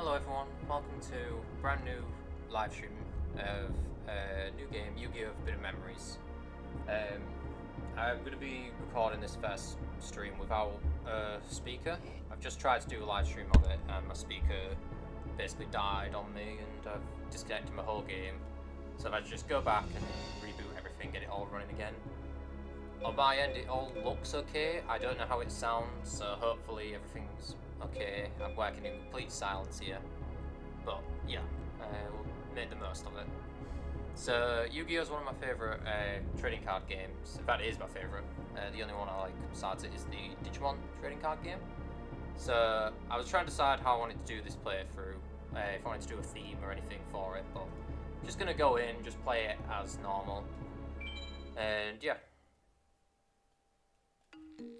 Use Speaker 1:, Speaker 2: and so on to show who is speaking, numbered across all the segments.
Speaker 1: Hello everyone, welcome to brand new live stream of a new game, Yu-Gi-Oh! Bit of Memories. I'm going to be recording this first stream without a speaker. I've just tried to do a live stream of it and my speaker basically died on me and I've disconnected my whole game. So if I just go back and reboot everything, get it all running again. On my end it all looks okay, I don't know how it sounds, so hopefully everything's okay. I'm working in complete silence here, but yeah, we'll make the most of it. So Yu-Gi-Oh! Is one of my favourite trading card games. In fact, it is my favourite. The only one I like besides it is the Digimon trading card game. So I was trying to decide how I wanted to do this playthrough, if I wanted to do a theme or anything for it, but I'm just going to go in, just play it as normal, and yeah.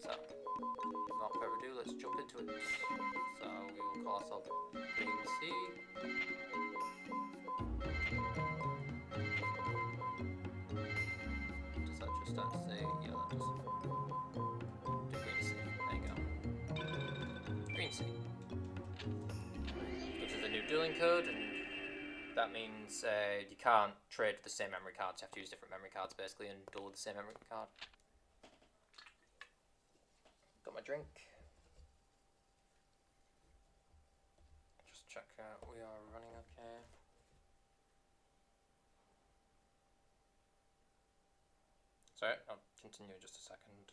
Speaker 1: So, without further ado, let's jump into it. So, we will call ourselves Green C. Does that just start to say? Yeah, that does. Do Green C. There you go. Green C. Which is a new dueling code, and that means you can't trade the same memory cards. You have to use different memory cards basically and duel with the same memory card. Got my drink. Just check out we are running okay. Sorry, I'll continue in just a second.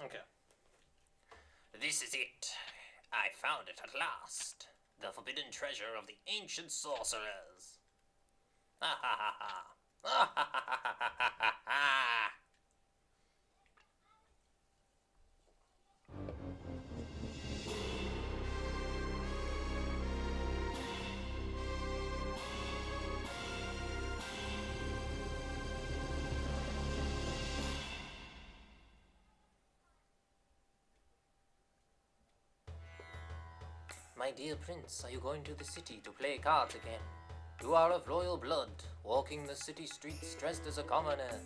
Speaker 1: Okay. This is it. I found it at last. The forbidden treasure of the ancient sorcerers. Ha ha ha ha. Ha ha ha ha ha ha ha. My dear prince, are you going to the city to play cards again? You are of royal blood, walking the city streets dressed as a commoner.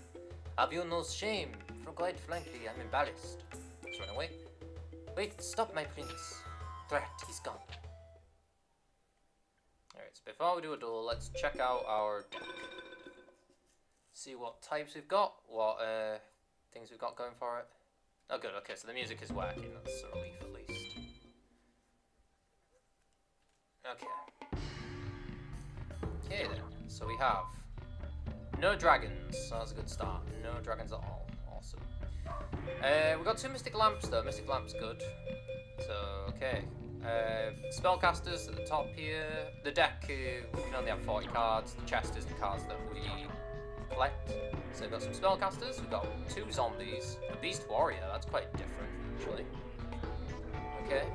Speaker 1: Have you no shame? For quite frankly, I'm embarrassed. Let's run away. Wait, stop, my prince. Threat, he's gone. Alright, so before we do a duel, let's check out our deck. See what types we've got, what things we've got going for it. Oh good, okay, so the music is working, that's a relief at least. Okay. Okay then, so we have no dragons, so that's a good start. No dragons at all. Awesome. We've got two Mystic Lamps though. Mystic Lamp's good. So, okay. Spellcasters at the top here. The deck, we can only have 40 cards. The chest is the cards that we collect. So we've got some Spellcasters, we've got two Zombies, a Beast Warrior, that's quite different actually. Okay.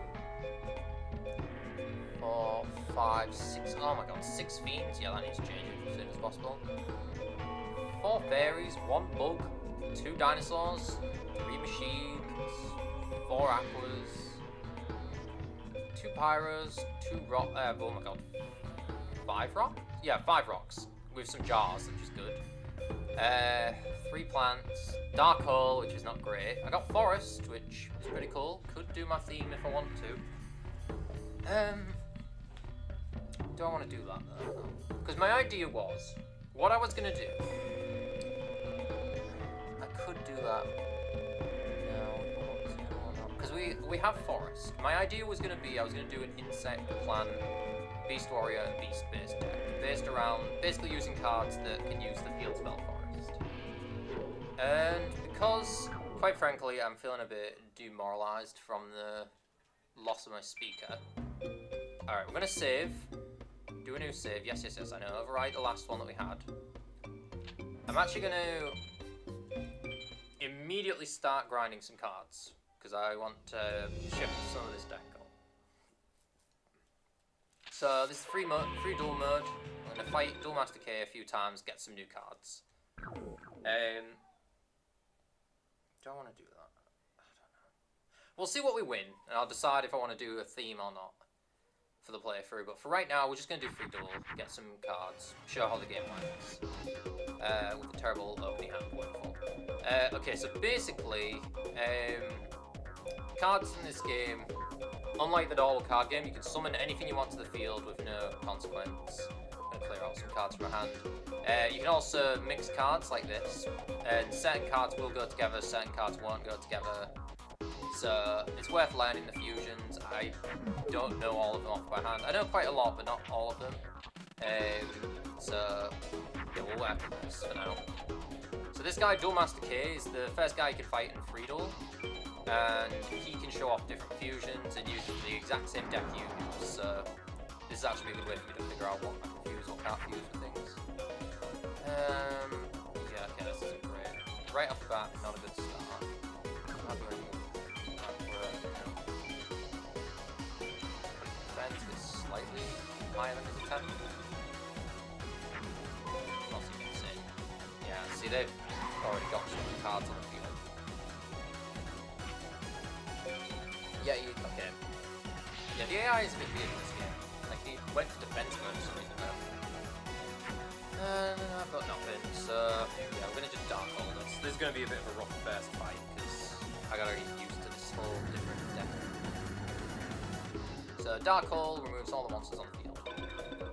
Speaker 1: 4, 5, 6, oh my god, 6 Fiends, yeah that needs changing as soon as possible. 4 Fairies, 1 Bug, 2 Dinosaurs, 3 Machines, 4 Aquas, 2 Pyros, 2 Rock, oh my god, 5 Rocks? Yeah, 5 Rocks, with some Jars, which is good. 3 Plants, Dark Hole, which is not great. I got Forest, which is pretty cool, could do my theme if I want to. Do I want to do that though? Because my idea was, what I was going to do, I could do that, no, because we have Forest. My idea was going to be, I was going to do an Insect, Plant, Beast Warrior and Beast based deck, based around, basically using cards that can use the Field Spell Forest. And because, quite frankly, I'm feeling a bit demoralized from the loss of my speaker. Alright, we're going to save. Do a new save. Yes, yes, yes, I know. Overwrite the last one that we had. I'm actually going to immediately start grinding some cards, because I want to shift some of this deck up. So this is free duel mode. I'm gonna fight Duel Master K a few times, get some new cards. Do I want to do that? I don't know. We'll see what we win, and I'll decide if I want to do a theme or not for the playthrough. But for right now, we're just gonna do free duel, get some cards, show how the game works. With a terrible opening hand, wonderful. Okay, so basically, cards in this game, unlike the normal card game, you can summon anything you want to the field with no consequence. I'm gonna clear out some cards from my hand. You can also mix cards like this, and certain cards will go together, certain cards won't go together. So it's worth learning the fusions. I don't know all of them off by hand. I know quite a lot, but not all of them. So yeah, we'll work on this for now. So this guy, Duel Master K, is the first guy you can fight in free duel, and he can show off different fusions and use the exact same deck you use. So this is actually a good way for me to figure out what I can fuse or can't fuse for things. Yeah, okay, this isn't great. Right off the bat, not a good start. Defense is slightly higher than his attack. I'll see what it's in. Yeah, see, they've already got some cards on the field. Yeah, okay. Yeah, the AI is a bit weird in this game. Like, he went to defense mode for some reason now. I've got nothing, so yeah, I'm gonna just Dark Hole this. This is gonna be a bit of a rough first fight, because I gotta get used to this whole different deck. So Dark Hole removes all the monsters on the field.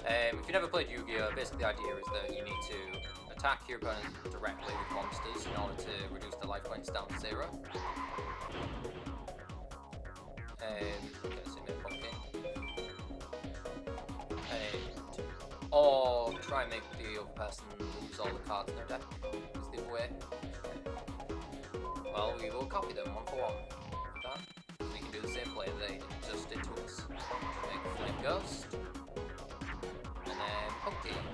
Speaker 1: If you've never played Yu-Gi-Oh, basically the idea is that you need to attack your opponent directly with monsters in order to reduce the life points down to 0. Okay, so make pumpkin. Or try and make the other person lose all the cards in their deck. Is the other way. Well, we will copy them one for one. Like that. We can do the same play they just did to us. Make a Flame Ghost. And then Pumpkin.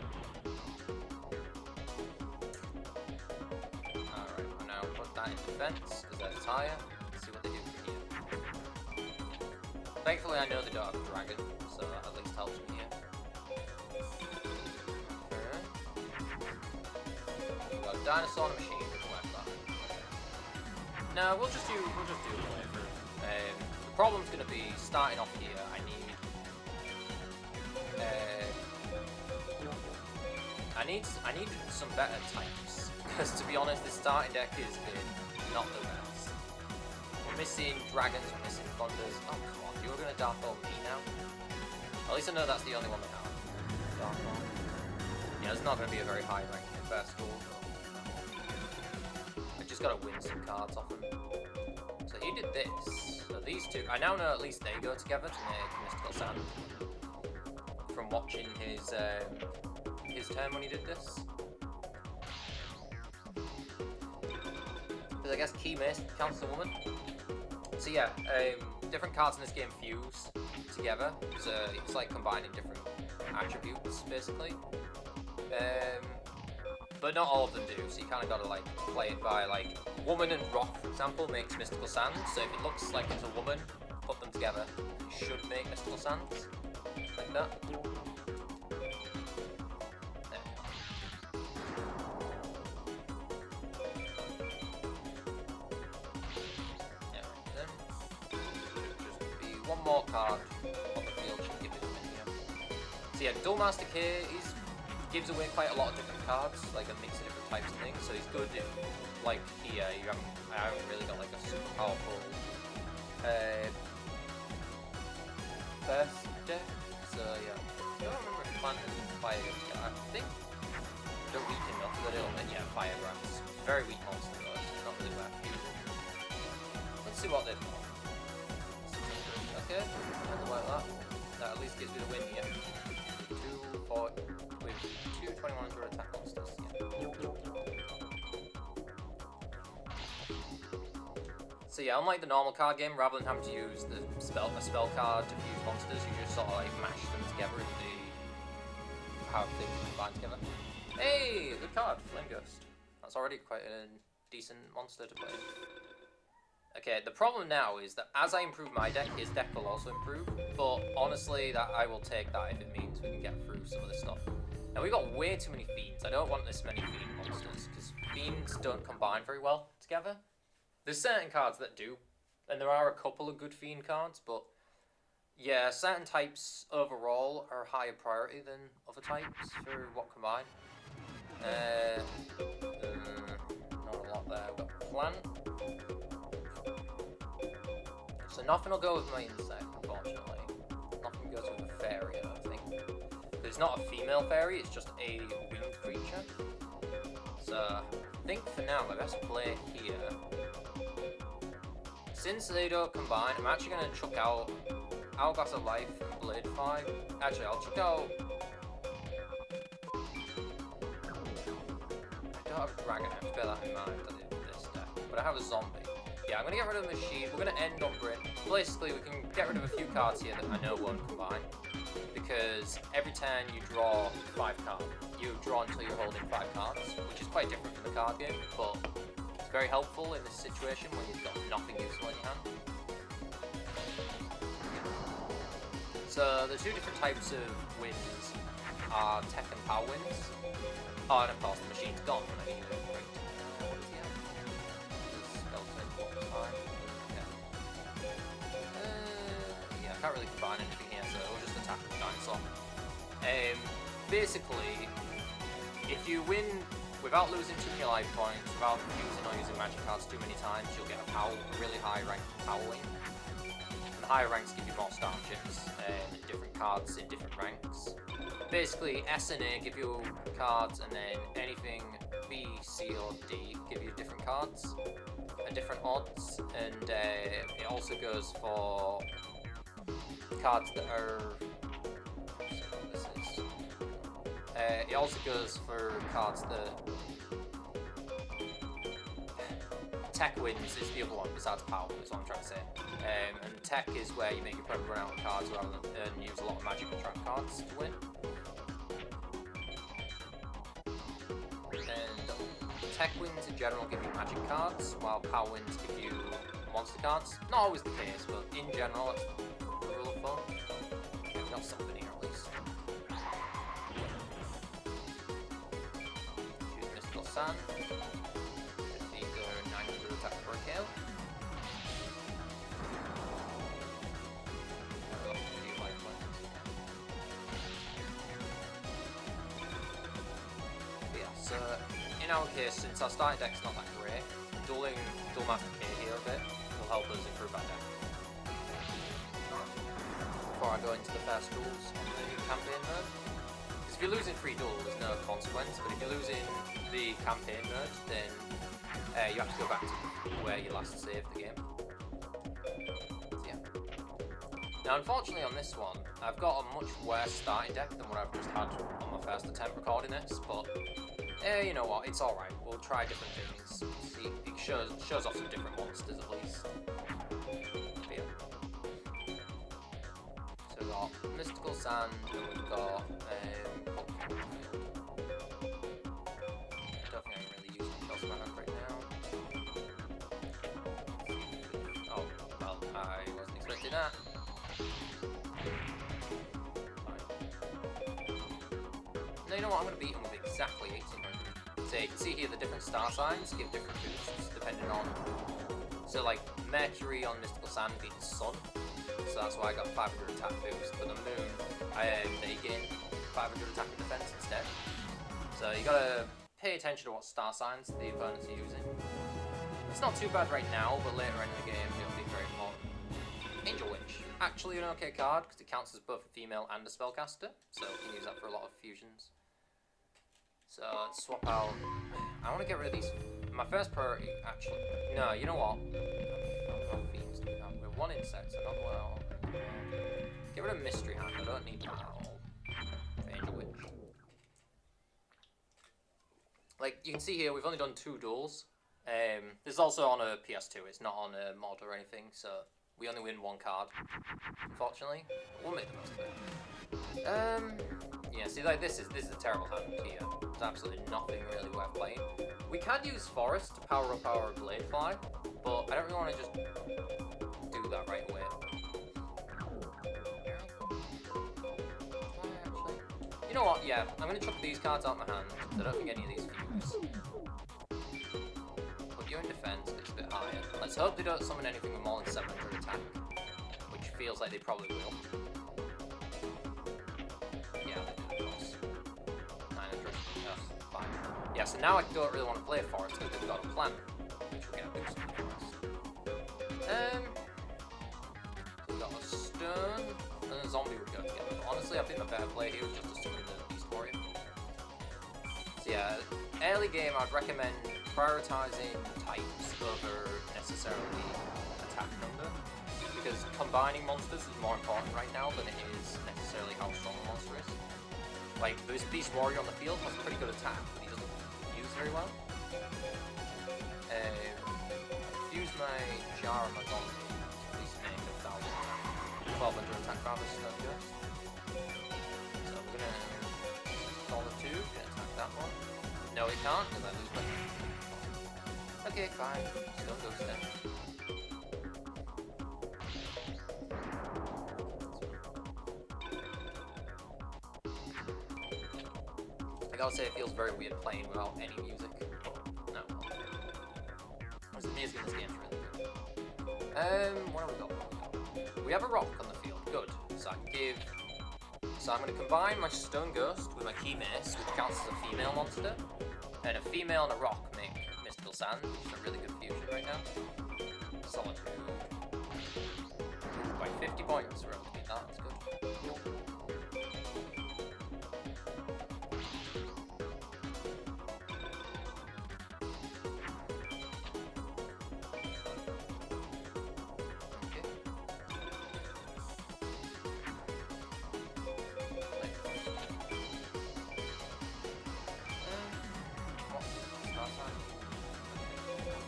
Speaker 1: Alright, we'll now put that in defense, because that's higher. Let's see what they do from here. Thankfully, I know they don't have a dragon, so that at least helps me here. We've got a dinosaur and a machine. No, we'll just do a playthrough. The problem's gonna be starting off here. I need some better types, because to be honest, this starting deck has been not the best. We're missing dragons, we're missing thunders. Oh come on, you're gonna Dark Hole me now? At least I know that's the only one we have. Dark Hole. Yeah, it's not gonna be a very high rank in first duel. I just gotta win some cards off him. So he did this. So these two, I now know at least they go together to make Mystical Sand. From watching his turn when he did this. Because I guess Key Mace counts as a woman. So yeah, different cards in this game fuse together. So it's like combining different attributes, basically. But not all of them do, so you kind of got to like play it by like woman and rock, for example, makes Mystical Sand. So if it looks like it's a woman, put them together, it should make Mystical Sands, like that. One more card on the field should give it a win here. So yeah, Duel Master K gives away quite a lot of different cards, like a mix of different types of things. So he's good if, like here, I haven't really got like a super powerful first deck. So yeah, I don't remember if Plant and Fire go together. I think they're weak enough that it'll make Fire Grass. Very weak monster though, so it's not really worth using. Let's see what they've got. Okay, something like that. That at least gives me the win here. With two 2100 attack monsters. Yeah. So yeah, unlike the normal card game, rather than having to use a spell card to fuse monsters, you just sort of like mash them together in how things combine together. Hey, good card, Flame Ghost. That's already quite a decent monster to play. Okay, the problem now is that as I improve my deck, his deck will also improve. But honestly, that I will take that if it means we can get through some of this stuff. Now, we've got way too many fiends. I don't want this many fiend monsters, because fiends don't combine very well together. There's certain cards that do, and there are a couple of good fiend cards, but yeah, certain types overall are higher priority than other types for what combine. Not a lot there. We've got plant. So nothing will go with my insect, unfortunately. Nothing goes with a fairy, I don't think. It's not a female fairy, it's just a winged creature. So I think for now my best play here. Since they don't combine, I'm actually going to chuck out Hourglass of Life and Blade 5. Actually, I'll chuck out... I don't have a dragon, I have to bear that in mind at this deck. But I have a zombie. Yeah, I'm going to get rid of the machine. We're going to end on Brit. Basically, we can get rid of a few cards here that I know won't combine. Because every turn you draw 5 cards. You draw until you're holding 5 cards, which is quite different from the card game, but it's very helpful in this situation when you've got nothing useful in your hand. So the 2 different types of winds are tech and power winds. Oh, and of course the machine's gone when I need it. Great. What is he at? Skeleton, time. Yeah, I can't really combine anything here, so we'll just attack the dinosaur. Basically, if you win without losing too many life points, without using or using magic cards too many times, you'll get a really high rank power wing. And higher ranks give you more star chips and different cards in different ranks. Basically, S and A give you cards, and then anything B, C, or D give you different cards at different odds, and it also goes for cards that are... it also goes for cards that... Tech wins is the other one besides power, is what I'm trying to say. And tech is where you make your opponent run out of cards rather than use a lot of magic and trap cards to win. And tech wins in general give you magic cards, while power wins give you monster cards. Not always the case, but in general that's the rule of thumb. Okay, we've got something here at least. Choose Mystical Sand. Defeat the 900 attack for a kill. So, in our case, since our starting deck's not that great, dual Master K here a bit will help us improve our deck. Before I go into the first duels on the campaign mode, because if you're losing 3 duels, there's no consequence, but if you're losing the campaign mode, then you have to go back to where you last saved the game. So, yeah. Now, unfortunately on this one, I've got a much worse starting deck than what I've just had on my first attempt recording this, but you know what, it's alright, we'll try different things. See, it shows off some different monsters at least. But yeah. So we've got Mystical Sand, and we've got I don't think I can really use my Shells Mana right now. Oh, well, I wasn't expecting that. No, you know what, I'm going to beat him with exactly 1800. So you can see here the different star signs give different boosts depending on... So like Mercury on Mystical Sand beats the Sun, so that's why I got 500 attack boost. For the Moon, they gain 500 attack and defense instead. So you gotta pay attention to what star signs the opponents are using. It's not too bad right now, but later in the game it'll be very important. Angel Witch. Actually an okay card, because it counts as both a female and a spellcaster, so you can use that for a lot of fusions. So let's swap out... I want to get rid of these... My first priority, actually... No, you know what? How many fiends do we have? We have 1 insect, so not well... Get rid of Mystery Hand, I don't need that at all. Angel Witch. Like, you can see here, we've only done 2 duels. This is also on a PS2, it's not on a mod or anything, so... we only win one card, unfortunately. We'll make the most of it. Yeah, see, like, this is a terrible hand here. There's absolutely nothing really worth playing. We can use Forest to power up our Blade Fly, but I don't really want to just do that right away. You know what, yeah, I'm going to chuck these cards out my hand, because I don't think any of these fuse. Put you in defense, it's a bit higher. Let's hope they don't summon anything with more than 700 attack, which feels like they probably will. Yeah, they do, of course. 900, yes, fine. Yeah, so now I don't really want to play Forest, because they've got a plan, which will get a boost in the Forest. So we've got a Stone, and a Zombie would go together. But honestly, I think the better play here is just to summon the Beast Warrior. So yeah, early game I'd recommend prioritizing types over necessarily attack number, because combining monsters is more important right now than it is necessarily how strong a monster is. Like, this Beast Warrior on the field has pretty good attack, but he doesn't use very well. Use my Jar on my Zombie to at least make 1,200 attack rather than Stone Ghost. So we're gonna install the 2, gonna attack that one. No, we can't, because I lose my... Okay, fine. Stone Ghost then. I gotta say, it feels very weird playing without any music. No. The music in this game is really good. What have we got? We have a rock on the field. Good. So I can give... So I'm going to combine my Stone Ghost with my Key Mace, which counts as a female monster. And a female and a rock make Mystical Sand, which is a really good fusion right now. Solitude. By 50 points, we're able to beat that. That's good.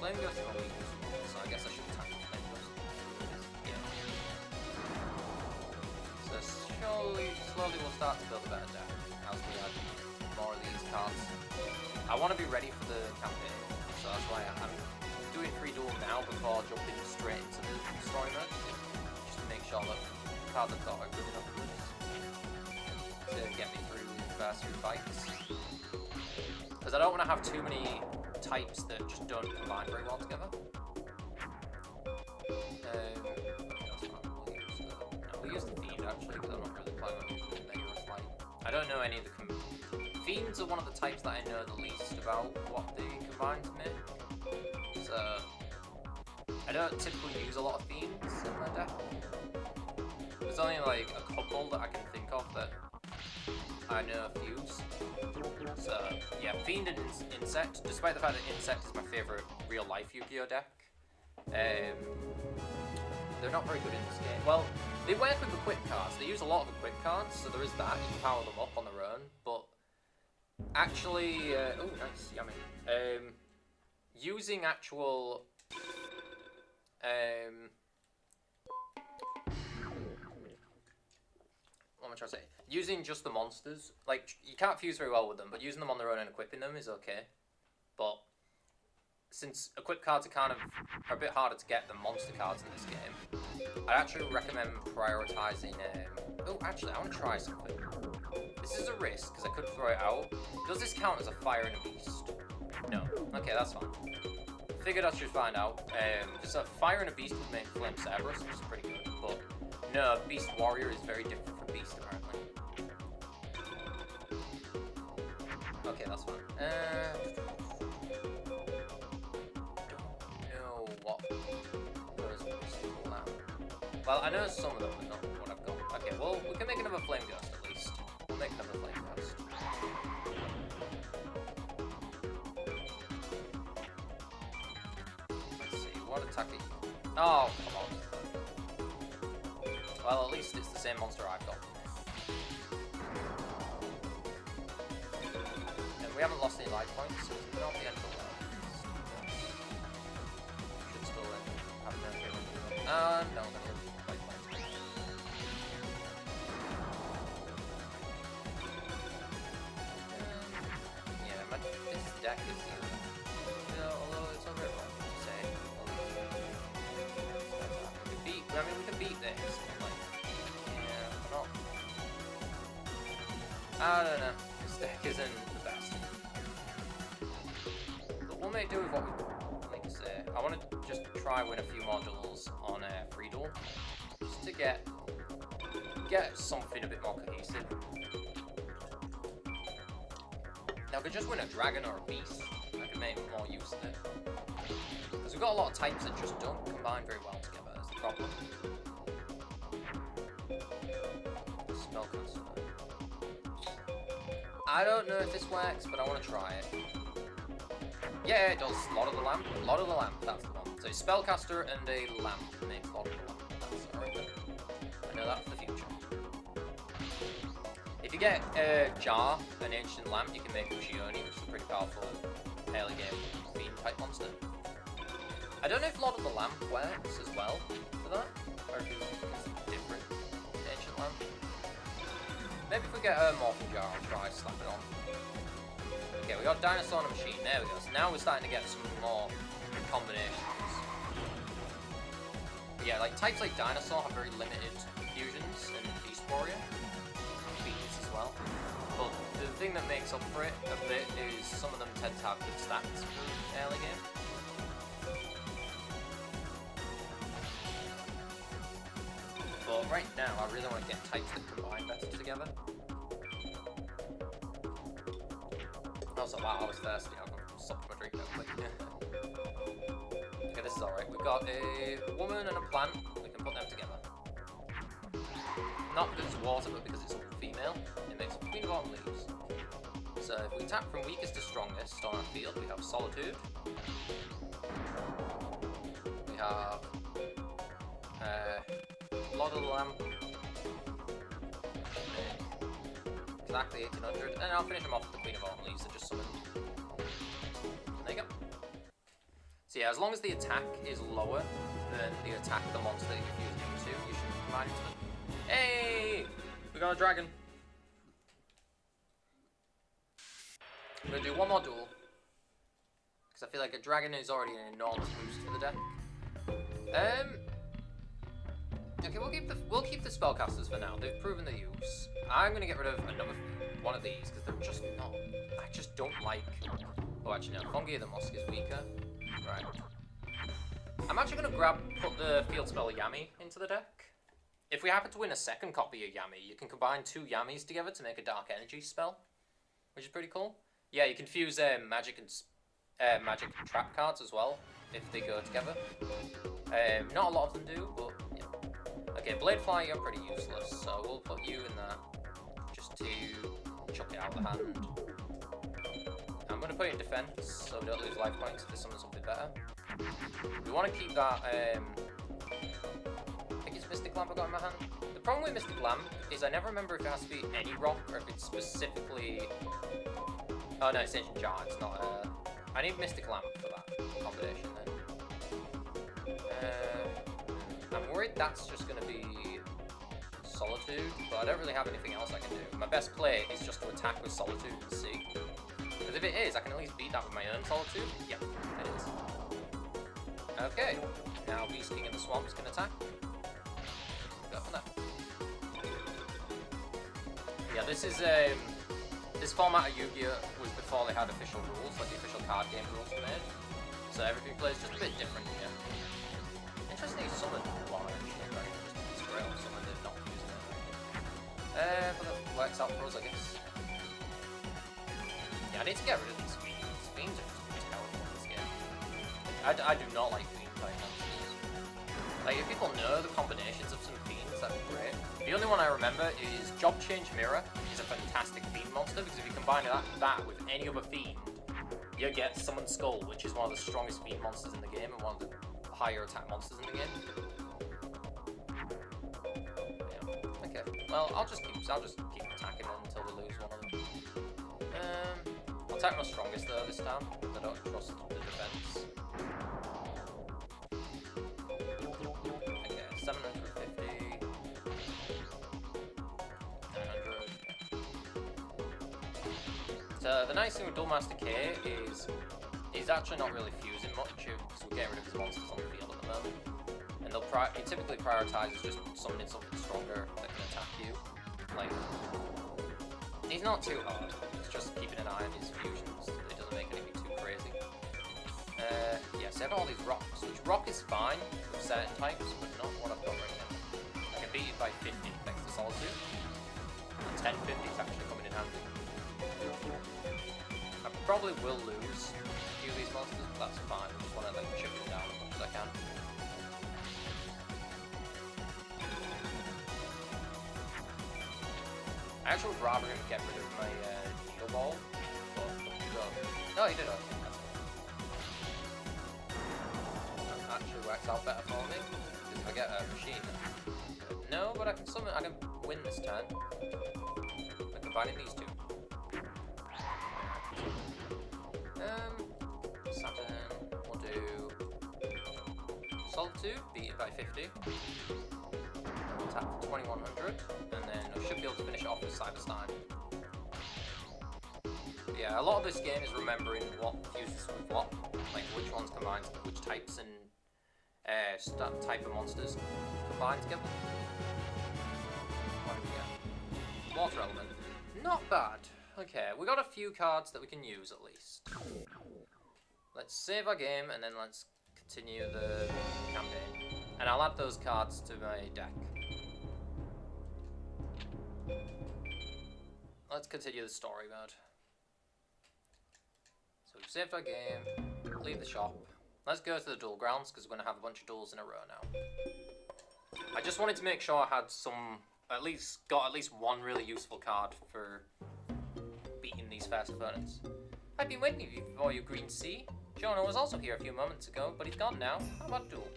Speaker 1: Flame Ghost is only useful, so I guess I should attack the Flame Ghost. Yeah. So slowly we'll start to build a better deck as we add more of these cards. I want to be ready for the campaign, so that's why I'm doing free duel now before jumping straight into the story mode, just to make sure that the cards I've got are good enough to get me through the first few fights. Because I don't want to have too many types that just don't combine very well together. We'll use the Fiend actually, because I'm not really planning on using the Negative Light. I don't know any of the Fiends are one of the types that I know the least about what they combine to make. So I don't typically use a lot of Fiends in my deck. There's only like a couple that I can think of that I know fuse. So yeah, Fiend and Insect, despite the fact that Insect is my favourite real life Yu-Gi-Oh deck, they're not very good in this game. Well, they work with equip cards, they use a lot of equip cards, so there is that, you can power them up on their own, but actually, oh nice, yummy, using actual, what am I trying to say? Using just the monsters, like, you can't fuse very well with them, but using them on their own and equipping them is okay. But since equip cards are a bit harder to get than monster cards in this game, I'd actually recommend prioritizing, oh, actually, I want to try something. This is a risk, because I could throw it out. Does this count as a fire and a beast? No. Okay, that's fine. Figured I should find out. Because a fire and a beast would make Flame Cerberus, which is pretty good, but no, Beast Warrior is very different from Beast, apparently. Okay, that's fine. Don't know what goes with this tool now. Well, I know some of them, but not what I've got. Okay, well, we can make another Flame Ghost at least. We'll make another Flame Ghost. Let's see, what attack are you? Oh, come on. Well, at least it's the same monster I've got. And we haven't lost any life points, so it's not the end of the world. Should still have no feeling. No, deck is, although it's not very wrong to say. We can beat this, but like, yeah, not. I don't know. This deck isn't the best. But we'll make do with what we like to say. I want to just try win a few more duels on free duel, just to get something a bit more cohesive. Now, I could just win a dragon or a beast. I could make more use of it. Because we've got a lot of types that just don't combine very well together, that's the problem. Spellcaster. I don't know if this works, but I want to try it. Yeah, it does. Lot of the Lamp. Lot of the Lamp, that's the one. So Spellcaster and a Lamp makes Lot of the Lamp. That's alright. I know that for the future. If you get Jar, an Ancient Lamp, you can make yugioh, which is a pretty powerful early game fiend type monster. I don't know if Lot of the Lamp works as well for that, or if it's different Ancient Lamp. Maybe if we get a Morphin Jar, I'll try slap it on. Okay, we got Dinosaur and a Machine, there we go. So now we're starting to get some more combinations. But yeah, like types like Dinosaur have very limited fusions, and Beast Warrior. As well. But the thing that makes up for it a bit is some of them tend to have good stats for early game. But right now, I really want to get types that combine better together. Also, wow, I was thirsty. I've got stopped my drink quick. Okay, this is alright. We've got a woman and a plant. We can put them together. Not because it's water, but because it's female. It makes Queen of Autumn Leaves. So if we attack from weakest to strongest on our field, we have Solitude. We have Lot of the Lamp. Exactly 1800. And I'll finish them off with the Queen of Autumn Leaves and just summon. There you go. So yeah, as long as the attack is lower than the attack the monster that you're fusing into, you should combine into it. Hey! We got a dragon. I'm gonna do one more duel. Because I feel like a dragon is already an enormous boost for the deck. Okay, we'll keep the spellcasters for now. They've proven their use. I'm gonna get rid of one of these because they're just not. I just don't like. Oh, actually no. Fungi the Musk is weaker. Right. I'm actually gonna put the field spell Yami into the deck. If we happen to win a second copy of Yami, you can combine 2 Yamis together to make a Dark Energy spell, which is pretty cool. Yeah, you can fuse magic and trap cards as well if they go together. Not a lot of them do, but yeah. Okay, Bladefly, you're pretty useless, so we'll put you in that just to chuck it out of the hand. I'm going to put it in defense so we don't lose life points if there's something better. We want to keep that. Mystic Lamp I got in my hand. The problem with Mystic Lamp is I never remember if it has to be any rock or if it's specifically. Oh no, it's Ancient Jar. It's not. I need Mystic Lamp for that combination then. I'm worried that's just going to be Solitude, but I don't really have anything else I can do. My best play is just to attack with Solitude and see. Because if it is, I can at least beat that with my own Solitude. Yep, it is. Okay, now Beast King in the Swamps can attack. Yeah, this format of Yu-Gi-Oh! Was before they had official rules, like the official card game rules were made. So everything plays just a bit different here. Interesting he summoned one actually, right? Just straight up summoned it, not using it. But that works out for us, I guess. Yeah, I need to get rid of these fiends. These fiends are just terrible in this game. I do not like fiend type monsters. Like, if people know the combinations of some fiends, that'd be great. The only one I remember is Job Change Mirror is a fantastic fiend monster, because if you combine that with any other fiend, you get Summon Skull, which is one of the strongest fiend monsters in the game, and one of the higher attack monsters in the game. Yeah. Okay. Well, I'll just keep attacking them until we lose one of them. I'll attack my strongest though this time, because I don't trust the defense. Okay, 750. 900. So the nice thing with Duelmaster K is he's actually not really fusing much, because we're getting rid of his monsters on the field at the moment. And he typically prioritises just summoning something stronger that can attack you. Like, he's not too hard, it's just keeping an eye on his fusions. It doesn't make anything too crazy. Yeah, so I have all these rocks, which rock is fine for certain types, but not what I've got right now. I can beat it by 50 thanks to Solitude. And 1050 is actually coming in handy. I probably will lose a few of these monsters, but that's fine. I just want to like chip them down as much as I can. I actually would rather him get rid of my needle ball, but no, he did okay. That actually works out better for me, because if I get a machine. No, but I can summon. I can win this turn by combining these two. Saturn. We'll do Solitude, beat it by 50. Attack for 2100, and then I should be able to finish it off with Cyberstein. But yeah, a lot of this game is remembering what fuses with what, like which ones combine which types and type of monsters combine together. What do we get? Water element. Not bad. Okay, we got a few cards that we can use at least. Let's save our game and then let's continue the campaign. And I'll add those cards to my deck. Let's continue the story mode. So we've saved our game, leave the shop. Let's go to the duel grounds because we're going to have a bunch of duels in a row now. I just wanted to make sure I had got at least one really useful card for beating these first opponents. I've been waiting for you, Green Sea. Jonah was also here a few moments ago, but he's gone now. How about duel?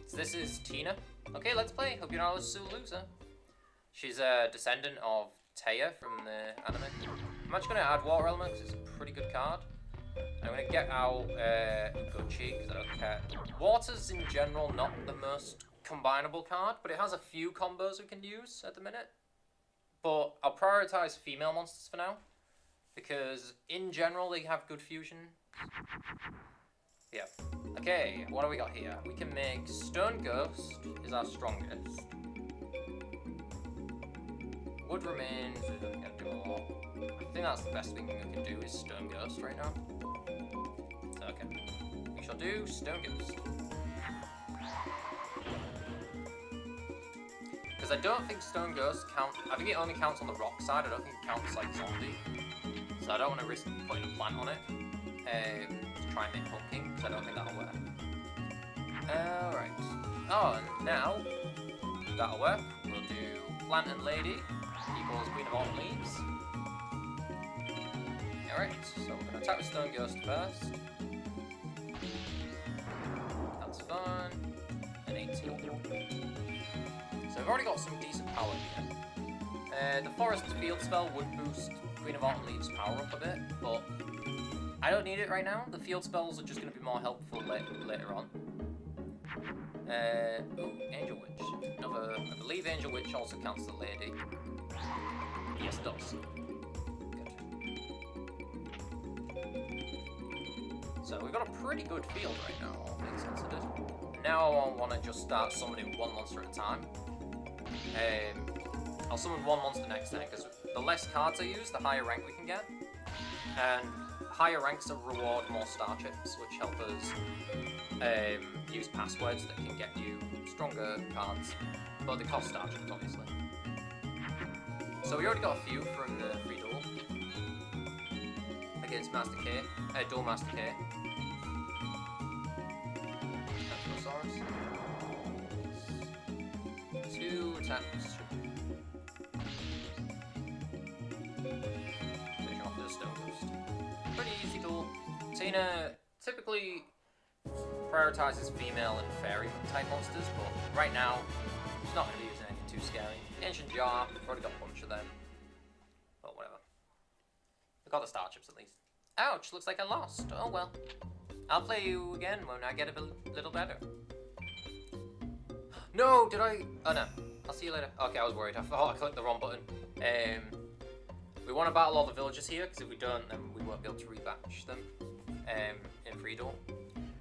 Speaker 1: So this is Tina. Okay, let's play. Hope you're not a Sue loser. She's a descendant of Taya from the anime. I'm actually going to add Water Element because it's a pretty good card. I'm going to get out Ugochi because I don't care. Water's in general not the most combinable card, but it has a few combos we can use at the minute. But I'll prioritize female monsters for now, because in general they have good fusion. Yeah. Okay, what do we got here? We can make Stone Ghost is our strongest. Wood Remains isn't going to do a lot. I think that's the best thing we can do is Stone Ghost right now. Okay. We shall do Stone Ghost. Because I don't think Stone Ghost counts. I think it only counts on the rock side. I don't think it counts like zombie. So I don't want to risk putting a plant on it to try and make pumpkin, because I don't think that'll work. Alright. Oh, and now that'll work. We'll do Plant and Lady equals Queen of Autumn Leaves. Alright, so we're going to attack with Stone Ghost first. That's fun. An 18. So we've already got some decent power here. The Forest Field spell would boost Queen of Autumn Leaves power up a bit, but I don't need it right now. The field spells are just going to be more helpful later on. Ooh, Angel Witch. I believe Angel Witch also counts as a lady. Yes, it does. Good. So we've got a pretty good field right now, all things considered. Now I want to just start summoning one monster at a time. I'll summon one monster next turn, because the less cards I use, the higher rank we can get. And higher ranks reward more star chips, which help us use passwords that can get you stronger cards, but they cost star chips, obviously. So we already got a few from the free duel against Master K, Duel Master K. Two attacks. Finish off with a Stone Ghost. Pretty easy duel. Tina typically prioritizes female and fairy type monsters, but right now she's not going to be using anything too scary. Ancient Jar, we've already got a bunch of them. But whatever. We got the star chips at least. Ouch, looks like I lost. Oh well. I'll play you again when I get a little better. No, did I? Oh no. I'll see you later. Okay, I was worried. I thought I clicked the wrong button. We want to battle all the villagers here, because if we don't, then we won't be able to rematch them in free duel.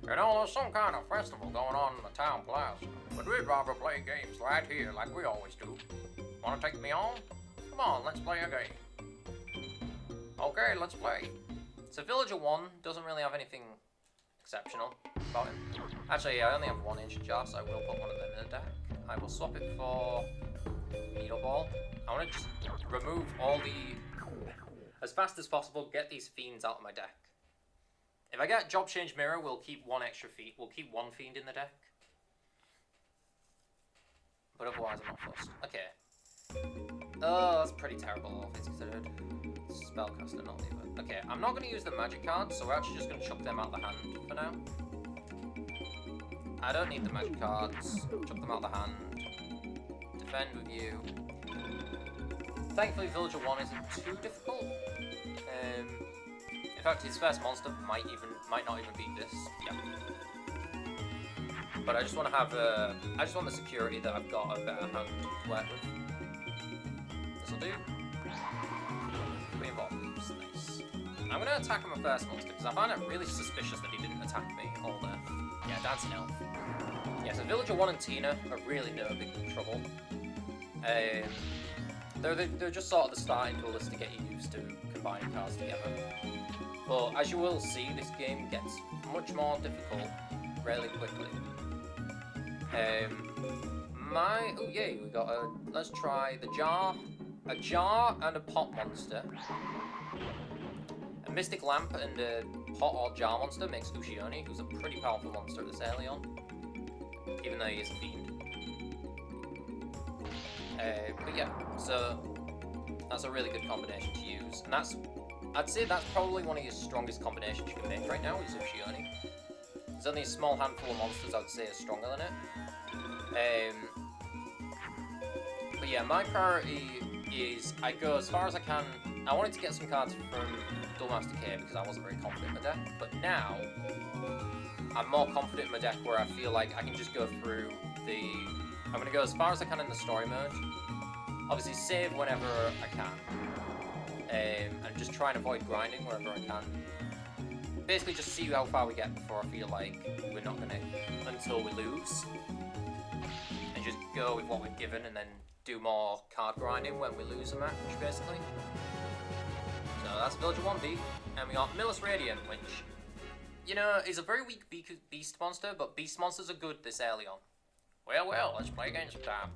Speaker 1: You know, there's some kind of festival going on in the town plaza, but we'd rather play games right here like we always do. Want to take me on? Come on, let's play a game. Okay, let's play. So Villager 1 doesn't really have anything exceptional about him. Actually, I only have one ancient jar, so I will put one of them in the deck. I will swap it for Needle Ball. I want to just remove all the... As fast as possible, get these fiends out of my deck. If I get Job Change Mirror, we'll keep one extra fiend. We'll keep one fiend in the deck. But otherwise, I'm not fussed. Okay. Oh, that's pretty terrible, all things considered. Spellcaster, not leave it. Okay, I'm not going to use the magic cards, so we're actually just going to chuck them out the hand for now. I don't need the magic cards. Chuck them out the hand. Defend with you. Thankfully, Villager 1 isn't too difficult. In fact, his first monster might not even beat this. Yeah. But I just want to have I just want the security that I've got a better hand to work with. This'll do. Queen of Leaves, nice. I'm gonna attack my first monster because I find it really suspicious that he didn't attack me all there. Yeah, Dancing Elf. Yeah, so Villager 1 and Tina are really no big trouble. They're just sort of the starting duelists to get you used to combining cards together. But as you will see, this game gets much more difficult really quickly. Oh yay, we got a... Let's try the jar. A jar and a pot monster. A Mystic Lamp and a pot or jar monster makes Ushioni, who's a pretty powerful monster this early on. Even though he is a fiend. But yeah, so that's a really good combination to use. And I'd say that's probably one of your strongest combinations you can make right now is Ushioni. There's only a small handful of monsters I would say are stronger than it. But yeah, my priority is I go as far as I can. I wanted to get some cards from Duelmaster Decay because I wasn't very confident in my deck, but now I'm more confident in my deck where I feel like I can just go through the... I'm going to go as far as I can in the story mode. Obviously save whenever I can. And just try and avoid grinding wherever I can. Basically just see how far we get before I feel like we're not going to... until we lose. And just go with what we're given and then do more card grinding when we lose a match, basically. So that's Villager 1B. And we got Millis Radiant, which, you know, is a very weak beast monster, but beast monsters are good this early on. Well, let's play again sometime.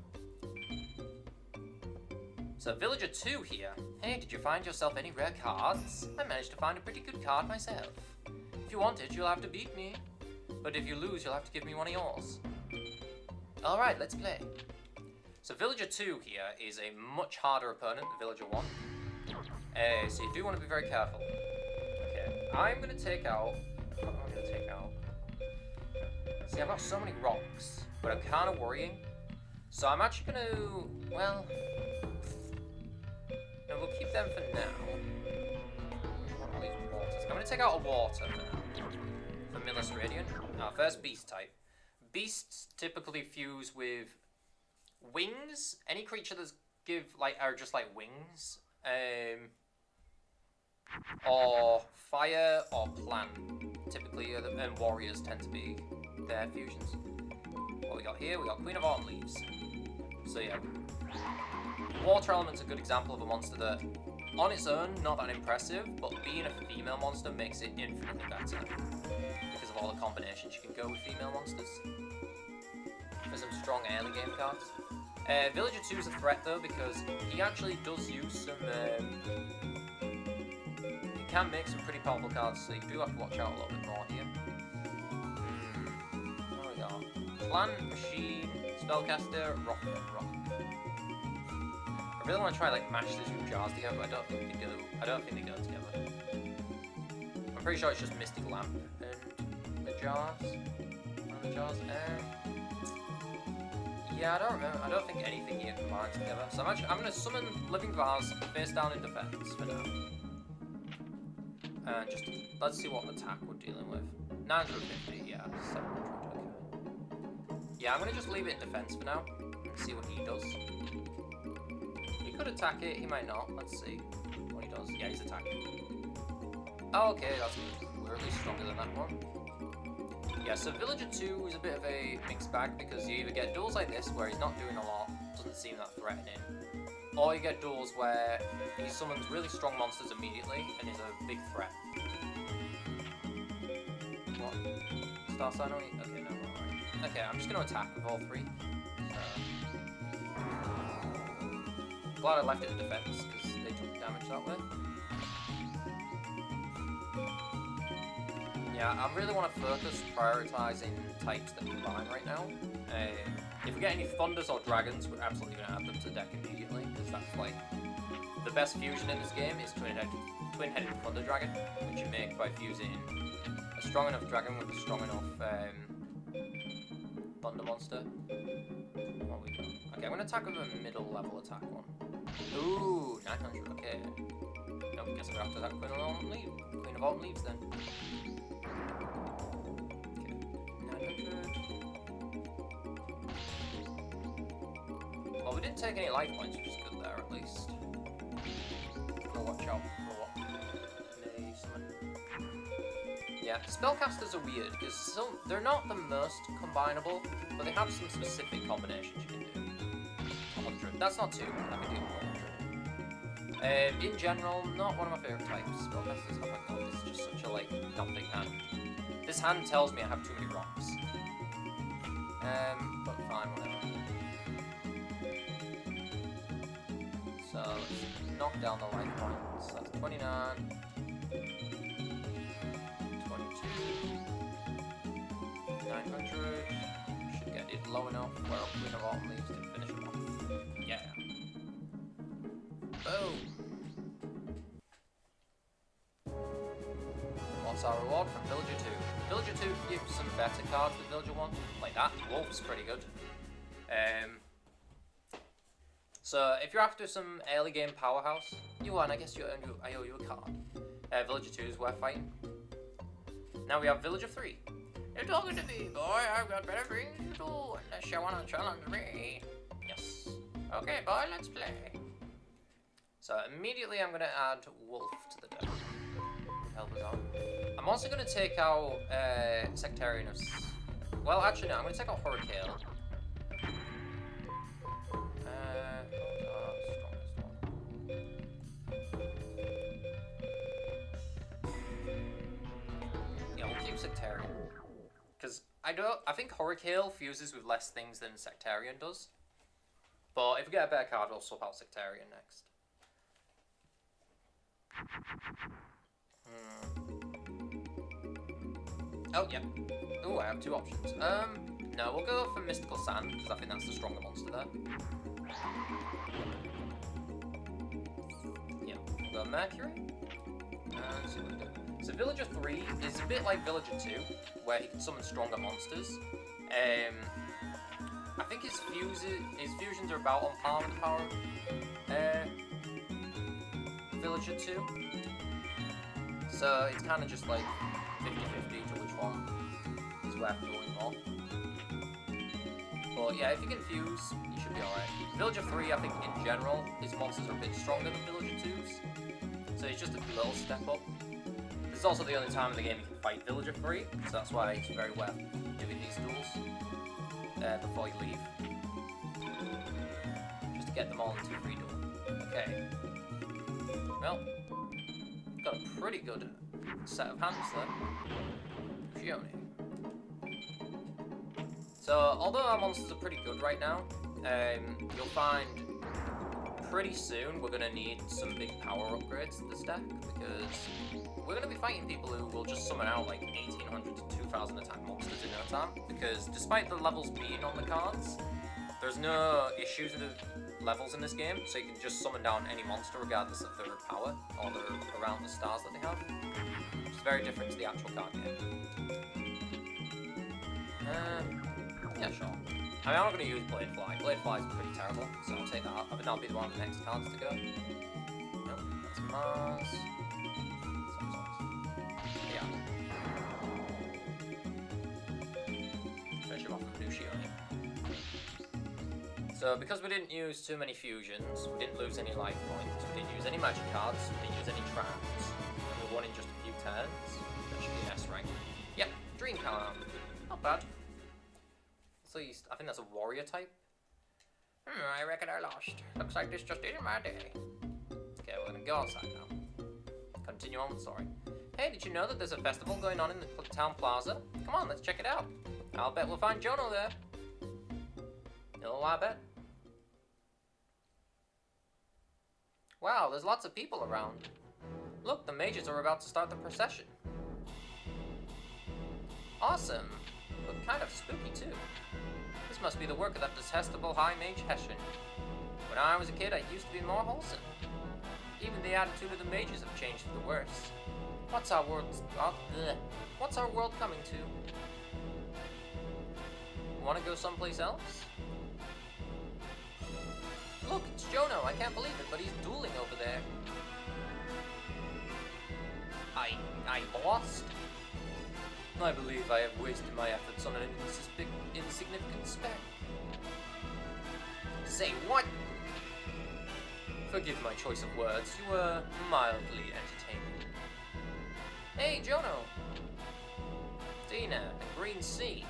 Speaker 1: So Villager 2 here. Hey, did you find yourself any rare cards? I managed to find a pretty good card myself. If you want it, you'll have to beat me. But if you lose, you'll have to give me one of yours. Alright, let's play. So Villager 2 here is a much harder opponent than Villager 1. So you do want to be very careful. Okay, I'm going to take out... What am I going to take out? See, I've got so many rocks, but I'm kind of worrying. So I'm actually going to... Well... No, we'll keep them for now. What are these waters? I'm going to take out a water for now. For Millis Radiant. First beast type. Beasts typically fuse with wings. Any creature that's are just like wings. Or fire or plant. Typically, and warriors tend to be their fusions. What we got here? We got Queen of Autumn Leaves. So yeah. Water Element's a good example of a monster that, on its own, not that impressive, but being a female monster makes it infinitely better. Because of all the combinations you can go with female monsters. For some strong early game cards. Villager 2 is a threat though, because he actually does use some... he can make some pretty powerful cards, so you do have to watch out a little bit more here. What do we got? Plant, Machine, Spellcaster, Rock. I really want to try mash these two jars together, but I don't think they do. I don't think they go together. I'm pretty sure it's just Mystic Lamp and the jars. One of the jars. Yeah, I don't remember. I don't think anything here combines together. So I'm going to summon Living Vase face down in defense for now. And just let's see what attack we're dealing with. 950, yeah, 700. Okay. Yeah, I'm going to just leave it in defense for now and see what he does. He could attack it, he might not. Let's see what he does. Yeah, he's attacking. Oh, okay, that's good. We're at least stronger than that one. Yeah, so Villager 2 is a bit of a mixed bag because you either get duels like this where he's not doing a lot, doesn't seem that threatening, or you get duels where he summons really strong monsters immediately and is a big threat. What? Star sign only? Okay, no, alright. Okay, I'm just going to attack with all three. So, glad I left it in defense because they took damage that way. Yeah, I really want to focus prioritizing types that combine right now. If we get any thunders or dragons, we're absolutely going to add them to the deck immediately, because that's like the best fusion in this game is twin-headed thunder dragon, which you make by fusing a strong enough dragon with a strong enough thunder monster. What we got? Okay, I'm going to attack with a middle level attack one. Ooh, 900. Okay. Nope, guess I'm going to have to attack Queen of Autumn Leaves then. Well, we didn't take any life points, which is good there, at least. I'll watch out for what may summon. Yeah, spellcasters are weird, because they're not the most combinable, but they have some specific combinations you can do. 100. That's not too bad, I can do 100. In general, not one of my favourite types. Spellcasters, oh my god, this is just such a, like, nothing hand. This hand tells me I have too many rocks. But fine, whatever. So let's knock down the life points. That's 29, 22, 900. Should get it low enough where Queen of Autumn Leaves can finish it off. Yeah. Boom. What's our reward from Villager 2? Villager 2 gives some better cards than Villager 1. Like that. Wolf's pretty good. So, if you're after some early game powerhouse, you won, I guess I owe you a card. Villager 2 is worth fighting. Now we have Villager 3. You're talking to me, boy, I've got better things to do unless you wanna challenge me. Yes. Okay, boy, let's play. So, immediately I'm gonna add Wolf to the deck. Help us out. I'm also gonna take out Sectarianus. Well, actually, no, I'm gonna take out Hurricane. Sectarian, because I think Hurricane fuses with less things than Sectarian does, but if we get a better card, we'll swap out Sectarian next. Oh yeah. Oh, I have two options. No, we'll go for Mystical Sand because I think that's the stronger monster there. Yeah, we'll go Mercury. Let's see what we do. So Villager 3 is a bit like Villager 2, where he can summon stronger monsters. I think his fusions are about on par with the power of Villager 2. So it's kind of just like 50-50 to which one is worth going more. But yeah, if you can fuse, you should be alright. Villager 3, I think in general, his monsters are a bit stronger than Villager 2's. So it's just a little step up. This is also the only time in the game you can fight Villager 3, so that's why it's very worth doing these duels before you leave. Just to get them all into free duel. Okay. Well, got a pretty good set of hands there. Gioni. So, although our monsters are pretty good right now, you'll find pretty soon we're going to need some big power upgrades to this deck, because we're going to be fighting people who will just summon out like 1800 to 2000 attack monsters in no time, because despite the levels being on the cards, there's no issues with the levels in this game, so you can just summon down any monster regardless of their power or around the stars that they have, which is very different to the actual card game. Yeah, sure. I mean, I'm not going to use Blade Fly. Blade Fly is pretty terrible, so I'll take that out. I think that'll be one of the next cards to go. Nope, that's Mars. Yeah. Finish him off with Lucioni. So because we didn't use too many fusions, we didn't lose any life points, we didn't use any magic cards, we didn't use any traps, and we won in just a few turns. That should be an S rank. Yep, Dream Card. Not bad. At least, I think that's a warrior type. I reckon I lost. Looks like this just isn't my day. Okay, we're gonna go outside now. Continue on with the story. Hey, did you know that there's a festival going on in the town plaza? Come on, let's check it out. I'll bet we'll find Jono there. No, I bet. Wow, there's lots of people around. Look, the mages are about to start the procession. Awesome, but kind of spooky too. This must be the work of that detestable High Mage Hessian. When I was a kid, I used to be more wholesome. Even the attitude of the mages have changed for the worse. What's our world coming to? Want to go someplace else? Look, it's Jono. I can't believe it, but he's dueling over there. I lost? I believe I have wasted my efforts on an insignificant speck. Say what? Forgive my choice of words. You were mildly entertaining. Hey, Jono. Dina and Green Sea.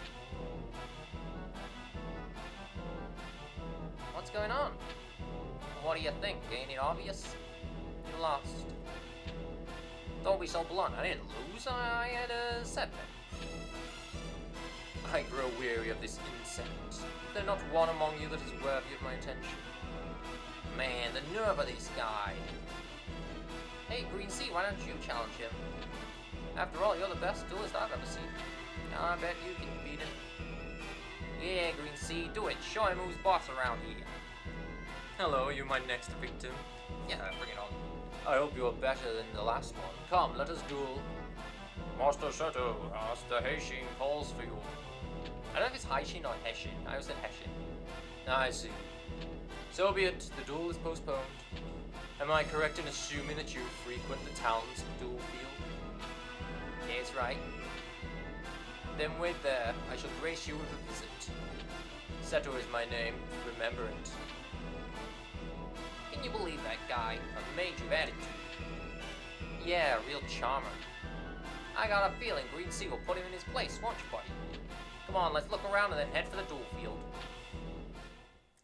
Speaker 1: What's going on? What do you think? Ain't it obvious? You lost. Don't be so blunt. I didn't lose. I had a setback. I grow weary of this insect. There's not one among you that is worthy of my attention. Man, the nerve of this guy. Hey, Green Sea, why don't you challenge him? After all, you're the best duelist I've ever seen. I bet you can beat him. Yeah, Green Sea, do it. Show him who's boss around here. Hello, you're my next victim. Yeah, bring it on. I hope you're better than the last one. Come, let us duel. Master Seto, Master Heishin calls for you. I don't know if it's Heishin or Heshin. I always said Heshin. I see. So be it. The duel is postponed. Am I correct in assuming that you frequent the town's duel field? Yes, right. Then wait there. I shall grace you with a visit. Seto is my name. Remember it. Can you believe that guy? A mage of attitude. Yeah, a real charmer. I got a feeling Green Sea will put him in his place, won't you, buddy? Come on, let's look around and then head for the duel field.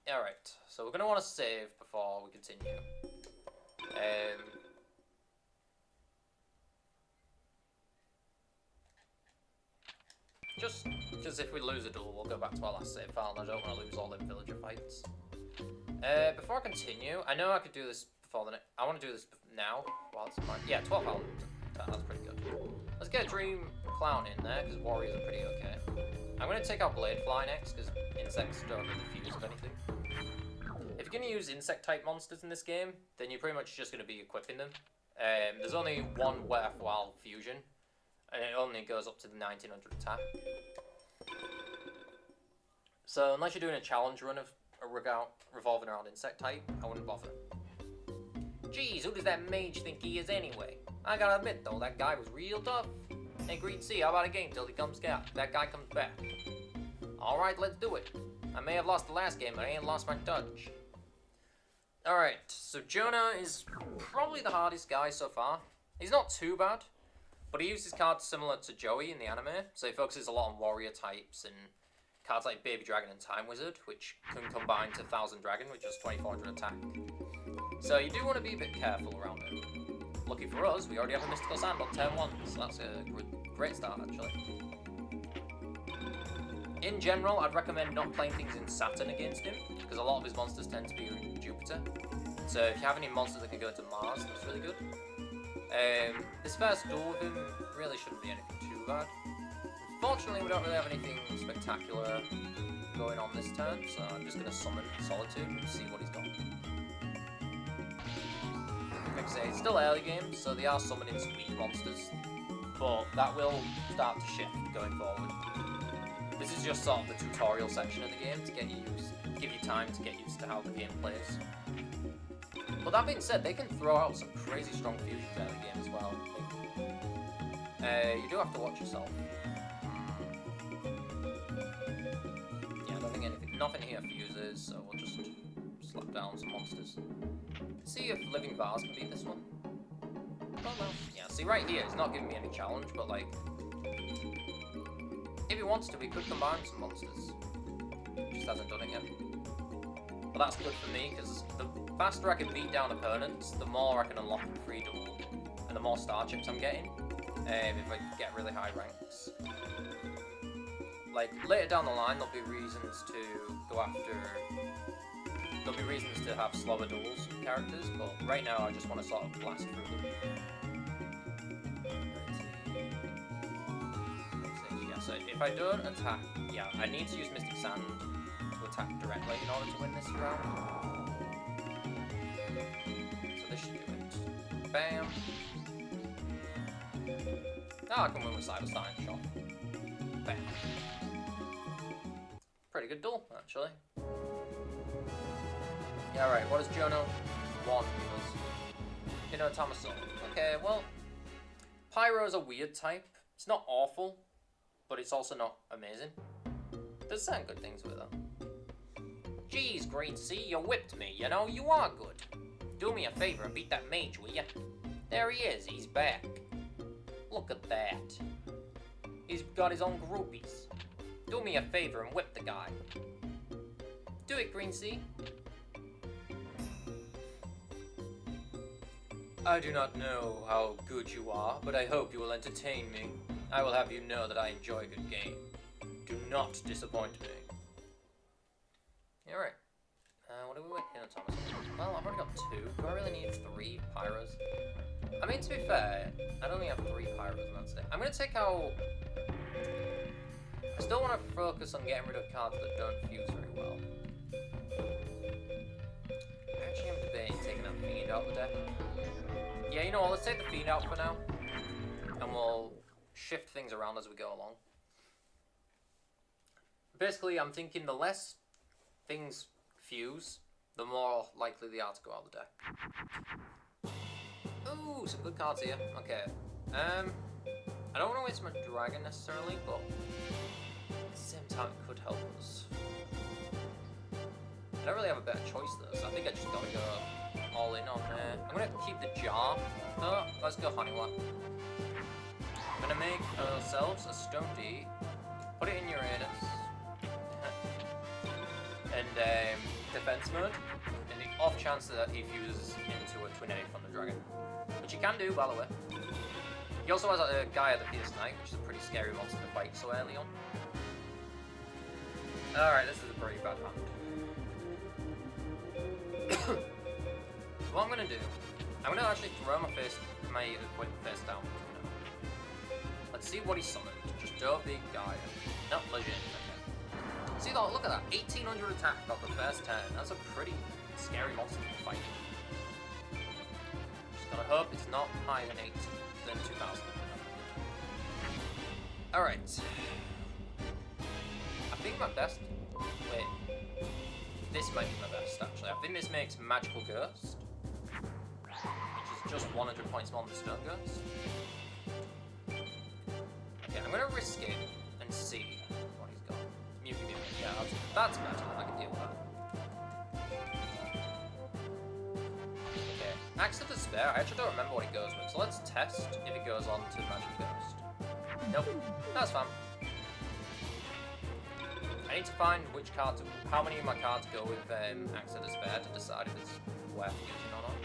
Speaker 1: Alright, so we're going to want to save before we continue. Just because if we lose a duel, we'll go back to our last save file, and I don't want to lose all the villager fights. Before I continue, I know I could do this before the I want to do this now while it's mine. Yeah, 12 health. That's pretty good. Let's get Dream Clown in there, because warriors are pretty okay. I'm going to take out Blade Fly next, because insects don't really fuse with anything. If you're going to use insect-type monsters in this game, then you're pretty much just going to be equipping them. There's only one worthwhile fusion, and it only goes up to the 1900 attack. So unless you're doing a challenge run of revolving around insect type, I wouldn't bother. Jeez, who does that mage think he is anyway? I gotta admit though, that guy was real tough. Hey, Green Sea, how about a game till that guy comes back? Alright, let's do it. I may have lost the last game, but I ain't lost my touch. Alright, so Jonah is probably the hardest guy so far. He's not too bad, but he uses cards similar to Joey in the anime, so he focuses a lot on warrior types and cards like Baby Dragon and Time Wizard, which can combine to Thousand Dragon, which has 2400 attack. So you do want to be a bit careful around him. Lucky for us, we already have a Mystical Sand on turn 1, so that's a great start actually. In general, I'd recommend not playing things in Saturn against him, because a lot of his monsters tend to be in Jupiter. So if you have any monsters that can go to Mars, that's really good. This first duel with him really shouldn't be anything too bad. Fortunately, we don't really have anything spectacular going on this turn, so I'm just going to summon Solitude and see what he's got. Like I say, it's still early game, so they are summoning some weak monsters, but that will start to shift going forward. This is just sort of the tutorial section of the game to get you give you time to get used to how the game plays. But that being said, they can throw out some crazy strong fusions out of the game as well. You do have to watch yourself. Yeah, I don't think anything nothing here fuses, so we'll just slap down some monsters. See if Living Vase can beat this one. Oh well. Yeah, see right here, it's not giving me any challenge, but like, if he wants to, we could combine some monsters. Just hasn't done it yet. But that's good for me, because the faster I can beat down opponents, the more I can unlock the free duel, and the more star chips I'm getting, if I get really high ranks. Like, later down the line, there'll be reasons to go after... There'll be reasons to have slower duels with characters, but right now I just want to sort of blast through them. Yeah, so if I don't attack... Yeah, I need to use Mystic Sand to attack directly in order to win this round. So this should do it. Bam. Now I can win with Cyber Stein Shot. Bam. Pretty good duel, actually. Yeah, right, what does Jono 1 give us? Tomaso. Okay, well, Pyro's a weird type. It's not awful, but it's also not amazing. There's some good things with it. Jeez, Green Sea, you whipped me, you know, you are good. Do me a favor and beat that mage, will ya? There he is, he's back. Look at that. He's got his own groupies. Do me a favor and whip the guy. Do it, Green Sea. I do not know how good you are, but I hope you will entertain me. I will have you know that I enjoy a good game. Do not disappoint me. Alright. What do we wait in Thomas? Well, I've already got 2. Do I really need 3 Pyros? I mean, to be fair, I don't think I have 3 Pyros, and that's it. I'm going to take out... I still want to focus on getting rid of cards that don't fuse very well. Actually, I'm debating taking that Fiend out of the deck. Yeah, you know what, let's take the Fiend out for now. And we'll shift things around as we go along. Basically, I'm thinking the less things fuse, the more likely they are to go out of the deck. Ooh, some good cards here. Okay. I don't want to waste my dragon necessarily, but at the same time it could help us. I don't really have a better choice though, so I think I just gotta go all in on there. I'm gonna keep the jar. No, let's go Honeywell. I'm gonna make ourselves a Stone D, put it in Uranus, and defense mode, in the off chance that he fuses into a Twin Thunder Dragon. Which he can do, by the way. He also has a guy at the Fierce Knight, which is a pretty scary monster to fight so early on. Alright, this is a pretty bad hand. So what I'm gonna do, I'm gonna actually throw my equipment face down. Let's see what he summoned. Just a big guy. No, legit. Okay. See, look at that. 1800 attack off the first turn. That's a pretty scary monster to fight. Just gotta hope it's not higher than 2000. Alright. I think my best... Wait. This might be my best, actually. I think this makes Magical Ghost, which is just 100 points more than Stone Ghost. Okay, I'm gonna risk it and see what he's got. Mew. Yeah, that's better. I can deal with that. Okay, Axe of Despair. I actually don't remember what he goes with, so let's test if he goes on to Magic Ghost. Nope, that's fine. I need to find which cards, how many of my cards go with Axe of Despair to decide if it's worth using or not.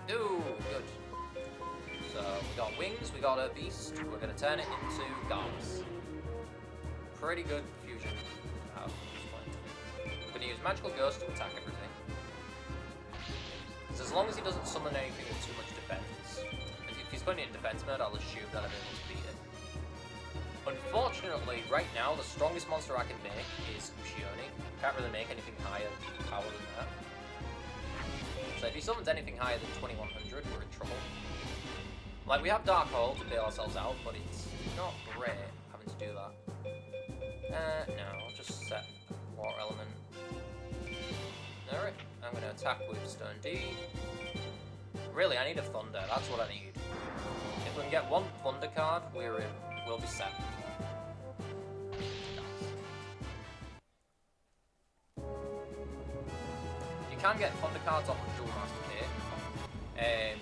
Speaker 1: Okay. Ooh, good. So we got Wings, we got a Beast, we're going to turn it into Garms. Pretty good fusion to have at this point. I'm going to use Magical Ghost to attack everything. Because as long as he doesn't summon anything with too much defense, if he's putting it in defense mode, I'll assume that I'm able to beat it. Unfortunately, right now, the strongest monster I can make is Ushioni. Can't really make anything higher power than that. So if he summons anything higher than 2100, we're in trouble. Like, we have Dark Hole to bail ourselves out, but it's not great having to do that. No, I'll just set Water Element. Alright, I'm going to attack with Stone D. Really, I need a Thunder, that's what I need. If we can get one Thunder card, we'll be set. can get thunder cards off of Dual Master Cake.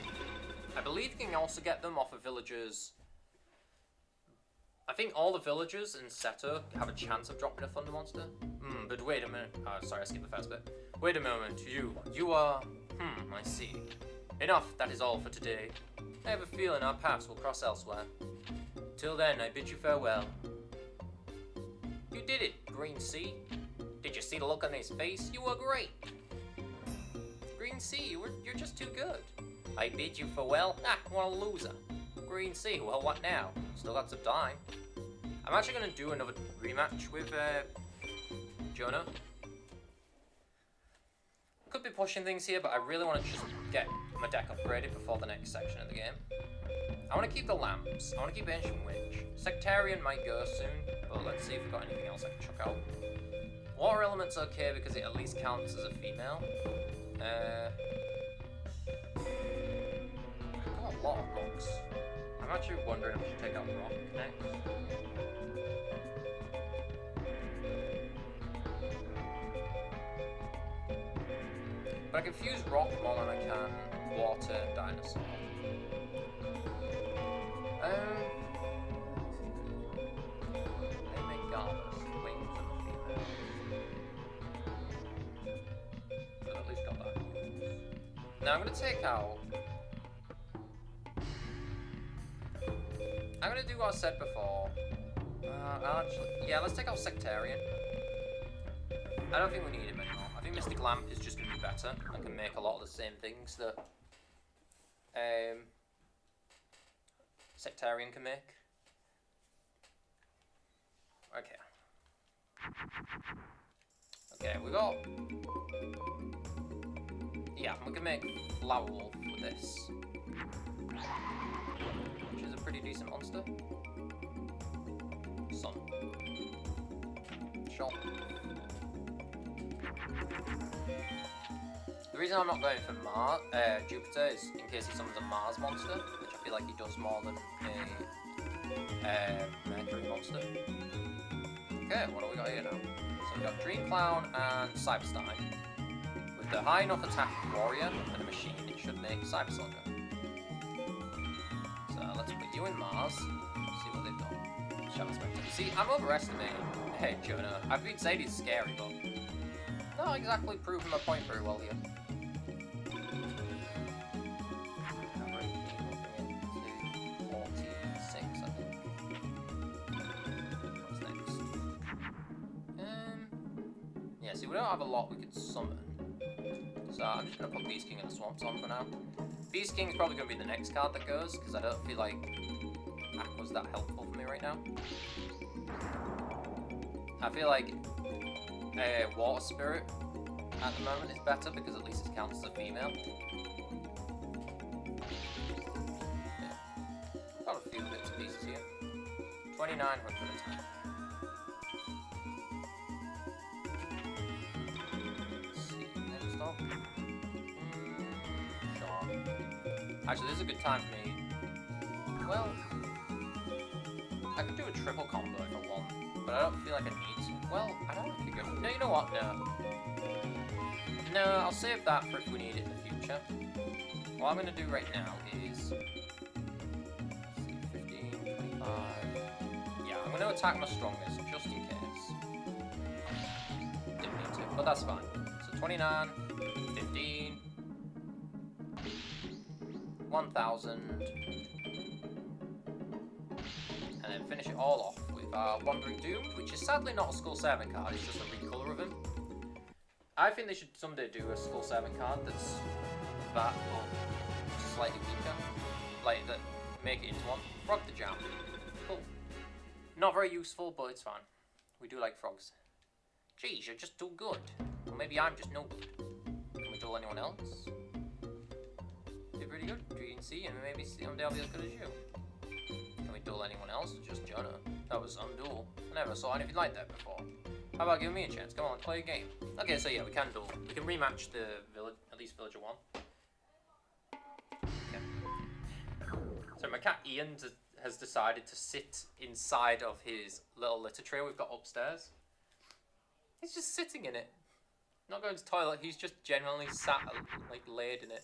Speaker 1: I believe you can also get them off of villagers. I think all the villagers in Seto have a chance of dropping a thunder monster. But wait a minute. Sorry, I skipped the first bit. Wait a moment. You are... I see. Enough, that is all for today. I have a feeling our paths will cross elsewhere. Till then, I bid you farewell. You did it, Green Sea. Did you see the look on his face? You were great. Green Sea, you're just too good. I bid you farewell? What a loser. Green Sea, well, what now? Still got some time. I'm actually going to do another rematch with Jonah. Could be pushing things here, but I really want to just get my deck upgraded before the next section of the game. I want to keep the lamps. I want to keep Ancient Witch. Sectarian might go soon, but let's see if we've got anything else I can chuck out. Water Element's okay because it at least counts as a female. I've got a lot of rocks. I'm actually wondering if I should take out Rock next. But I can fuse Rock more than I can Water and Dinosaur. They make Gardas, wings and a female. So I've at least got that. Now I'm going to take out... I'm going to do what I said before. Yeah, let's take out Sectarian. I don't think we need him anymore. I think Mystic Lamp is just going to be better. I can make a lot of the same things that Sectarian can make. Okay. Okay, we got... Yeah, we can make Flower Wolf with this. Which is a pretty decent monster. Sun. Sure. The reason I'm not going for Jupiter is in case he summons a Mars monster, which I feel like he does more than a Mercury monster. Okay, what do we got here now? So we got Dream Clown and Cyberstein. With the high enough attack warrior and a machine, it should make Cyber Soldier. So let's put you in Mars, see what they've got. Shadow Spectre. See, I'm overestimating Jonah. I've been saying he's scary, but not exactly proving my point very well here. See, we don't have a lot we could summon. So I'm just going to put Beast King in the Swamps on for now. Beast King's probably going to be the next card that goes, because I don't feel like Aqua's that helpful for me right now. I feel like Water Spirit at the moment is better, because at least it counts as a female. Yeah. Got a few bits and pieces here. 2,900 attack. Actually, this is a good time for me. Well, I could do a triple combo if I want, but I don't feel like I need to. Well, I don't think I could. No, you know what? No. No, I'll save that for if we need it in the future. What I'm going to do right now is... Let's see, 15, 25... Yeah, I'm going to attack my strongest, just in case. Didn't need to, but that's fine. So 29, 15... 1,000, and then finish it all off with our Wandering Doom, which is sadly not a Skull 7 card, it's just a recolor of him. I think they should someday do a Skull 7 card that's that, but slightly weaker, like that, make it into one. Frog the Jam, cool. Not very useful, but it's fine. We do like frogs. Geez, you're just too good. Or maybe I'm just no good. Can we duel anyone else? Pretty good, you can see, and maybe someday I'll be as good as you. Can we duel anyone else? Just Jonah. That was unduel. I never saw anything like that before. How about giving me a chance? Come on, let's play a game. Okay, so yeah, we can duel. We can rematch the village, at least Villager 1. Okay. So my cat Ian has decided to sit inside of his little litter tray we've got upstairs. He's just sitting in it. Not going to the toilet, he's just genuinely sat, like, laid in it.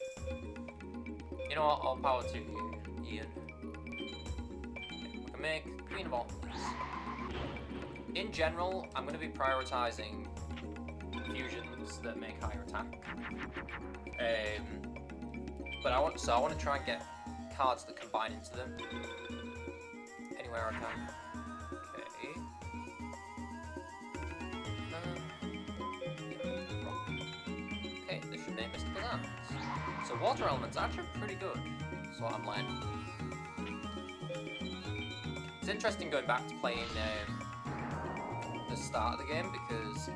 Speaker 1: You know what, all power to you, Ian. We can make Queen of Autumn Leaves. In general, I'm going to be prioritising fusions that make higher attack. But I want to try and get cards that combine into them. Anywhere I can. Okay, this should make mystical lands. So water elements are actually pretty good. That's what I'm learning. It's interesting going back to playing the start of the game because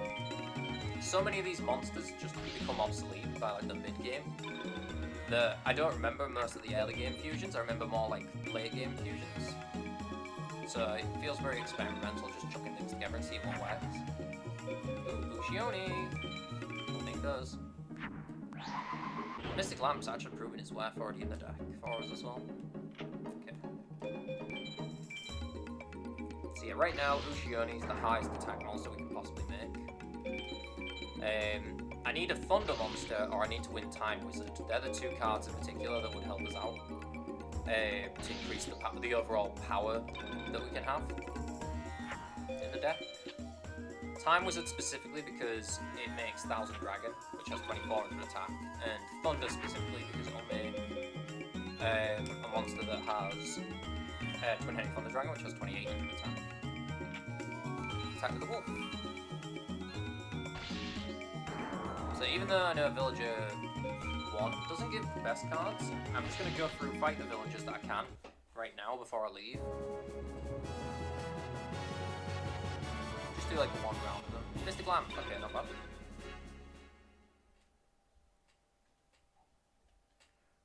Speaker 1: so many of these monsters just become obsolete by like the mid game. I don't remember most of the early game fusions. I remember more like late game fusions. So it feels very experimental, just chucking things together and seeing what works. Ooh, Bushioni. I think does. Mystic Lamp's actually proven its worth already in the deck for us as well. Okay. So yeah, right now Bushioni is the highest attack monster we can possibly make. I need a Thunder monster or I need to win Time Wizard. They're the two cards in particular that would help us out to increase the overall power that we can have in the deck. Time Wizard specifically because it makes 1000 Dragon, which has 2400 attack, and Thunder specifically because it'll make a monster that has Twin-Headed Thunder Dragon, which has 2800 attack. Attack with the Wolf. So even though I know Villager 1 doesn't give the best cards, I'm just going to go through fight the villagers that I can right now before I leave. Just do like one round of them. Mystic Lamp, okay, not bad.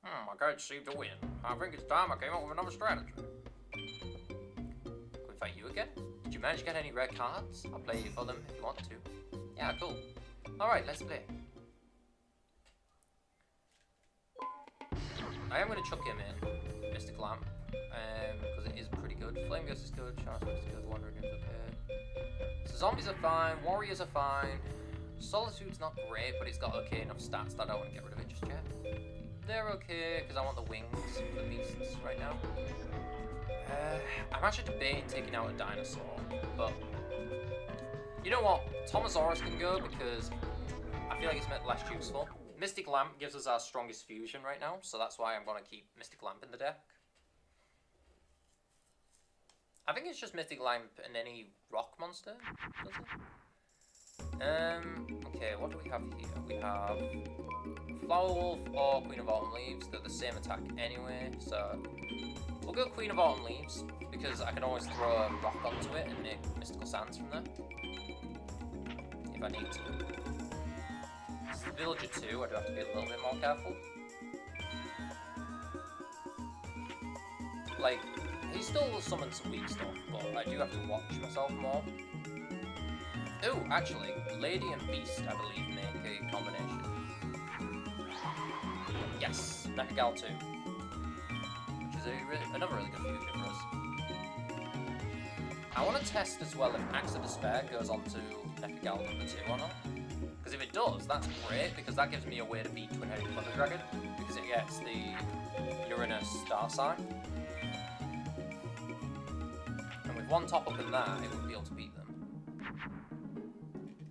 Speaker 1: I can't seem to win. I think it's time I came up with another strategy. Can we fight you again? Did you manage to get any rare cards? I'll play you for them if you want to. Yeah, cool. Alright, let's play. I am going to chuck him in, Mystic Lamp, because it is pretty good. Flame Ghost is good, Chance is good, Wandering is okay. So zombies are fine, warriors are fine. Solitude's not great, but it's got okay enough stats that I don't want to get rid of it just yet. They're okay, because I want the wings for the beasts right now. I'm actually debating taking out a dinosaur, but you know what? Tomosaurus can go because I feel like it's less useful. Mystic Lamp gives us our strongest fusion right now, so that's why I'm going to keep Mystic Lamp in the deck. I think it's just Mystic Lamp and any rock monster, does it? Okay, what do we have here? We have Flower Wolf or Queen of Autumn Leaves. They're the same attack anyway, so we'll go Queen of Autumn Leaves, because I can always throw a rock onto it and make mystical sands from there, if I need to. Villager 2, I do have to be a little bit more careful. Like, he still will summon some weak stuff, but I do have to watch myself more. Oh, actually, Lady and Beast, I believe, make a combination. Yes, Nakagal 2. Which is another really good fusion for us. I want to test as well if Axe of Despair goes on to Nakagal number 2 or not. Because if it does, that's great, because that gives me a way to beat Twin-Headed Thunder Dragon, because it gets the Uranus star sign. And with one top up in that, it would be able to beat them.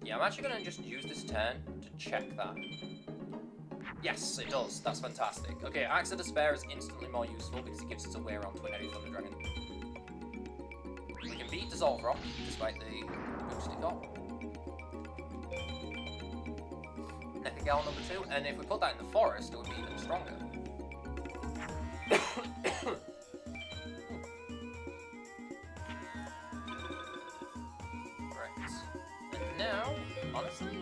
Speaker 1: Yeah, I'm actually going to just use this turn to check that. Yes, it does. That's fantastic. Okay, Axe of Despair is instantly more useful because it gives us a way around Twin-Headed Thunder Dragon. We can beat Dissolve Rock, despite the boost it got. Nakagal number 2, and if we put that in the forest, it would be even stronger. Right. And now, honestly,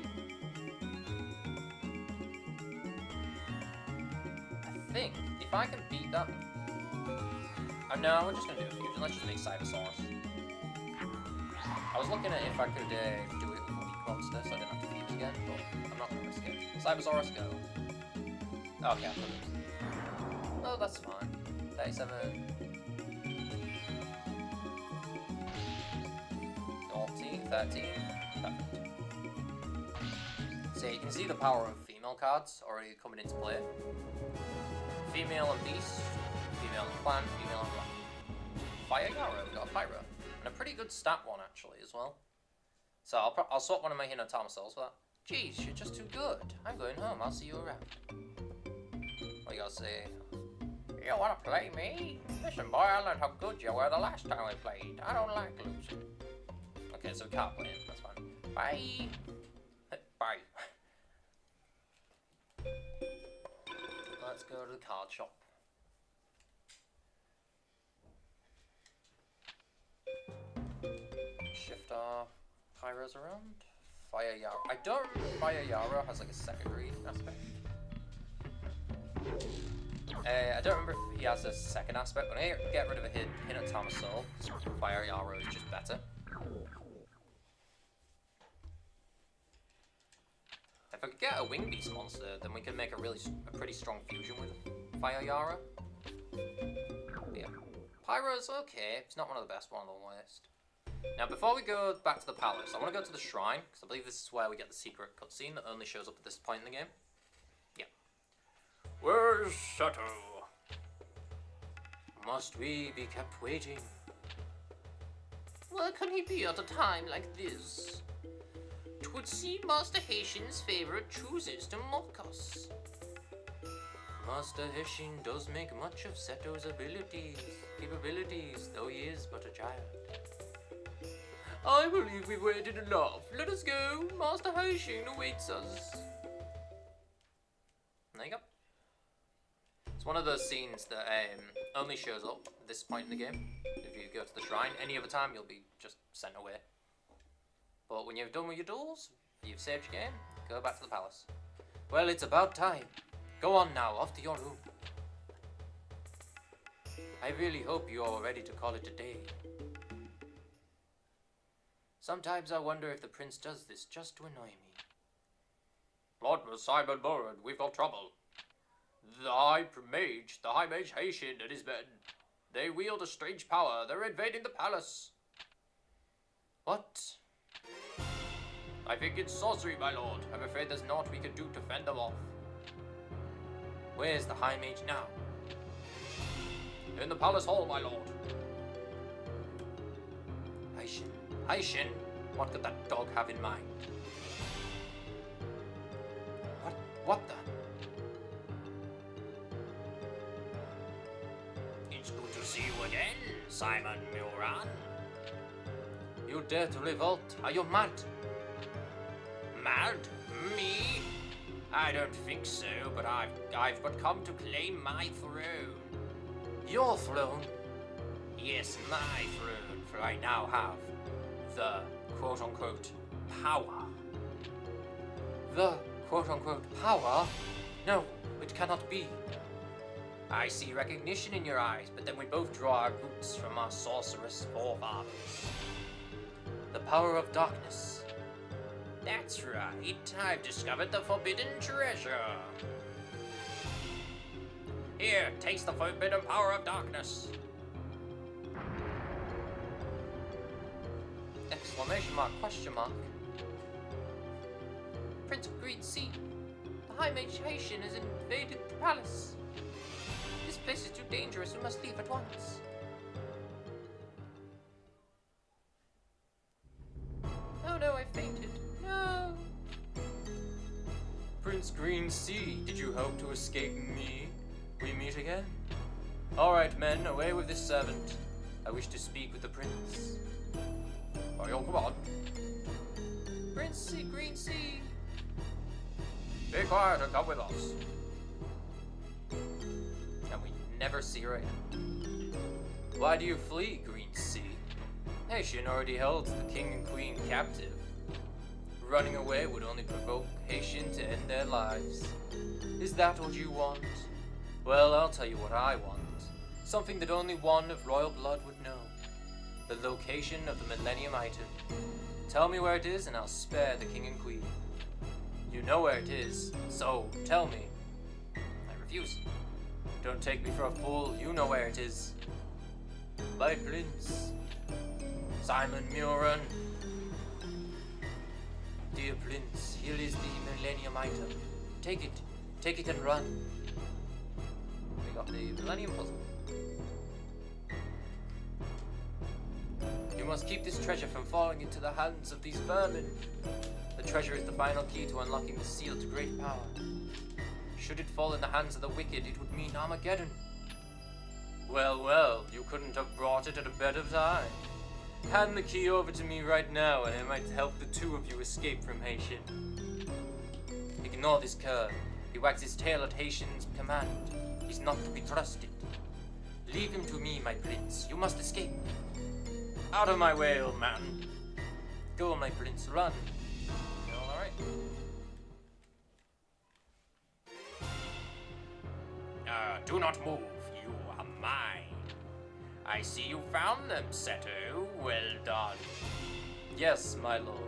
Speaker 1: I think if I can beat that. Oh no, we're just gonna do a fusion. Let's just make Cybersaurus. I was looking at if I could do it with a weak monster, so I didn't have to fuse again, but I'm not gonna risk it. Cybersaurus, go. Okay, I put it. Oh, that's fine. 37. 14, 13. Perfect. So you can see the power of female cards already coming into play. Female and Beast, female and Clan, female and Rock. Fire Yara, we got a Pyro. And a pretty good stat one actually as well. So I'll swap one of my Hinotama Souls for that. Jeez, you're just too good. I'm going home, I'll see you around. What you gotta say? You wanna play me? Listen boy, I learned how good you were the last time we played. I don't like losing. Okay, so we can't play him, that's fine. Bye! Bye. Let's go to the card shop. Shift our Pyros around. Fire Yara. I don't remember if Fire Yara has like a secondary aspect. I don't remember if he has a second aspect, but I get rid of a Hinotama Soul. Fire Yara is just better. If I could get a Wing Beast monster, then we can make a pretty strong fusion with Fire Yara. But yeah. Pyro's okay, it's not one of the best, one of the worst. Now before we go back to the palace, I want to go to the shrine, because I believe this is where we get the secret cutscene that only shows up at this point in the game. Yeah. Where's Sato? Must we be kept waiting? Where can he be at a time like this? 'Twould seem Master Haitian's favorite chooses to mock us. Master Haitian does make much of Seto's capabilities, though he is but a child. I believe we've waited enough. Let us go. Master Haitian awaits us. There you go. It's one of those scenes that only shows up at this point in the game. If you go to the shrine, any other time you'll be just sent away. But when you've done with your duels, you've saved your game, go back to the palace. Well, it's about time. Go on now, off to your room. I really hope you are ready to call it a day. Sometimes I wonder if the prince does this just to annoy me. Lord Simon Murad, we've got trouble. The High Mage Haitian and his men. They wield a strange power. They're invading the palace. What? I think it's sorcery, my lord. I'm afraid there's naught we can do to fend them off. Where's the High Mage now? In the palace hall, my lord. Haitian, what could that dog have in mind? What the? It's good to see you again, Simon Muran. You dare to revolt? Are you mad? Mad? Me? I don't think so, but I've but come to claim my throne. Your throne? Yes, my throne, for I now have the quote-unquote power. The quote-unquote power? No, it cannot be. I see recognition in your eyes, but then we both draw our roots from our sorceress forefathers. The power of darkness. That's right, I've discovered the forbidden treasure. Here, taste the forbidden power of darkness. Exclamation mark, question mark. Prince of Green Sea, the High Mage Haitian has invaded the palace. This place is too dangerous, we must leave at once. Oh no, I fainted. No! Prince Green Sea, did you hope to escape me? We meet again? Alright men, away with this servant. I wish to speak with the prince. Oh, yo, come on. Prince Sea, Green Sea. Be quiet and come with us. And we never see her again. Why do you flee, Green Sea? Haitian already held the king and queen captive. Running away would only provoke Haitian to end their lives. Is that what you want? Well, I'll tell you what I want. Something that only one of royal blood would know. The location of the Millennium Item. Tell me where it is and I'll spare the king and queen. You know where it is, so tell me. I refuse. Don't take me for a fool, you know where it is. My prince. Simon Muran. Dear prince, here is the Millennium item. Take it. Take it and run. We got the Millennium Puzzle. You must keep this treasure from falling into the hands of these vermin. The treasure is the final key to unlocking the seal to great power. Should it fall in the hands of the wicked, it would mean Armageddon. Well, well, you couldn't have brought it at a better time. Hand the key over to me right now, and it might help the two of you escape from Haitian. Ignore this cur. He wags his tail at Haitian's command. He's not to be trusted. Leave him to me, my prince. You must escape. Out of my way, old man. Go, my prince, run. Alright. Do not move. You are mine. I see you found them, Seto. Well done. Yes, my lord.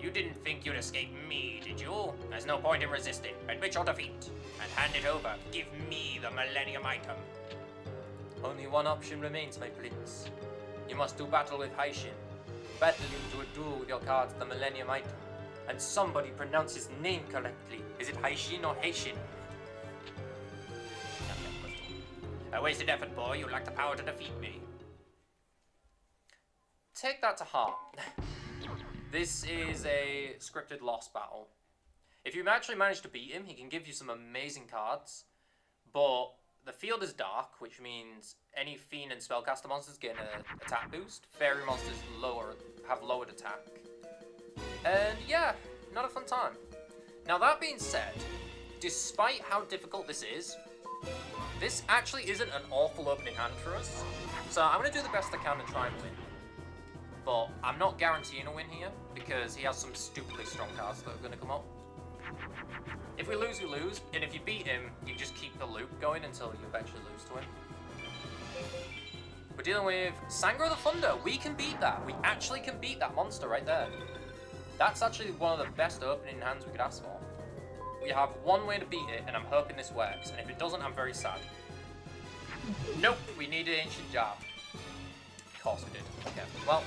Speaker 1: You didn't think you'd escape me, did you? There's no point in resisting. Admit your defeat. And hand it over. Give me the Millennium item. Only one option remains, my prince. You must do battle with Haitian. Battle him to a duel with your cards, the Millennium item. And somebody pronounce his name correctly. Is it Haitian or Haitian? A wasted effort, boy. You lack the power to defeat me. Take that to heart. This is a scripted lost battle. If you actually manage to beat him, he can give you some amazing cards. But the field is dark, which means any Fiend and Spellcaster monsters get an attack boost. Fairy monsters have lowered attack. And yeah, not a fun time. Now that being said, despite how difficult this is, this actually isn't an awful opening hand for us. So I'm going to do the best I can to try and win. But I'm not guaranteeing a win here, because he has some stupidly strong cards that are going to come up. If we lose, we lose. And if you beat him, you just keep the loop going until you eventually lose to him. We're dealing with Sangre the Thunder. We can beat that. We actually can beat that monster right there. That's actually one of the best opening hands we could ask for. We have one way to beat it, and I'm hoping this works. And if it doesn't, I'm very sad. Nope, we need an Ancient Jar. Of course we did. Okay, well.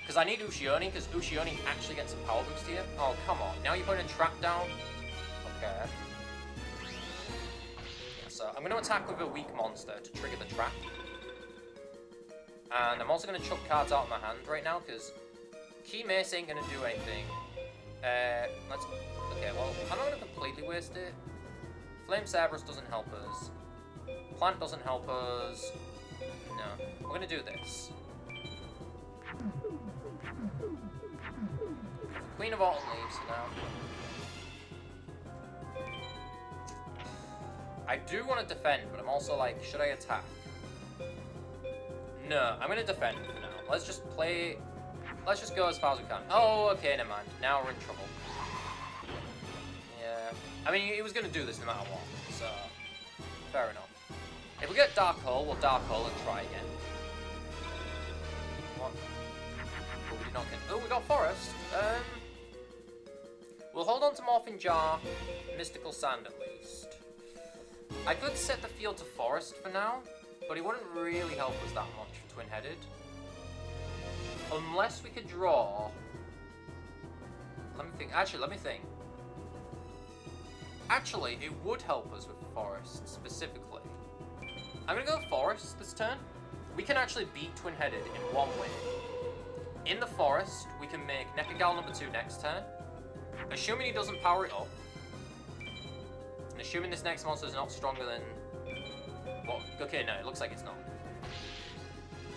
Speaker 1: Because I need Ushioni, because Ushioni actually gets a power boost here. Oh, come on. Now you're putting a trap down? Okay. Yeah, so I'm going to attack with a weak monster to trigger the trap. And I'm also going to chuck cards out of my hand right now, because Key Mace ain't going to do anything. Okay, well, I'm not going to completely waste it. Flame Cerberus doesn't help us. Plant doesn't help us. No. We're going to do this. Queen of Autumn leaves now. I do want to defend, but I'm also like, should I attack? No, I'm going to defend for now. Let's just play... Let's just go as far as we can. Oh, okay, never mind. Now we're in trouble. Yeah. I mean, he was going to do this no matter what, so... Fair enough. If we get Dark Hole, we'll Dark Hole and try again. What? Oh, we did not get... Oh, we got Forest. We'll hold on to Morphing Jar, Mystical Sand at least. I could set the field to Forest for now, but it wouldn't really help us that much for Twin-Headed. Unless we could draw... Let me think. Actually, let me think. Actually, it would help us with Forest, specifically. I'm going to go Forest this turn. We can actually beat Twin-Headed in one way. In the Forest, we can make Nekagal number 2 next turn. Assuming he doesn't power it up. And assuming this next monster is not stronger than... Well, okay, no, it looks like it's not.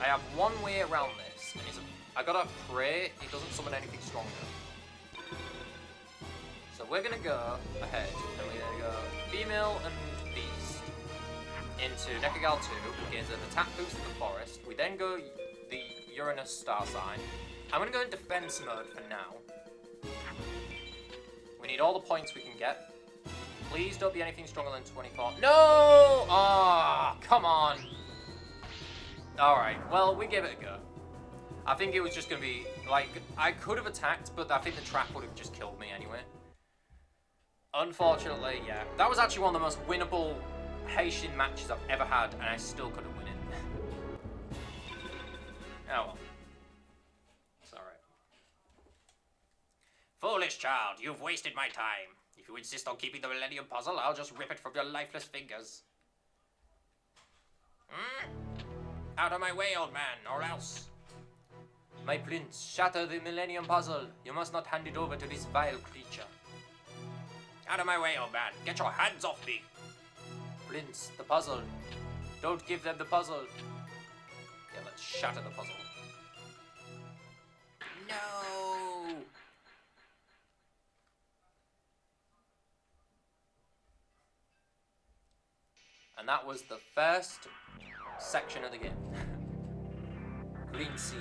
Speaker 1: I have one way around this, and I gotta pray he doesn't summon anything stronger. So we're gonna go ahead, and we're gonna go Female and Beast into Nekagal 2, gains an attack boost in the Forest. We then go the Uranus Star Sign. I'm gonna go in Defense mode for now. We need all the points we can get. Please don't be anything stronger than 24. No! Ah, oh, come on. Alright, well, we give it a go. I think it was just going to be, like, I could have attacked, but I think the trap would have just killed me anyway. Unfortunately, yeah. That was actually one of the most winnable Haitian matches I've ever had, and I still couldn't win it. Oh well. It's alright. Foolish child, you've wasted my time. If you insist on keeping the Millennium Puzzle, I'll just rip it from your lifeless fingers. Out of my way, old man, or else. My prince, shatter the Millennium Puzzle. You must not hand it over to this vile creature. Out of my way, old man. Get your hands off me. Prince, the puzzle. Don't give them the puzzle. Yeah, let's shatter the puzzle. No! And that was the first section of the game. Green Sea.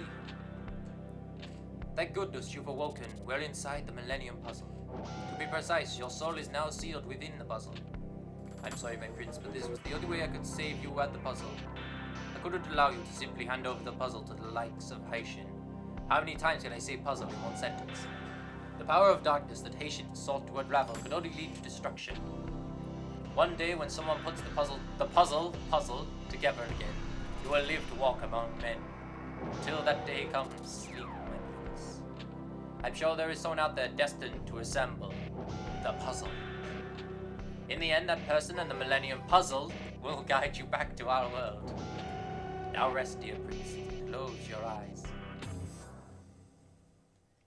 Speaker 1: Thank goodness you've awoken. We're inside the Millennium Puzzle. To be precise, your soul is now sealed within the puzzle. I'm sorry, my prince, but this was the only way I could save you at the puzzle. I couldn't allow you to simply hand over the puzzle to the likes of Haitian. How many times can I say puzzle in one sentence? The power of darkness that Haitian sought to unravel could only lead to destruction. One day, when someone puts the puzzle together again, you will live to walk among men. Until that day comes, sleep, my prince. I'm sure there is someone out there destined to assemble the puzzle. In the end, that person and the Millennium Puzzle will guide you back to our world. Now rest, dear priest. Close your eyes.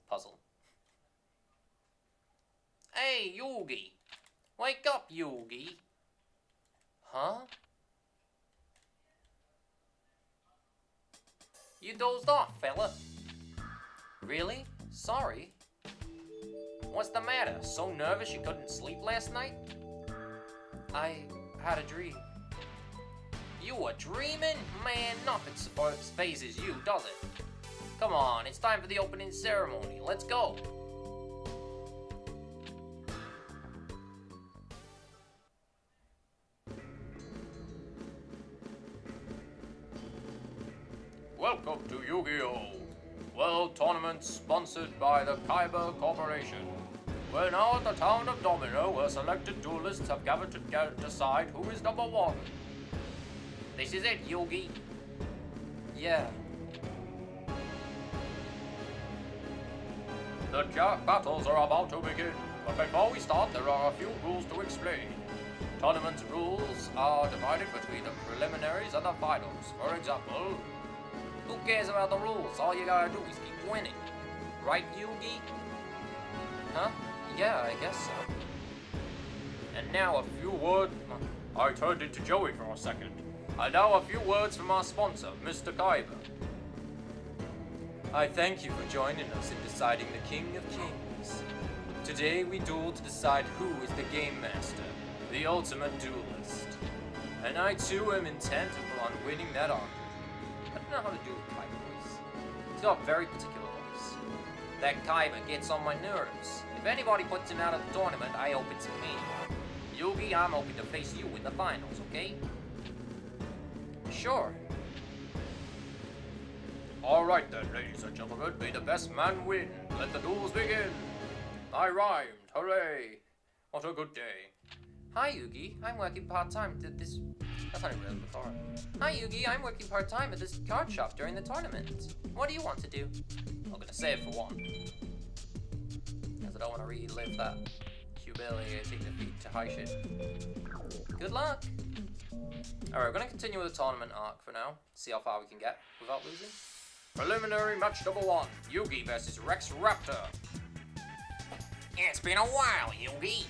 Speaker 1: Puzzle. Hey, Yugi! Wake up, Yugi! Huh? You dozed off, fella. Really? Sorry. What's the matter? So nervous you couldn't sleep last night? I had a dream. You were dreaming? Man, nothing phases you, does it? Come on, it's time for the opening ceremony. Let's go. Welcome to Yu-Gi-Oh! World Tournament sponsored by the Kyber Corporation. We're now at the town of Domino, where selected duelists have gathered to decide who is number one. This is it, Yugi. Yeah. The battles are about to begin, but before we start, there are a few rules to explain. Tournament's rules are divided between the preliminaries and the finals. For example, who cares about the rules? All you gotta do is keep winning. Right, Yugi? Huh? Yeah, I guess so. And now a few words... I turned into Joey for a second. And now a few words from our sponsor, Mr. Kyber. I thank you for joining us in deciding the King of Kings. Today we duel to decide who is the Game Master, the ultimate duelist. And I too am intent upon winning that argument. I don't know how to do a Kyber voice. He's got a very particular voice. That Kyber gets on my nerves. If anybody puts him out of the tournament, I hope it's me. Yugi, I'm hoping to face you in the finals, okay? Sure. Alright then, ladies and gentlemen, may the best man win. Let the duels begin. I rhymed, hooray. What a good day. Hi Yugi, I'm working part-time at this... That's not really before. Hi Yugi, I'm working part-time at this card shop during the tournament. What do you want to do? I'm gonna save for one. Because I don't want to relive that humiliating defeat to high shit. Good luck! Alright, we're gonna continue with the tournament arc for now. See how far we can get without losing. Preliminary match number 1. Yugi versus Rex Raptor. It's been a while, Yugi.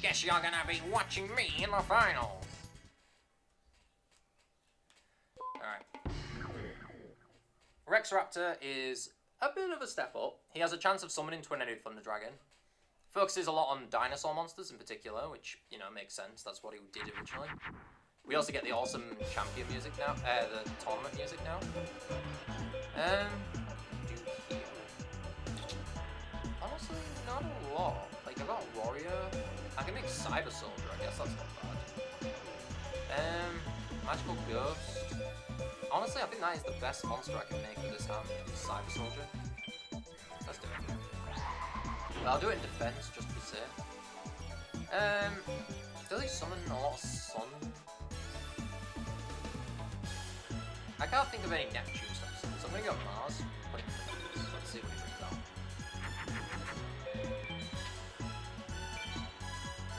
Speaker 1: Guess you're gonna be watching me in the finals. Alright. Rex Raptor is a bit of a step up. He has a chance of summoning Twin-Headed Thunder Dragon. Focuses a lot on dinosaur monsters in particular, which, you know, makes sense. That's what he did originally. We also get the awesome champion music now, the tournament music now. Honestly, not a lot. Like, I got Warrior. I can make Cyber Soldier, I guess that's not bad. Magical Ghost. Honestly, I think that is the best monster I can make with this hand, is Cyber Soldier. Let's do it. But I'll do it in defense, just to be safe. Does he summon a lot of sun? I can't think of any Neptune stuff, so I'm gonna go Mars. Let's see what he brings out.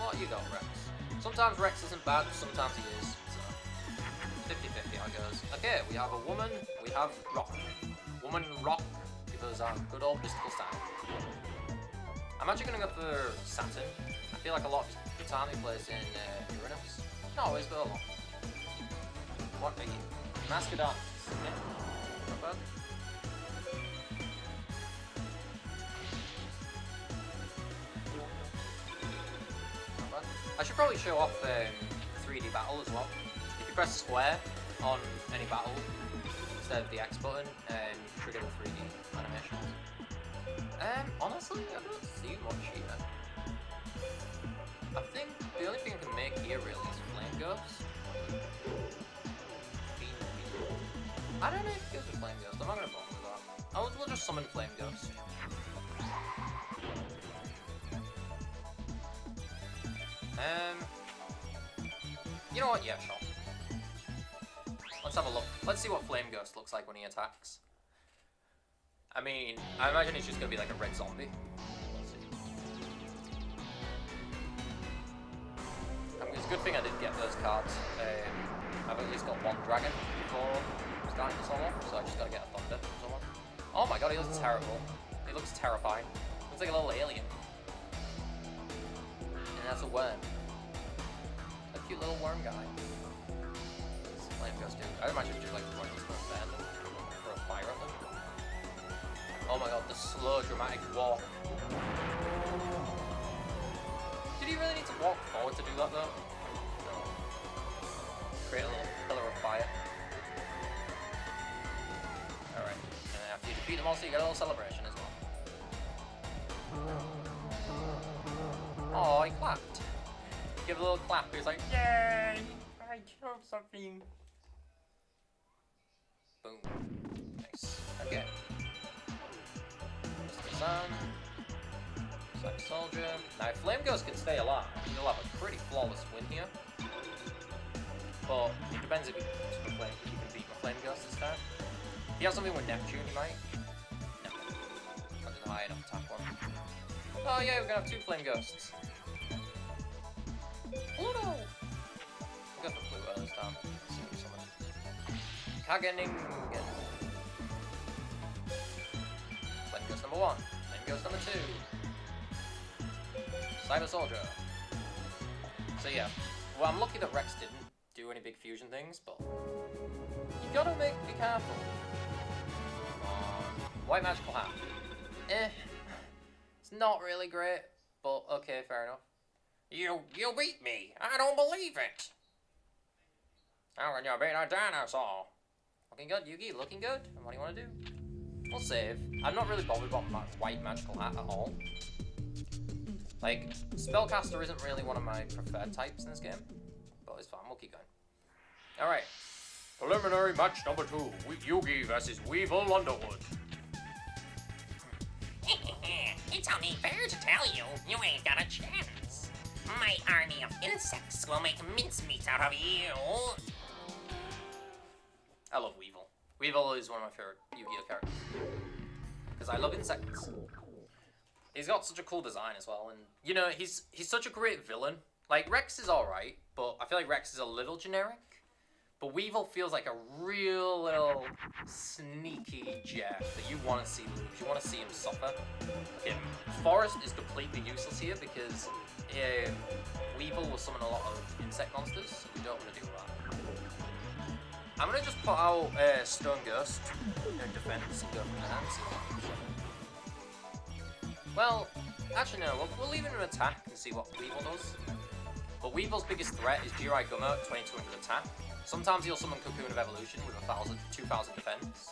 Speaker 1: what you got, Rex? Sometimes Rex isn't bad, sometimes he is. So 50-50 how it goes. Okay, we have a woman, we have rock. Woman rock, give us our good old mystical style. I'm actually gonna go for Saturn. I feel like a lot of the time he plays in Uranus. Not always, but a lot. What are you? Mascodon. Yeah, not bad. I should probably show off 3D battle as well. If you press square on any battle instead of the X button, you trigger the 3D animations. Honestly, I don't see much here. I think the only thing I can make here really is Flame Ghost. I don't know if it goes with Flame Ghost, I'm not gonna bother with that. We'll just summon Flame Ghost. You know what? Yeah, sure. Let's have a look. Let's see what Flame Ghost looks like when he attacks. I mean, I imagine he's just gonna be like a red zombie. Let's see. I mean, it's a good thing I didn't get those cards. I've at least got one dragon before starting this all off, so I just gotta get a thunder from someone. Oh my god, he looks terrible. He looks terrifying. Looks like a little alien. And that's a worm. A cute little worm guy. What's Flame Ghost do? I imagine just like run into the band and throw a fire at them. Oh my god, the slow dramatic walk. Did he really need to walk forward to do that though? No. Create a little pillar of fire. Alright, and then after you defeat them all, so you get a little celebration as well. Oh, he clapped. Give a little clap. He was like, yay! I killed something. Boom. Nice. Okay. Mr. Sun. Cyber Soldier. Now, if Flame Ghost can stay alive, he'll have a pretty flawless win here. But it depends if you can beat my Flame Ghost this time. If you have something with Neptune, you might. No. That doesn't high enough attack one. Oh yeah, we're gonna have 2 Flame Ghosts. Pluto! I'll go for Pluto this time. See someone. Kageningen. Flame Ghost number 1. Flame Ghost number 2. Cyber Soldier. So yeah. Well, I'm lucky that Rex didn't do any big fusion things, but you gotta be careful. White Magical Hat. It's not really great, but okay, fair enough. You beat me! I don't believe it! How can you beat a dinosaur? Looking good, Yugi, looking good. What do you want to do? We'll save. I'm not really bothered about White Magical Hat at all. Like, Spellcaster isn't really one of my preferred types in this game, but it's fine, we'll keep going. Alright. Preliminary match number 2, Yugi versus Weevil Underwood.
Speaker 2: It's only fair to tell you, you ain't got a chance. My army of insects will make mincemeat out of you.
Speaker 1: I love Weevil. Weevil is one of my favorite Yu-Gi-Oh characters. Because I love insects. He's got such a cool design as well, and you know, he's such a great villain. Like, Rex is alright, but I feel like Rex is a little generic. But Weevil feels like a real little sneaky Jeff that you want to see lose. You want to see him suffer. Okay, Forest is completely useless here because Weevil will summon a lot of insect monsters, so we don't want to do that. I'm going to just put out Stone Ghost in defense and go from there and see what happens. Well, actually no, we'll leave him in attack and see what Weevil does. But Weevil's biggest threat is Jirai Gummo at 2200 attack. Sometimes he'll summon Cocoon of Evolution with 2000 defense.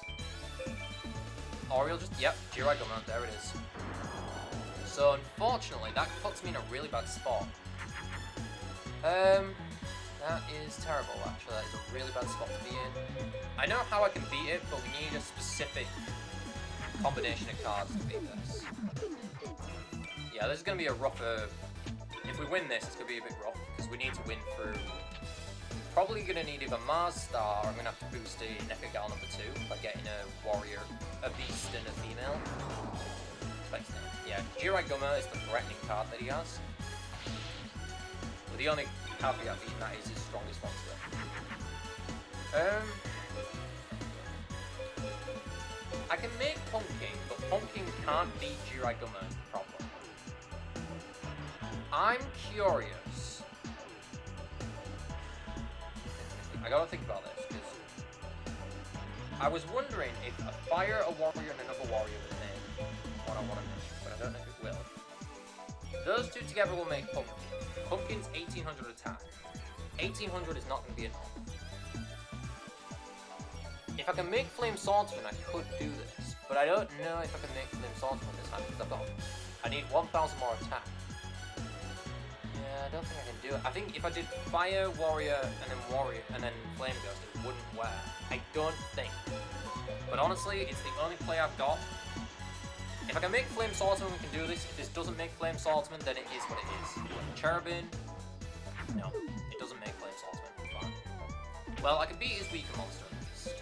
Speaker 1: Or he'll just, yep, Jirai Gummo, there it is. So unfortunately, that puts me in a really bad spot. That is terrible, actually. That is a really bad spot to be in. I know how I can beat it, but we need a specific combination of cards to beat this. Yeah, this is going to be a rougher... If we win this, it's going to be a bit rough, because we need to win through... Probably going to need either Mars Star, or I'm going to have to boost a NECA Gal number 2 by getting a warrior, a beast, and a female. Yeah, Jirai Gummo is the threatening card that he has. But the only caveat being that is his strongest monster. I can make Pumpkin, but Pumpkin can't beat Jiraiya is the problem. I'm curious. I gotta think about this, because I was wondering if a fire, a warrior, and another warrior would make what I want to make, but I don't know if it will. Those two together will make Pumpkin. Pumpkin's 1800 attack. 1800 is not going to be enough. If I can make Flame Swordsman, I could do this, but I don't know if I can make Flame Swordsman this time, because I need 1000 more attack. Yeah, I don't think I can do it. I think if I did Fire, Warrior, and then Flame Ghost, it wouldn't wear. I don't think. But honestly, it's the only play I've got. If I can make Flame Swordsman, we can do this. If this doesn't make Flame Swordsman, then it is what it is. Cherubin, no, it doesn't make Flame Swordsman. Fine. Well, I could beat his weaker monster at least.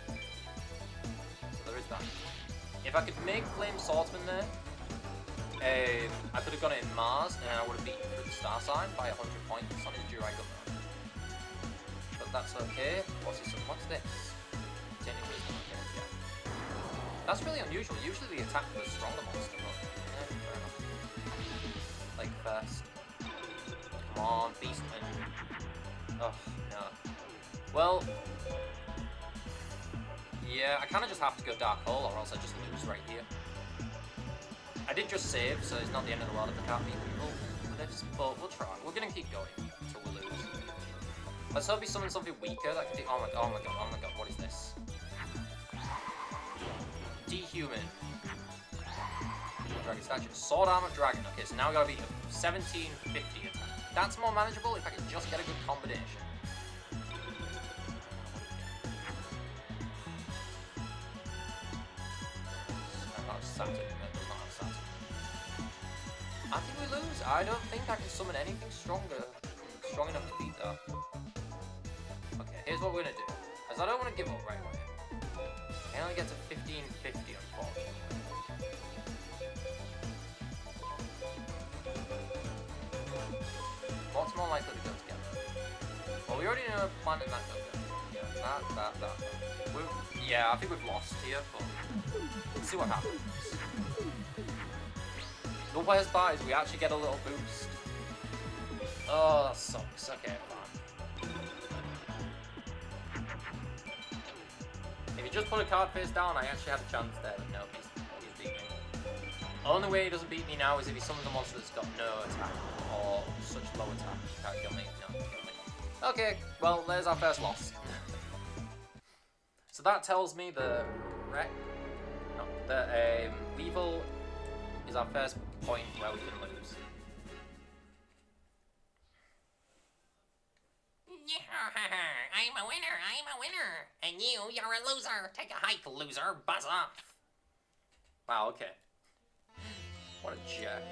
Speaker 1: So there is that. If I could make Flame Swordsman there, I could have got it in Mars, and I would have beaten through the star sign by 100 points on his Jiraiya. But that's okay. What's this? Technical wisdom, okay, yeah. That's really unusual. Usually the attack for the stronger monster, but yeah, fair enough. Like first. Come on, Beastman. Oh, no. Well, yeah, I kind of just have to go Dark Hole, or else I just lose right here. I did just save, so it's not the end of the world if I can't beat people with this, but we'll try. We're gonna keep going until we lose. Let's hope he summons something weaker that can do. Oh my god, what is this? Dehuman. Dragon statue. Sword Armor Dragon. Okay, so now we gotta beat 1750 attack. That's more manageable if I can just get a good combination. Saturn, that does not have Saturn. I think we lose. I don't think I can summon anything strong enough to beat that. Okay, here's what we're gonna do. As I don't want to give up right away. I only get to 1550, unfortunately. What's more likely to go together? Well, we already know Planet and that go together. Yeah, that. Yeah, I think we've lost here, but let's see what happens. The worst part is we actually get a little boost. Oh, that sucks. Okay, fine. If you just put a card face down, I actually had a chance there, but no, he's beat me. Only way he doesn't beat me now is if he summons a monster that's got no attack, or such low attack. Can't kill me, no, kill me. Okay, well, there's our first loss. So that tells me the Weevil is our first point where we can lose.
Speaker 2: I'm a winner. And you're a loser. Take a hike, loser. Buzz off.
Speaker 1: Wow, okay. What a jerk.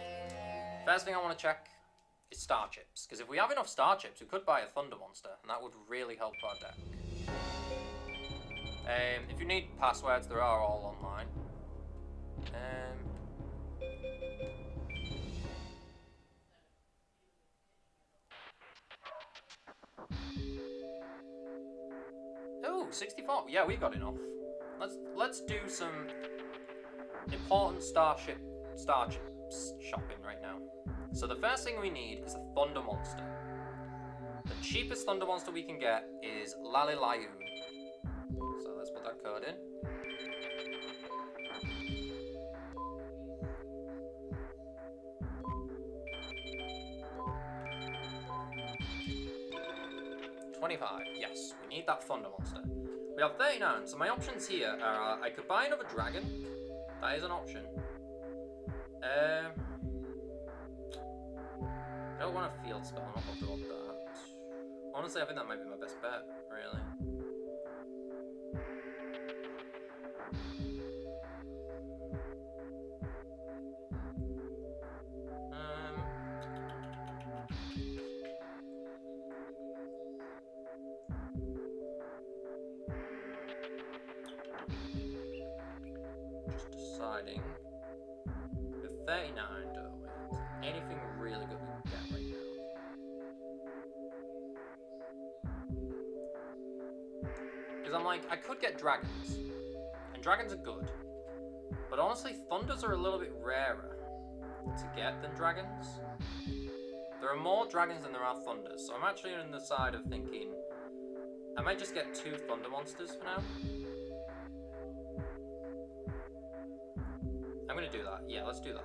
Speaker 1: First thing I want to check is star chips, because if we have enough star chips, we could buy a Thunder Monster, and that would really help our deck. If you need passwords, there are all online. Oh, 64. Yeah, we got enough. Let's do some important star chips shopping right now. So the first thing we need is a Thunder Monster. The cheapest Thunder Monster we can get is Lalilayun. So let's put that code in. $25. Yes, we need that Thunder Monster. We have 39, so my options here are I could buy another dragon. That is an option. I don't want a field spell, I'm not going to drop that. Honestly, I think that might be my best bet, really. Just deciding. With 39, though, anything really good we can get right now. Because I'm like, I could get dragons. And dragons are good. But honestly, thunders are a little bit rarer to get than dragons. There are more dragons than there are thunders. So I'm actually on the side of thinking, I might just get 2 thunder monsters for now. I'm gonna do that. Yeah, let's do that.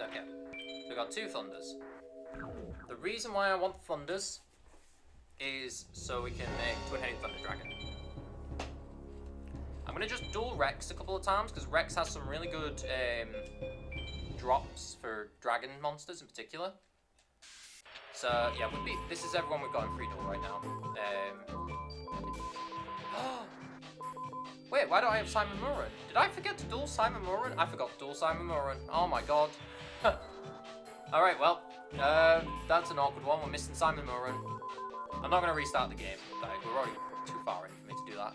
Speaker 1: Okay, so we got 2 thunders. The reason why I want thunders is so we can make twin-headed thunder dragon. I'm gonna just duel Rex a couple of times because Rex has some really good drops for dragon monsters in particular. So yeah, this is everyone we've got in free duel right now. Wait, why don't I have Simon Murren? Did I forget to duel Simon Murren? I forgot to duel Simon Murren. Oh my god. Alright, well, that's an awkward one. We're missing Simon Murren. I'm not going to restart the game. Like, we're already too far in for me to do that.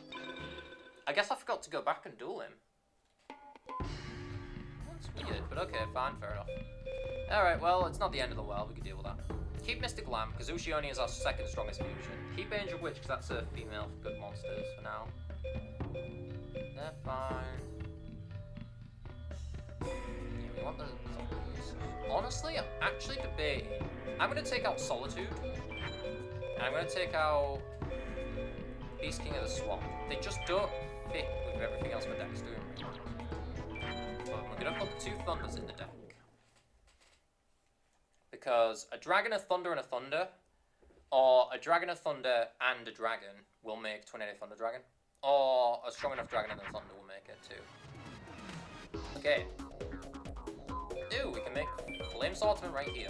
Speaker 1: I guess I forgot to go back and duel him. That's weird, but okay, fine, fair enough. Alright, well, it's not the end of the world. We can deal with that. Keep Mystic Lamb, because Yugioh is our 2nd strongest fusion. Keep Angel Witch, because that's a female for good monsters for now. They're fine. Yeah, we want the zombies. Honestly, I'm actually debating. I'm going to take out Solitude. And I'm going to take out Beast King of the Swamp. They just don't fit with everything else my deck's doing. But we're going to put 2 Thunders in the deck. Because a Dragon, a Thunder, and a Thunder, or a Dragon, a Thunder, and a Dragon will make twin-headed Thunder Dragon. Or a strong enough Dragon and a Thunder will make it too. Okay. Ooh, we can make Flame Swordsman right here.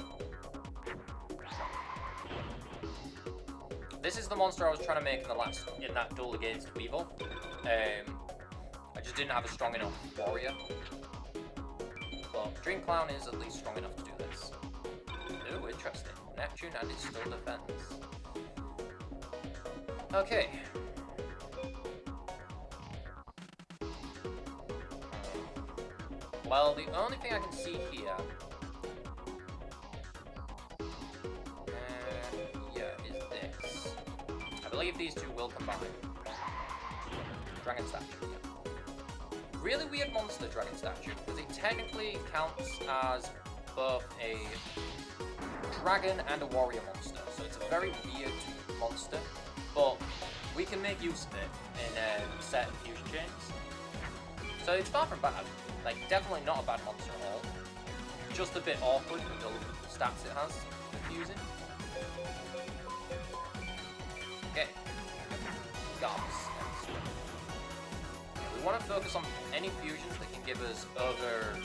Speaker 1: This is the monster I was trying to make in that duel against Weevil. I just didn't have a strong enough warrior. But Dream Clown is at least strong enough to do this. Ooh, interesting. Neptune and it's still defense. Okay. Well, the only thing I can see here is this. I believe these 2 will combine. Dragon Statue, yeah. Really weird monster, Dragon Statue, because it technically counts as both a dragon and a warrior monster, so it's a very weird monster, but we can make use of it in certain fusion chains. So it's far from bad. Like, definitely not a bad monster at all. Just a bit awkward with the stats it has for fusing. Okay. Gobs. We want to focus on any fusions that can give us over,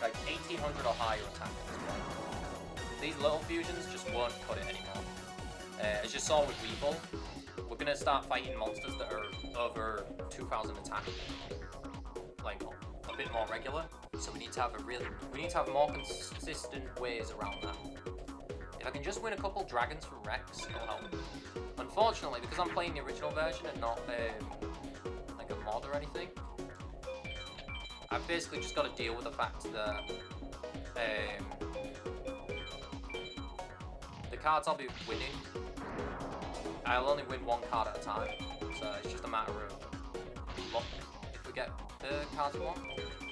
Speaker 1: like, 1800 or higher attack as well. These little fusions just won't cut it anymore. As you saw with Weevil, we're going to start fighting monsters that are over 2000 attack. Like, a bit more regular, so we need to have more consistent ways around that. If I can just win a couple dragons from Rex, it'll help. Unfortunately, because I'm playing the original version and not like a mod or anything, I've basically just got to deal with the fact that the cards I'll be winning, I'll only win 1 card at a time, so it's just a matter of luck if we get the cards we want.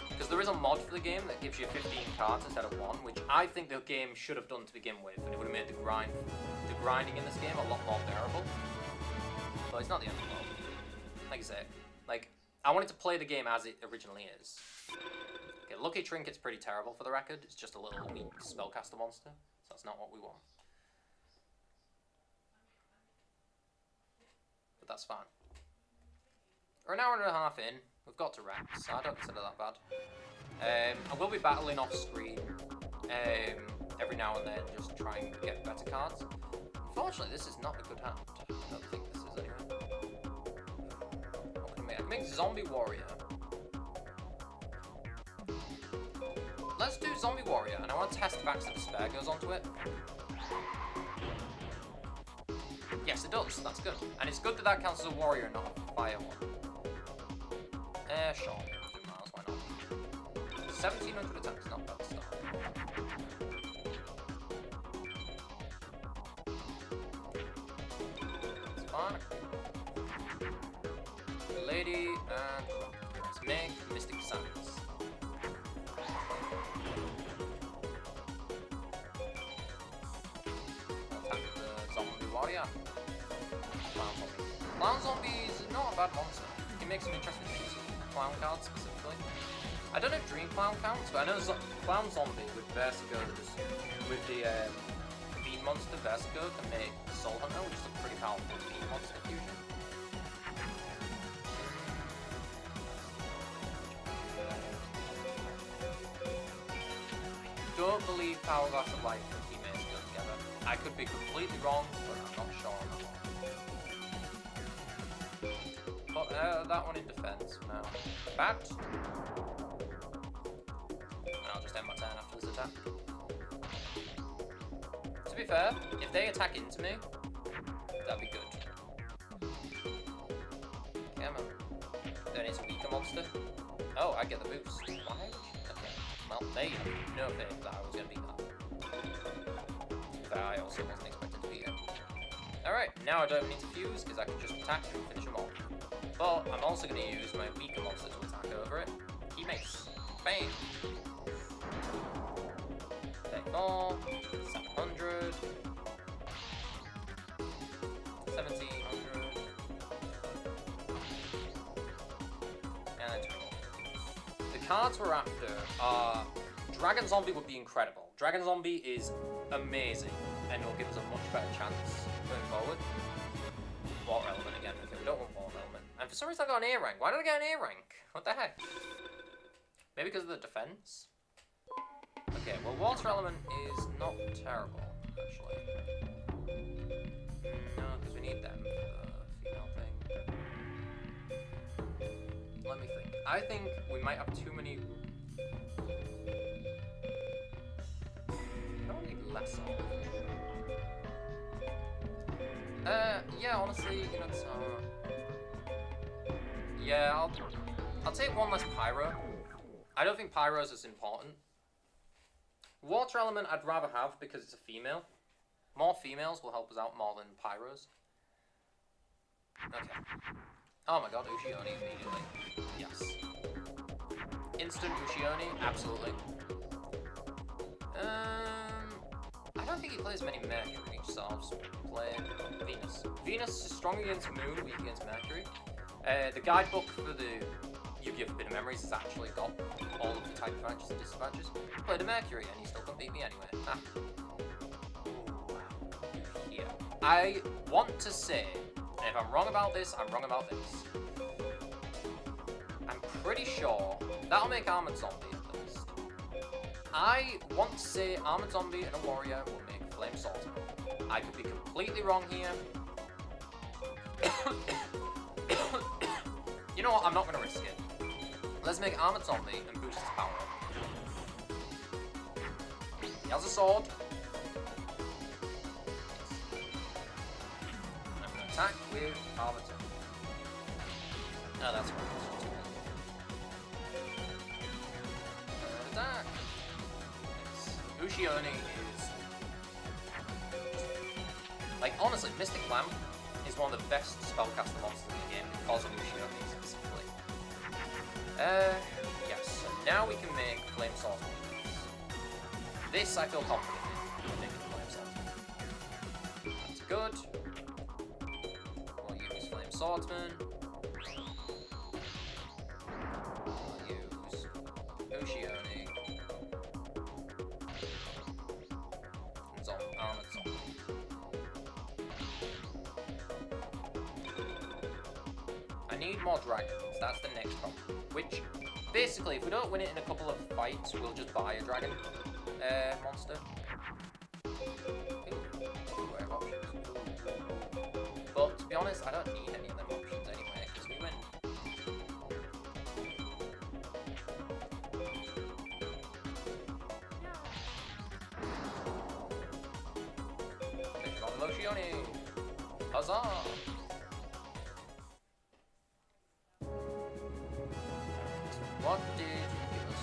Speaker 1: Because there is a mod for the game that gives you 15 cards instead of 1, which I think the game should have done to begin with, and it would have made the grinding in this game a lot more bearable. But it's not the end of the world. Like I say, like, I wanted to play the game as it originally is. Okay, Lucky Trinket's pretty terrible for the record. It's just a little weak spellcaster monster, so that's not what we want. But that's fine. We're an hour and a half in. We've got to Rex, so I don't consider that bad. I will be battling off screen every now and then, just trying to get better cards. Unfortunately, this is not a good hand. I don't think this is anyway. What can I make? I can make Zombie Warrior. Let's do Zombie Warrior, and I want to test if Axe of Despair goes onto it. Yes, it does. That's good. And it's good that that counts as a warrior, not a fire one. Sure. 2 miles, why not? 1,700 attacks, not bad start. That's fine. Lady, and let's make Mystic Sands. Attack the zombie warrior. Clown zombie. Clown zombie is not a bad monster. He makes some interesting things. Clown cards specifically. I don't know if Dream Clown counts, but I know Clown Zombie with Versigo with the Bean Monster Versigo can make Soul Hunter, which is a pretty powerful Bean Monster fusion. Don't believe Power Glass of Life and teammates go together. I could be completely wrong, but I'm not sure on that one. But that one in defense for now. Bat. And I'll just end my turn after this attack. To be fair, if they attack into me, that'd be good. Come on. Then it's a weaker monster. Oh, I get the boost. Why? Okay. Well, they have no faith that I was going to beat that. But I also wasn't expecting to beat it. Alright, now I don't need to fuse because I can just attack and finish them off. But I'm also going to use my weaker monster to attack over it. Key mace. Bang! Take 4. 700. 1700. And 20. The cards we're after are... Dragon Zombie would be incredible. Dragon Zombie is amazing and will give us a much better chance going forward. Water Element again. Okay, we don't want Water Element. And for some reason I got an A rank. Why did I get an A rank? What the heck? Maybe because of the defense? Okay, well Water Element is not terrible, actually. No, because we need them for the female thing. Let me think. I think we might have too many... I don't need less of. Yeah, honestly, you know, it's, yeah, I'll take one less Pyro. I don't think Pyro's as important. Water Element I'd rather have because it's a female. More females will help us out more than Pyros. Okay. Oh my god, Ushioni immediately. Yes. Instant Ushioni, absolutely. I don't think he plays many Mercury, so I'll just play Venus. Venus is strong against Moon, weak against Mercury. The guidebook for the Yu-Gi-Oh! Forbidden Memories has actually got all of the type advantages and disadvantages. Played a Mercury and he still couldn't beat me anyway. Ah. Yeah. I want to say, and if I'm wrong about this, I'm wrong about this. I'm pretty sure that'll make Armored Zombie at least. I want to say Armored Zombie and a Warrior will make Flame Swordsman. I could be completely wrong here. You know what, I'm not going to risk it. Let's make Armored Zombie and boost his power up. He has a sword. I'm going to attack with Armored Zombie. No, that's right. Attack. Ushioni is... Like, honestly, Mystic Lamp is one of the best spellcaster monsters in the game because of Ushioni specifically. Yes, so now we can make Flame Swordsman. This I feel confident in making Flame Swordsman. That's good. We'll use Flame Swordsman. We'll use Ushioni. And Armored Zombie. I need more dragons, that's the next problem. Which, basically, if we don't win it in a couple of fights, we'll just buy a dragon monster. Ooh, I have options. But, to be honest, I don't need any of them options anyway, because we win. Fish on Loshioni! Huzzah! What did you give us?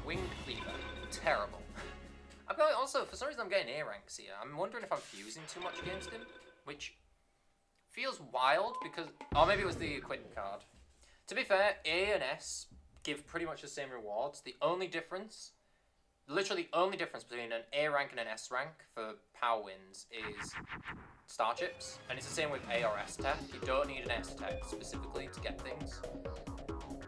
Speaker 1: Winged Cleaver. Terrible. I'm going, also, for some reason I'm getting A ranks here. I'm wondering if I'm fusing too much against him, which feels wild because... Oh, maybe it was the equipment card. To be fair, A and S give pretty much the same rewards. The only difference, literally the only difference between an A rank and an S rank for power wins is star chips. And it's the same with A or S tech. You don't need an S tech specifically to get things.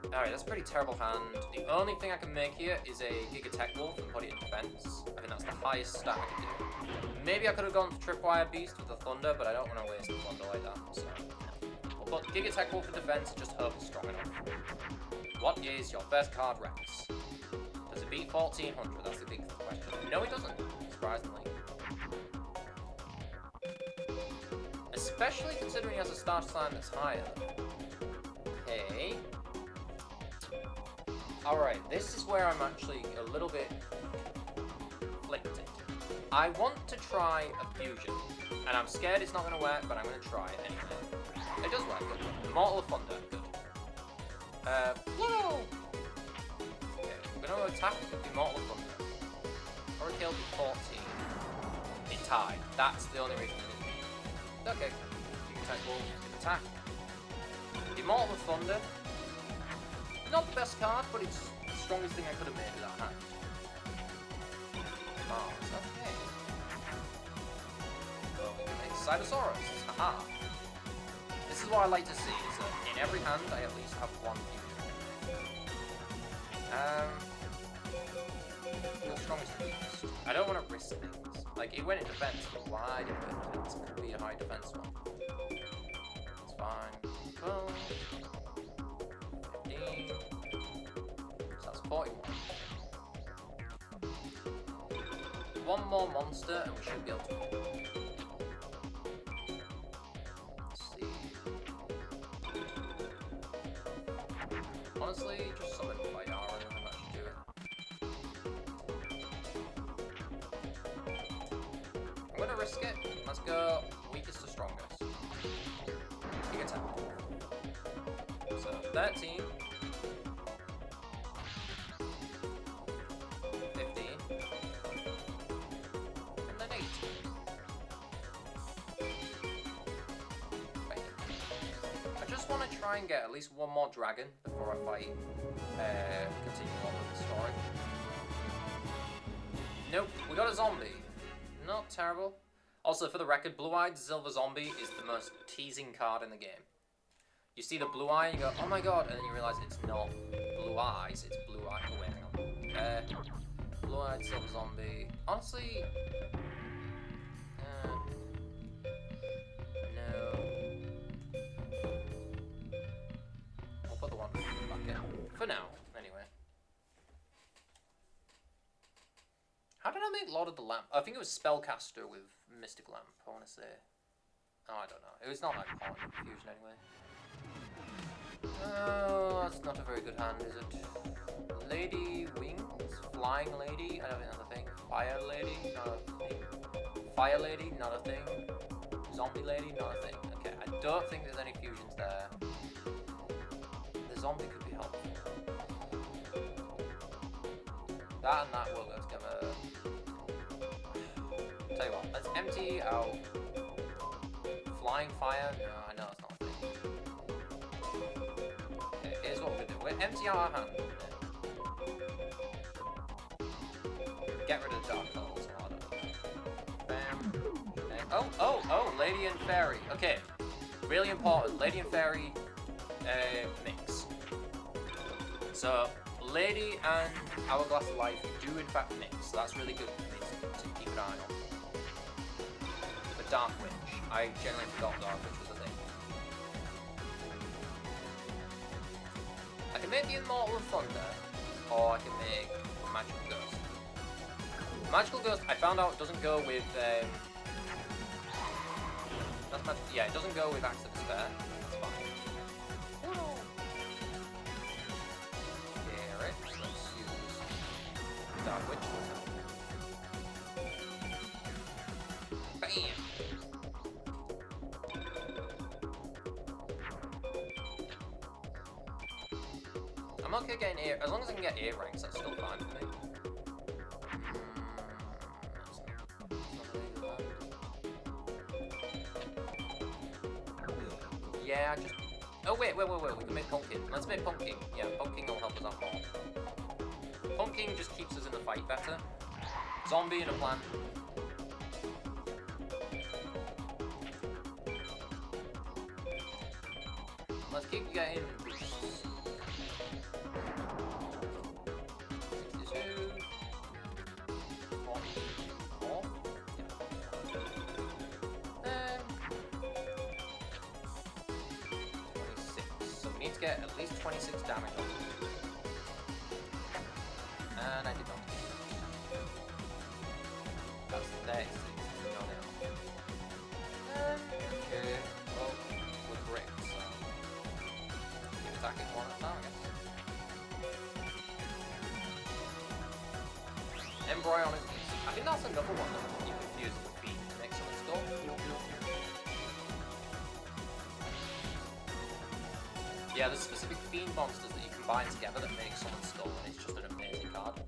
Speaker 1: Alright, that's a pretty terrible hand. The only thing I can make here is a Giga Tech Wolf and put it in defense. I think that's the highest stat I can do. Maybe I could have gone for Tripwire Beast with the Thunder, but I don't want to waste the Thunder like that, so we'll put Giga Tech Wolf in defense and just hope it's strong enough. What is your first card, Rex? Does it beat 1400? That's the big question. No, it doesn't, surprisingly. Especially considering he has a starter sign that's higher. Okay. Alright, this is where I'm actually a little bit conflicted. I want to try a fusion, and I'm scared it's not going to work, but I'm going to try it anyway. It does work, good. Immortal of Thunder, good. Whoa! Okay, we're going to attack with Immortal of Thunder. Hurricane will be 14. It tied. That's the only reason it is. Okay, you can attack. Immortal of Thunder. Not the best card, but it's the strongest thing I could have made with that hand. Oh, it's okay. Well, we can make Cytosaurus. Haha. This is what I like to see, is that in every hand I at least have one fusion. The strongest and weakest. I don't want to risk things. Like, it went in defense, but why did it go in defense? It could be a high defense one. It's fine. 12. 15. So that's 41. One more monster and we should be able to win. Let's see. Honestly, just summon Vidara and that should do it. I'm gonna risk it. Let's go weakest to strongest. Big attack. So 13. 15. And then 18. Bang. I just want to try and get at least one more dragon before I fight, continue on with the story. Nope, we got a zombie. Not terrible. Also, for the record, Blue-Eyed Silver Zombie is the most teasing card in the game. You see the blue eye and you go, oh my god, and then you realise it's not blue eyes, it's blue eye. Oh, wait, hang on. Blue-Eyed Silver Zombie. Honestly, no. I'll put the one back in. For now, anyway. How did I make Lord of the Lamp? I think it was Spellcaster with Mystic Lamp, I want to say. Oh, I don't know. It was not like Pawn in Fusion anyway. Oh, that's not a very good hand, is it? Lady Wings? Flying Lady? I don't think that's a thing. Fire Lady? Not a thing. Fire Lady? Not a thing. Zombie Lady? Not a thing. Okay, I don't think there's any fusions there. The zombie could be helpful. That and that will go together. Tell you what, let's empty out Flying Fire. No, I know it's not a thing. Okay, here's what we're gonna do. We're gonna empty out our hand. Get rid of the Dark Colors. Bam. Okay. Oh, Lady and Fairy. Okay, really important. Lady and Fairy mix. So, Lady and Hourglass of Life do in fact mix. So that's really good for me to keep an eye on. The Dark Witch. I generally forgot Dark Witch was a thing. I can make the Immortal of Thunder, or I can make Magical Ghost. Magical Ghost, I found out, doesn't go with, that's magic, yeah, it doesn't go with Axe of Despair. That's fine. Woo! Yeah, right, let's use Dark Witch. Bam! I'm okay getting A, as long as I can get A ranks, that's still fine for me. Yeah, just... Oh, wait, we can make Pumpkin. Let's make Pumpkin. Yeah, Pumpkin will help us out more. Pumpkin just keeps us in the fight better. Zombie and a plant. Let's keep getting boosts. 62. 44. Yeah. 26. So we need to get at least 26 damage on it. And I did not. That's 36. Okay. Well, we're great, so keep attacking one at a time, I guess. Embryonic. I think that's another one that you could use with feet to make someone skull. Yeah, there's specific fiend monsters that you combine together that make someone's skull, and it's just an amazing card.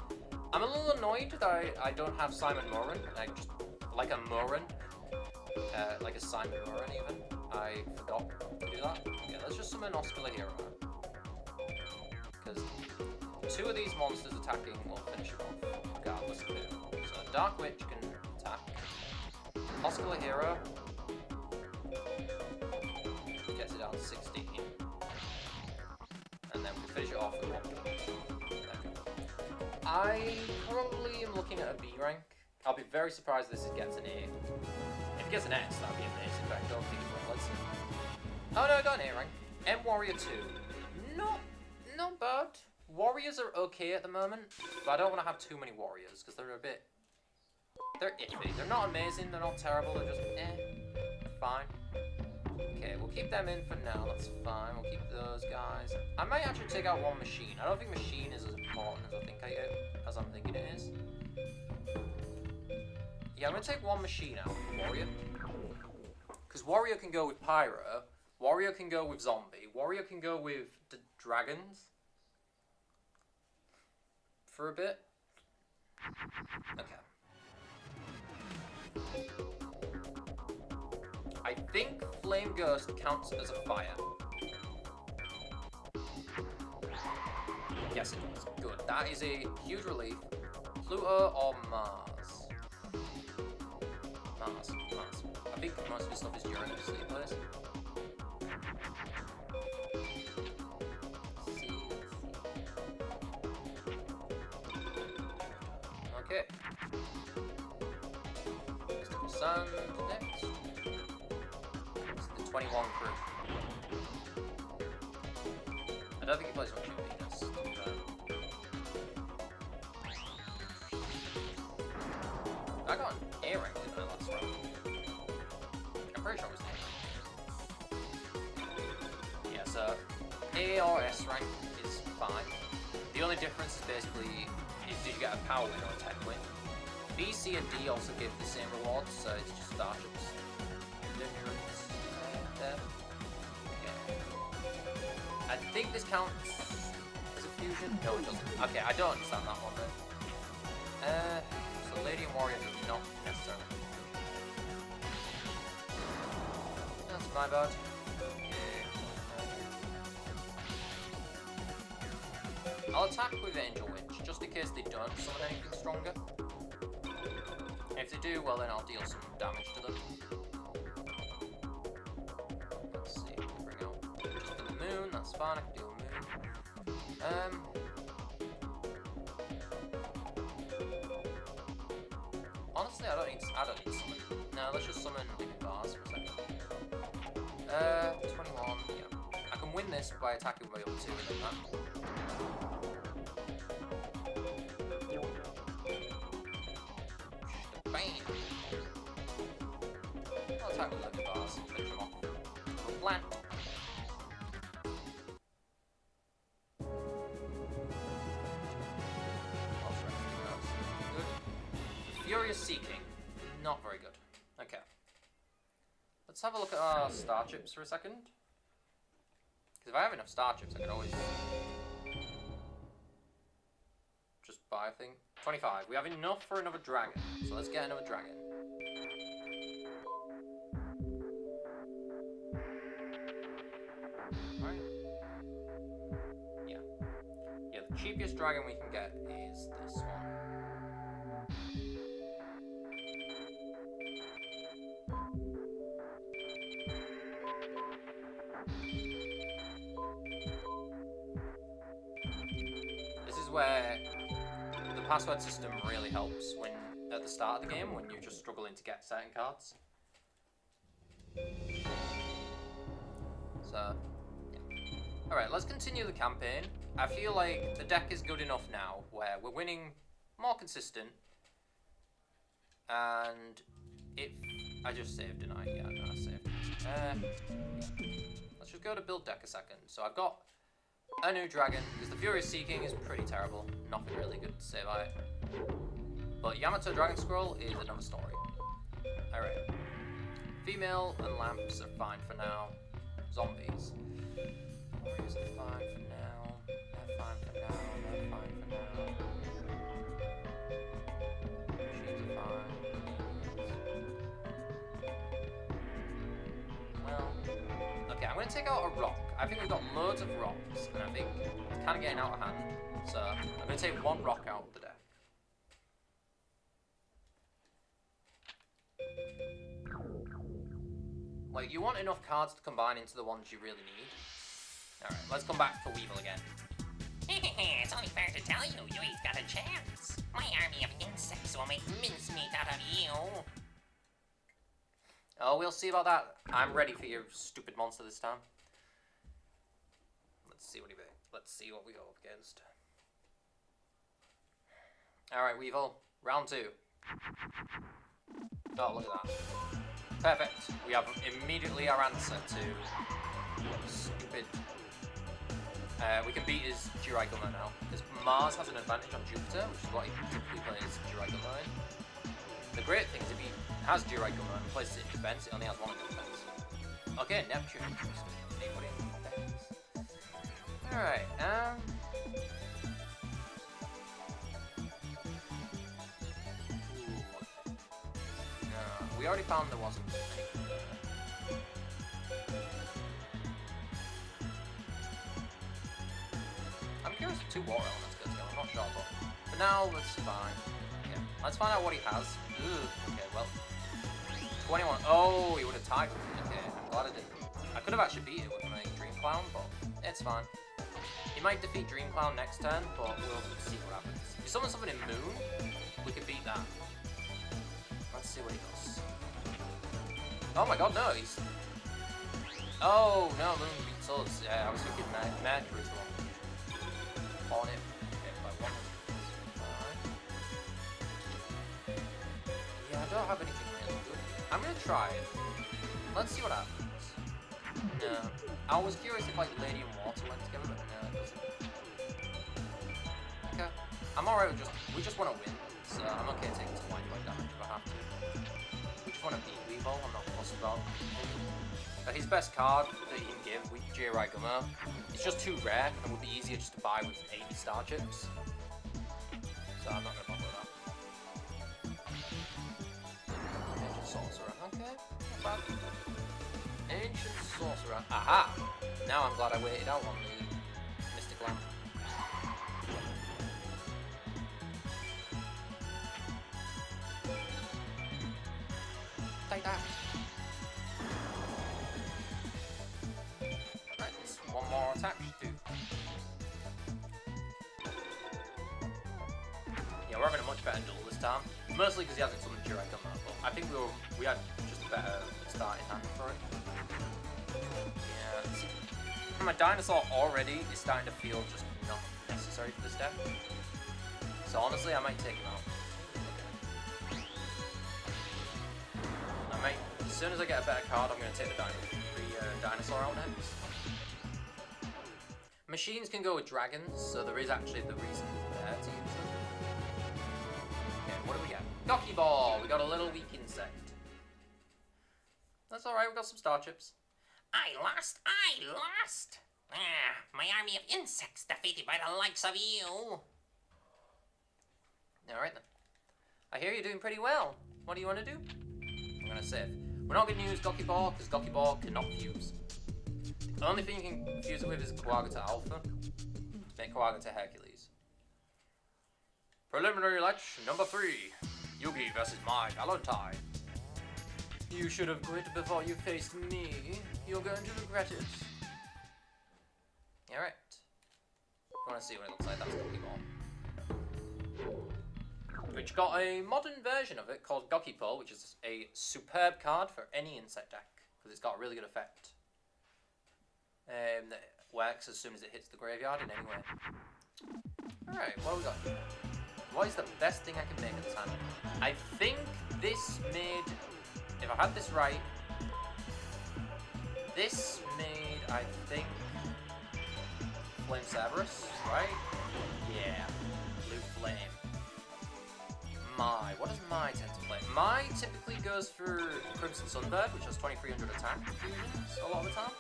Speaker 1: I'm a little annoyed that I don't have Simon Moran. I just like a Moran. Like a Simon Moran even. I forgot to do that. Yeah, let's just summon Oscar Hero. Because 2 of these monsters attacking will finish him off, regardless of who. So Dark Witch can attack. Oscar Hero gets it down to 16. And then we finish it off with 1 point. I probably am looking at a B rank. I'll be very surprised if this gets an A. If it gets an S, that'd be amazing, but I don't think it will. Let's see. Oh no, I got an A rank. M Warrior 2. Not bad. Warriors are okay at the moment, but I don't want to have too many warriors, because they're a bit... They're iffy. They're not amazing, they're not terrible, they're just fine. Okay, we'll keep them in for now, that's fine. We'll keep those guys. I might actually take out 1 machine. I don't think machine is as important as I'm thinking it is. Yeah, I'm gonna take 1 machine out of warrior. Because warrior can go with pyro, warrior can go with zombie, warrior can go with the dragons. For a bit. Okay. I think Flame Ghost counts as a fire. Yes, it does. Good. That is a huge relief. Pluto or Mars? Mars. I think most of this stuff is Uranus that he plays. Okay. Mystical Sand next. It's the 21 crew. I don't think he plays much in Venus, to be fair. I got an A rank in that last round. I'm pretty sure it was an A rank. Yeah, so A or S rank is fine. The only difference is basically did you get a power win or a tech win? B, C, and D also give the same rewards, so it's just starships. There. Okay. I think this counts as a fusion. No, it doesn't. Okay, I don't understand that one then. So Lady and Warrior does not necessarily. That's my bad. I'll attack with Angel Witch, just in case they don't summon anything stronger. And if they do, well then I'll deal some damage to them. Let's see, bring out just the moon, that's fine, I can deal moon. Honestly, I don't need summon. No, let's just summon Living Bars for a second. 21, yeah. I can win this by attacking my other 2 and then that. Bam! I'll attack with Living Bars and finish them off. Plant. Good. Furious Seeking. Not very good. Okay. Let's have a look at our star chips for a second. Because if I have enough star chips, I can always buy a thing. 25. We have enough for another dragon. So let's get another dragon. Right. Yeah. Yeah, the cheapest dragon we can get is this one. This is where the password system really helps when at the start of the game when you're just struggling to get certain cards. So, yeah. Alright, let's continue the campaign. I feel like the deck is good enough now where we're winning more consistent. And if I just saved, didn't I? Yeah, no, I saved. Yeah. Let's just go to build deck a second. So I've got a new dragon, because the Furious Seeking is pretty terrible. Nothing really good to say about it. But Yamato Dragon Scroll is another story. Alright. Female and lamps are fine for now. Zombies. Warriors are fine for now. They're fine for now. They're fine for now. Machines are fine. Well, okay, I'm going to take out a rock. I think we've got loads of rocks, and I think it's kind of getting out of hand. So I'm going to take one rock out of the deck. Like, you want enough cards to combine into the ones you really need. Alright, let's come back for Weevil again.
Speaker 2: It's only fair to tell you, you ain't got a chance. My army of insects will make mincemeat out of you.
Speaker 1: Oh, we'll see about that. I'm ready for your stupid monster this time. Let's see what we go up against. Alright, Weevil. Round 2. Oh, look at that. Perfect. We have immediately our answer to stupid. We can beat his Jiraigama now, because Mars has an advantage on Jupiter, which is what he typically plays Jiraigama in. The great thing is if he has Jiraigama and places it in defense, it only has one in defense. Okay, Neptune. Alright, we already found there wasn't anything there. I'm curious if 2 water elements go together, I'm not sure, but for now, let's find. Yeah, let's find out what he has. Ugh, okay, well. 21. Oh, he would have tied with me. Okay, I'm glad I didn't. I could have actually beat it with my Dream Clown, but it's fine. He might defeat Dream Clown next turn, but we'll see what happens. If he summons something in Moon, we could beat that. Let's see what he does. Oh my god, no, he's... Oh, no, Moon beats us. Yeah, I was thinking Mercury's the one. On it. Okay, by 1. Alright. Yeah, I don't have anything really good. I'm gonna try it. Let's see what happens. No. I was curious if, like, Lady and Water went together, but no, it doesn't. Okay. I'm alright with we just want to win, so I'm okay taking some white point damage if I have to. We just want to beat Weevil, I'm not fussed about his best card that he can give with Jiraigama. It's just too rare and would be easier just to buy with 80 star chips. So I'm not going to bother with that. Ancient Sorcerer, okay, not bad. Ancient Sorcerer, aha! Now I'm glad I waited out on the Mystic Lamp. Take that. Right, one more attack to do. Yeah, we're having a much better duel this time. Mostly because he hasn't summoned Jiraigama, but I think we had just a better starting hand for it. Yeah, see, my dinosaur already is starting to feel just not necessary for this deck. So honestly, I might take him out. As soon as I get a better card, I'm going to take the dinosaur out next. Machines can go with dragons, so there is actually the reason there to use them. Okay, what do we get? Gocky Ball! We got a little weak insect. That's alright, we got some star chips.
Speaker 2: I lost! Ah, my army of insects defeated by the likes of you.
Speaker 1: Alright then. I hear you're doing pretty well. What do you want to do? I'm gonna save. We're not gonna use Gokiball, because Gokiball cannot fuse. The only thing you can fuse it with is Kawaga to Alpha. Make Kawaga to Hercules. Preliminary election number 3. Yugi versus my Valentine. You should have quit before you faced me. You're going to regret it. Alright. I want to see what it looks like. That's Gokiball. Which got a modern version of it called Gokipole, which is a superb card for any insect deck, because it's got a really good effect. That works as soon as it hits the graveyard in any way. Alright, what have we got here? What is the best thing I can make at the time? I think this made, if I had this right, this made, I think, Flame Cerberus, right? Yeah, Blue Flame. What does Mai tend to play? Mai typically goes for Crimson Sunbird, which has 2300 attack fusions a lot of the time.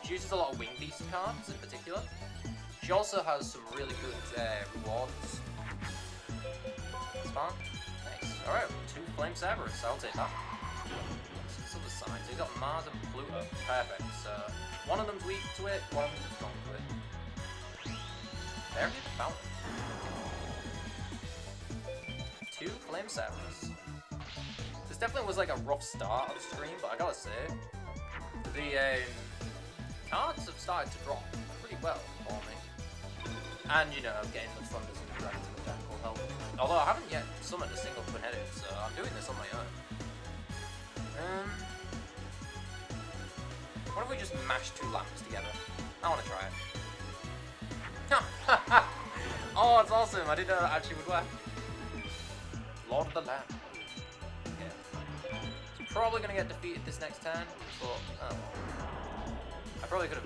Speaker 1: She uses a lot of Wing Beast cards in particular. She also has some really good rewards. That's fun. Nice. Alright, 2 Flame Cerberus, I'll take that. What's other signs? So you've got Mars and Pluto. Perfect. So one of them's weak to it, one of them's strong to it. There we go, fountain. 2 Flame Cerberus. This definitely was like a rough start of the stream, but I gotta say, the cards have started to drop pretty well for me. And, you know, getting the Thunders and the Dragons in the deck will help. Although I haven't yet summoned a single Twin-Headed, so I'm doing this on my own. What if we just mash 2 lamps together? I wanna try it. Oh, it's awesome! I didn't know that actually would work. Lord of the Lamb. Yeah. It's probably gonna get defeated this next turn, but oh well.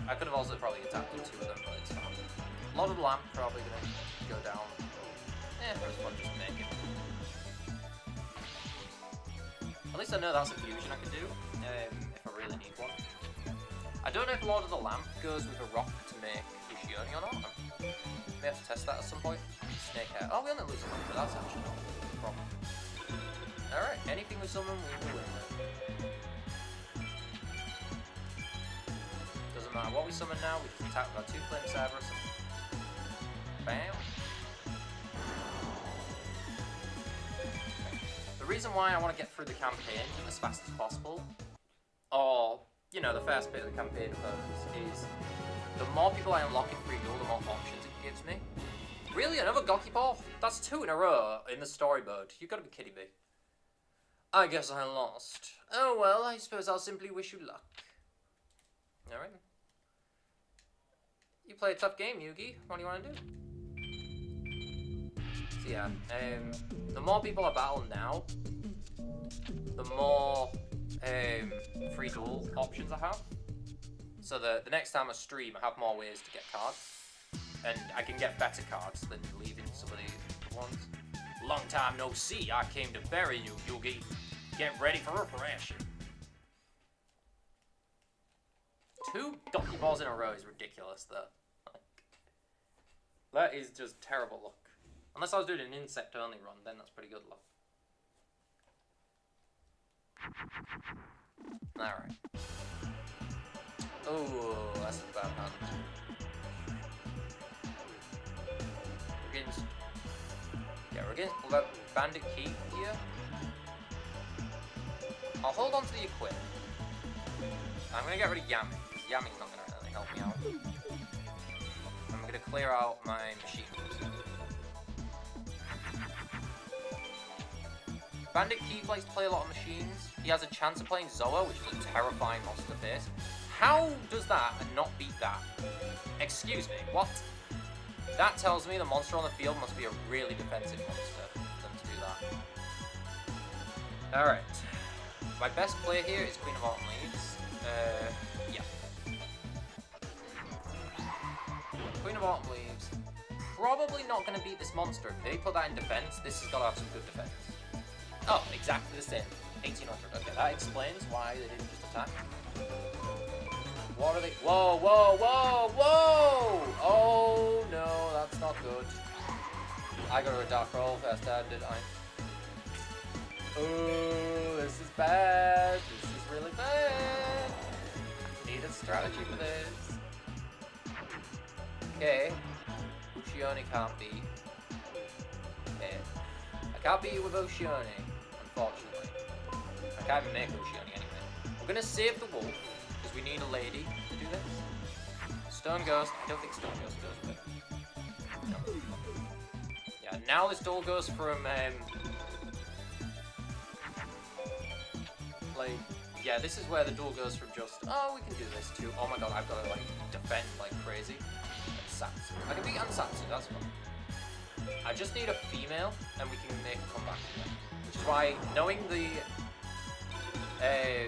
Speaker 1: I could have also probably attacked with 2 of them, but it's fine. Lord of the Lamb probably gonna go down. It was fun just to make it. At least I know that's a fusion I can do, if I really need one. I don't know if Lord of the Lamp goes with a rock to make yugioh or not. May have to test that at some point. Snake hair. Oh, we only lose a one, but that's actually not a problem. Alright, anything with someone we will win with. Doesn't matter what we summon now, we just attack with our 2 Flame Cerberus and bam. The reason why I want to get through the campaign as fast as possible, or, you know, the first bit of the campaign is the more people I unlock in free duel, the more options it gives me. Really? Another Gokiball? That's 2 in a row in the story mode. You gotta be kidding me. I guess I lost. Oh well, I suppose I'll simply wish you luck. Alright. You play a tough game, Yugi. What do you want to do? So yeah, the more people I battle now, the more free duel options I have. So the next time I stream, I have more ways to get cards. And I can get better cards than leaving some of the ones. Long time no see, I came to bury you, Yugi. Get ready for reparation. 2 Gokiballs in a row is ridiculous, though. That is just terrible luck. Unless I was doing an insect-only run, then that's pretty good luck. Alright. Oh, that's a bad hand. We're against Bandit Key here. I'll hold on to the equip. I'm going to get rid of Yami, because Yami's not going to really help me out. I'm going to clear out my machines. Bandit Keith likes to play a lot of machines. He has a chance of playing Zoa, which is a terrifying monster face. How does that and not beat that? Excuse me, what? That tells me the monster on the field must be a really defensive monster for them to do that. Alright. My best player here is Queen of Autumn Leaves. Yeah. Queen of Autumn Leaves. Probably not going to beat this monster. If they put that in defense, this has got to have some good defense. Oh, exactly the same. 1800. Okay, that explains why they didn't just attack. What are they? Whoa, whoa, whoa, whoa! Oh, no, that's not good. I got a dark roll first time, didn't I? Oh, this is bad. This is really bad. Need a strategy for this. Okay. Oceani can't be. Okay. I can't beat you with Oceani, unfortunately. I can't even make Oceani anyway. We're gonna save the wolf, because we need a lady to do this. Stone Ghost. I don't think Stone Ghost goes with it. No. Yeah, now this duel goes from, like, yeah, this is where the duel goes from just, oh, we can do this, to, oh my god, I've got to, like, defend like crazy. Ansatsu. I can beat Ansatsu, that's fun. I just need a female, and we can make a comeback again. Which is why knowing the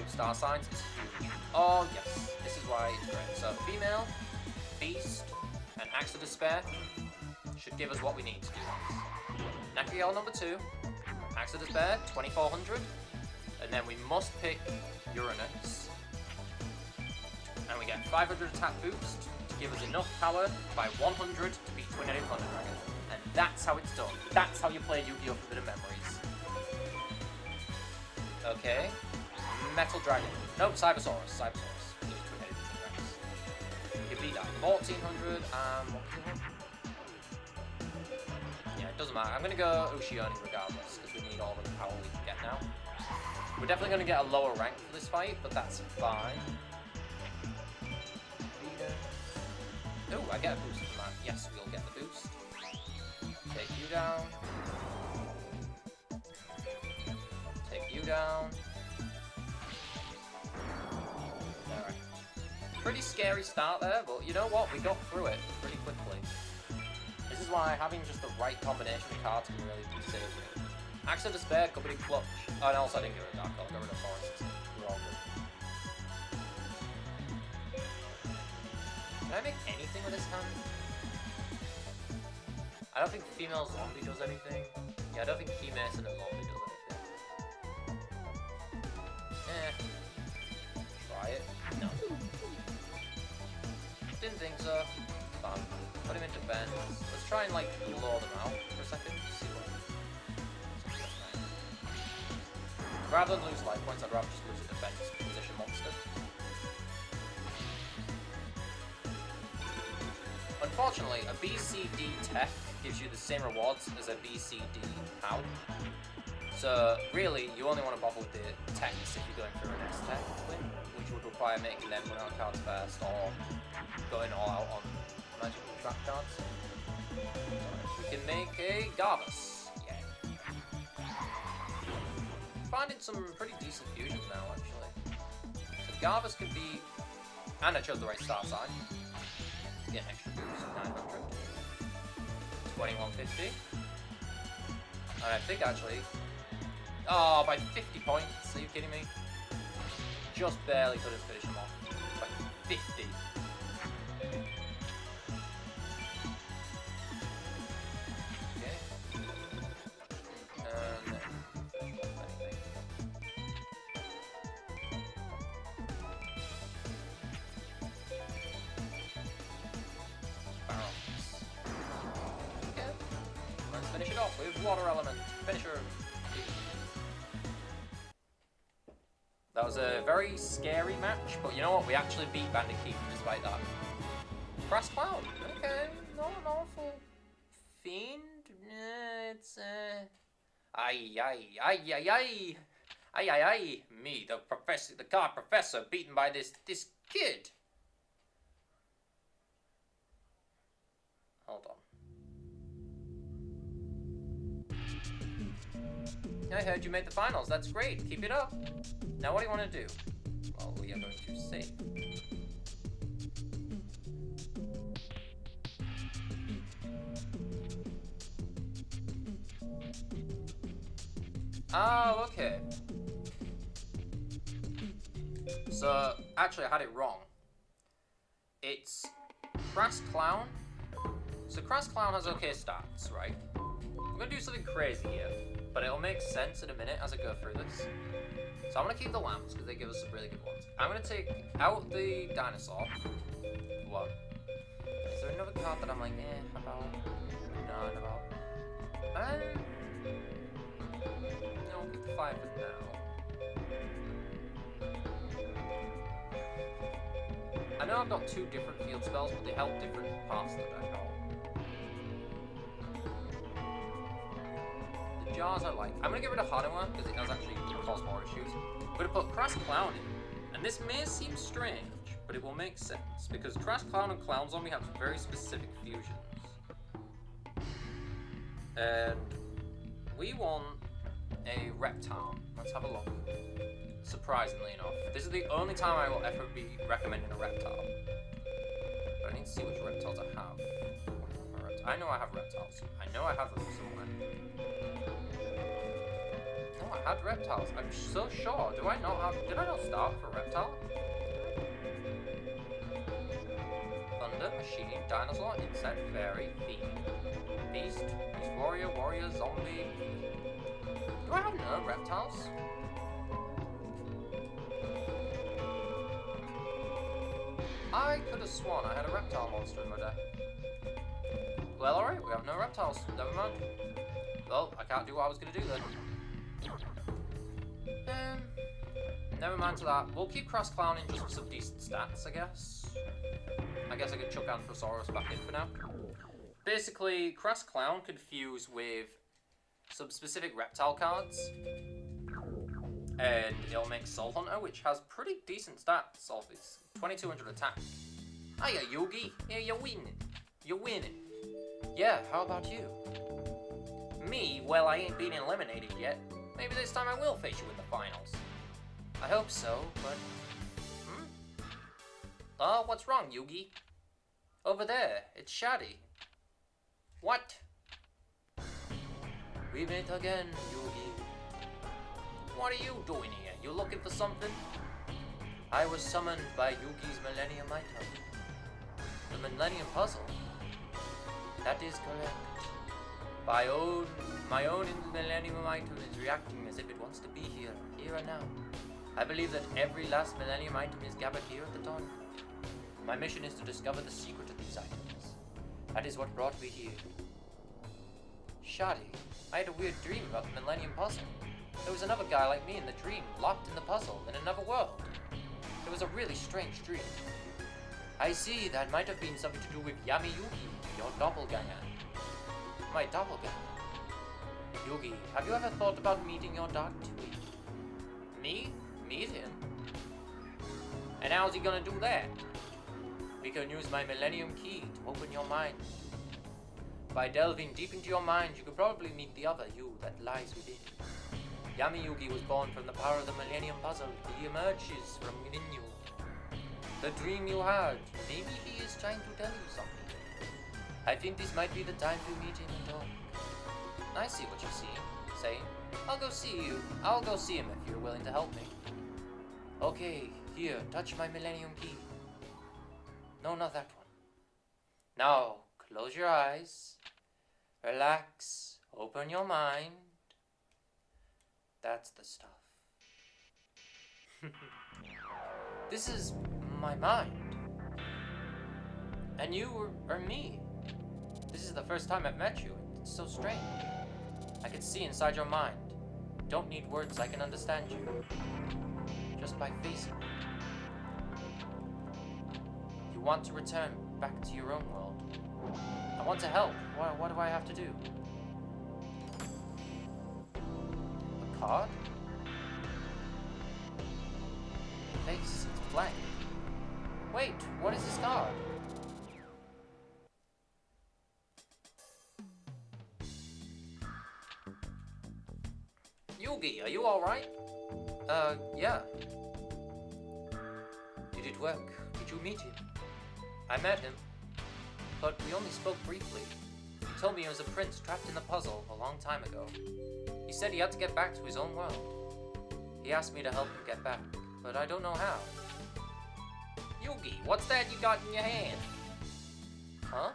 Speaker 1: star signs is huge. Oh, yes. This is why it's great. So, female, beast, and Axe of Despair should give us what we need to do this. Nakiel number 2, Axe of Despair, 2400. And then we must pick Uranus. And we get 500 attack boost to give us enough power by 100 to beat Twin-Headed Thunder Dragon. And that's how it's done. That's how you play Yu-Gi-Oh! Forbidden Memories. Okay. Metal Dragon. Nope, Cybersaurus. Cybersaurus. Twin-Headed Thunder Dragons. You beat that. 1400 and what was it? Yeah, it doesn't matter. I'm gonna go Oceani regardless, because we need all the power we can get now. We're definitely going to get a lower rank for this fight, but that's fine. Oh, I get a boost from that. Yes, we'll get the boost. Take you down. Take you down. Alright. Pretty scary start there, but you know what? We got through it pretty quickly. This is why having just the right combination of cards can really save me. Axe of Despair, Company Clutch. Oh, and also I didn't get rid of Dark I'll get rid of Forest. We're all good. Can I make anything with this hand? I don't think female zombie does anything. Yeah, I don't think Key Mason and zombie does anything. Try it. No. Didn't think so. Fun. Put him in defense. Let's try and like lure them out for a second. See what. Rather than lose life points, I'd rather just lose a defense position monster. Unfortunately, a BCD tech gives you the same rewards as a BCD POW. So, really, you only want to bother with the techs if you're going through an S-tech win, which would require making them run out cards first, or going all out on magic trap cards. So, we can make a Garvus. Finding some pretty decent fusions now, actually. So Garvus can be, and I chose the right star sign. Get an extra boost, 900. 2150. And I think actually, oh, by 50 points, are you kidding me? Just barely couldn't finish him off. By 50. Finish it off with Water Element. Finisher. That was a very scary match, but you know what? We actually beat Bandicoot despite that. Brass Cloud. Okay, not an awful fiend. It's Ay. Me, the professor, the card professor, beaten by this kid. Hold on. I heard you made the finals. That's great. Keep it up. Now what do you want to do? Well, we are going to see. Oh, okay. So, actually, I had it wrong. It's Crass Clown. So, Crass Clown has okay stats, right? I'm going to do something crazy here, but it'll make sense in a minute as I go through this. So, I'm going to keep the lamps because they give us some really good ones. I'm going to take out the dinosaur. One. Is there another card that I'm like, about? No, about. No, we'll keep the 5 for now. I know I've got 2 different field spells, but they help different parts of the deck out. The jars I like. I'm gonna get rid of Hanuma because it does actually cause more issues. I'm gonna put Crass Clown in, and this may seem strange, but it will make sense because Crass Clown and Clown Zombie have very specific fusions. And we want a reptile. Let's have a look. Surprisingly enough, this is the only time I will ever be recommending a reptile. But I need to see which reptiles I have. I know I have reptiles. I know I have them somewhere. No, I had reptiles. I'm so sure. Do I not have? Did I not start for reptile? Thunder, machine, dinosaur, insect, fairy, fiend, beast, warrior, zombie. Do I have no reptiles? I could have sworn I had a reptile monster in my deck. Well, alright, we have no reptiles. Never mind. Well, I can't do what I was going to do then. Never mind to that. We'll keep Crass Clown in just for some decent stats, I guess. I guess I could chuck Anthrosaurus back in for now. Basically, Crass Clown could fuse with some specific reptile cards. And it'll make Soul Hunter, which has pretty decent stats off its 2200 attack. Hiya, Yugi. Yeah, you're winning. You're winning. Yeah, how about you? Me? Well, I ain't been eliminated yet. Maybe this time I will face you in the finals. I hope so, but... Oh, what's wrong, Yugi? Over there, it's Shadi. What? We meet again, Yugi. What are you doing here? You looking for something? I was summoned by Yugi's Millennium Item. The Millennium Puzzle? That is correct. My own Millennium Item is reacting as if it wants to be here and now. I believe that every last Millennium Item is gathered here at the dawn. My mission is to discover the secret of these items. That is what brought me here. Shadi, I had a weird dream about the Millennium Puzzle. There was another guy like me in the dream, locked in the puzzle in another world. It was a really strange dream. I see, that might have been something to do with Yami Yugi, your doppelganger. My doppelganger? Yugi, have you ever thought about meeting your dark twin? Me? Meet him? And how's he gonna do that? We can use my Millennium Key to open your mind. By delving deep into your mind, you could probably meet the other you that lies within. Yami Yugi was born from the power of the Millennium Puzzle. He emerges from within you. The dream you had, maybe he is trying to tell you something. I think this might be the time to meet him and talk. I see what you're saying. I'll go see you. I'll go see him if you're willing to help me. Okay, here, touch my Millennium Key. No, not that one. Now, close your eyes. Relax. Open your mind. That's the stuff. This is my mind. And you are me. This is the first time I've met you. It's so strange. I can see inside your mind. Don't need words, I can understand you. Just by facing you. You want to return back to your own world. I want to help. What do I have to do? A card? Face, it's blank. Wait, what is this card? Yugi, are you alright? Yeah. Did it work? Did you meet him? I met him, but we only spoke briefly. He told me he was a prince trapped in the puzzle a long time ago. He said he had to get back to his own world. He asked me to help him get back, but I don't know how. Yugi, what's that you got in your hand? Huh?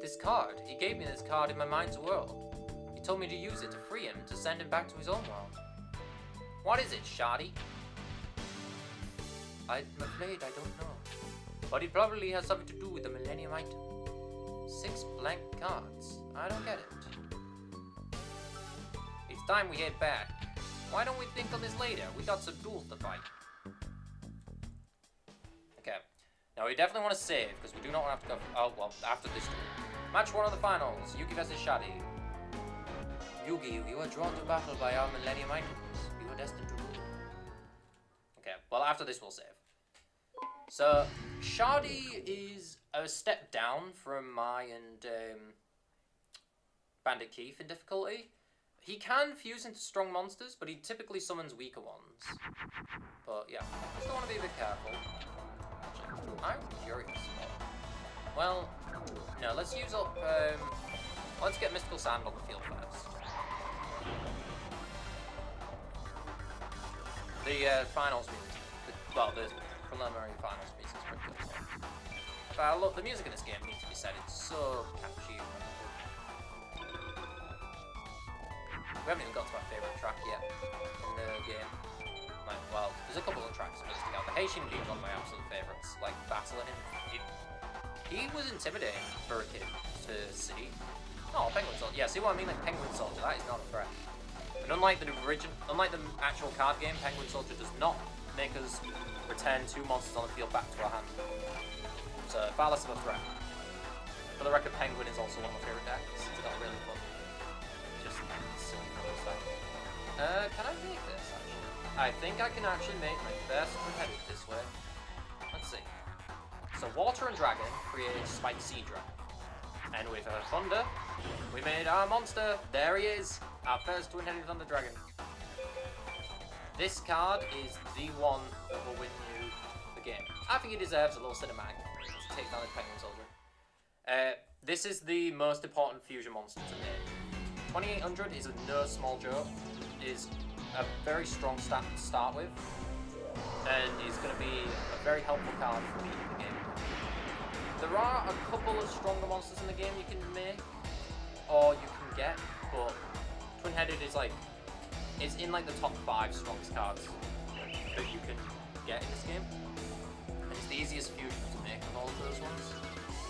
Speaker 1: This card. He gave me this card in my mind's world. He told me to use it to free him, to send him back to his own world. What is it, Shadi? I'm afraid I don't know. But it probably has something to do with the Millennium Item. 6 blank cards. I don't get it. It's time we head back. Why don't we think on this later? We got some duels to fight. Okay. Now we definitely want to save, because we do not want to have to go... Oh, well, after this duel. Match 1 of the finals. Yugi vs. Shadi. Yugi, you are drawn to battle by our Millennium items. You are destined to rule. Okay, well, after this we'll save. So, Shadi is a step down from Mai and Bandit Keith in difficulty. He can fuse into strong monsters, but he typically summons weaker ones. But yeah, still want to be a bit careful. Actually, I'm curious. Well, no, let's use up. Let's get Mystical Sand on the field first. The finals music, the preliminary finals music is pretty good. But look, the music in this game needs to be said. It's so catchy. We haven't even got to my favourite track yet in the game. Like, well, there's a couple of tracks that stick out. The Haitian Dude is one of my absolute favourites. Like, battling him. He was intimidating for a kid to see. Oh, Penguin Soldier. Yeah, see what I mean? Like, Penguin Soldier, that is not a threat. And unlike the actual card game, Penguin Soldier does not make us return 2 monsters on the field back to our hand. So, far less of a threat. For the record, Penguin is also one of my favourite decks. It's got really fun. Just silly stuff. Can I make this, actually? I think I can actually make my first one-headed this way. Let's see. So, Water and Dragon creates Spike Seadra. And with her Thunder, we made our monster. There he is. Our first twin-headed Thunder Dragon. This card is the one that will win you the game. I think he deserves a little cinematic to take down the Penguin Soldier. This is the most important fusion monster to make. 2800 is no small joke. Is a very strong stat to start with, and is going to be a very helpful card for me in the game. There are a couple of stronger monsters in the game you can make, or you can get, but Twin-Headed is like, it's in like the top 5 strongest cards that you can get in this game, and it's the easiest fusion to make of all of those ones.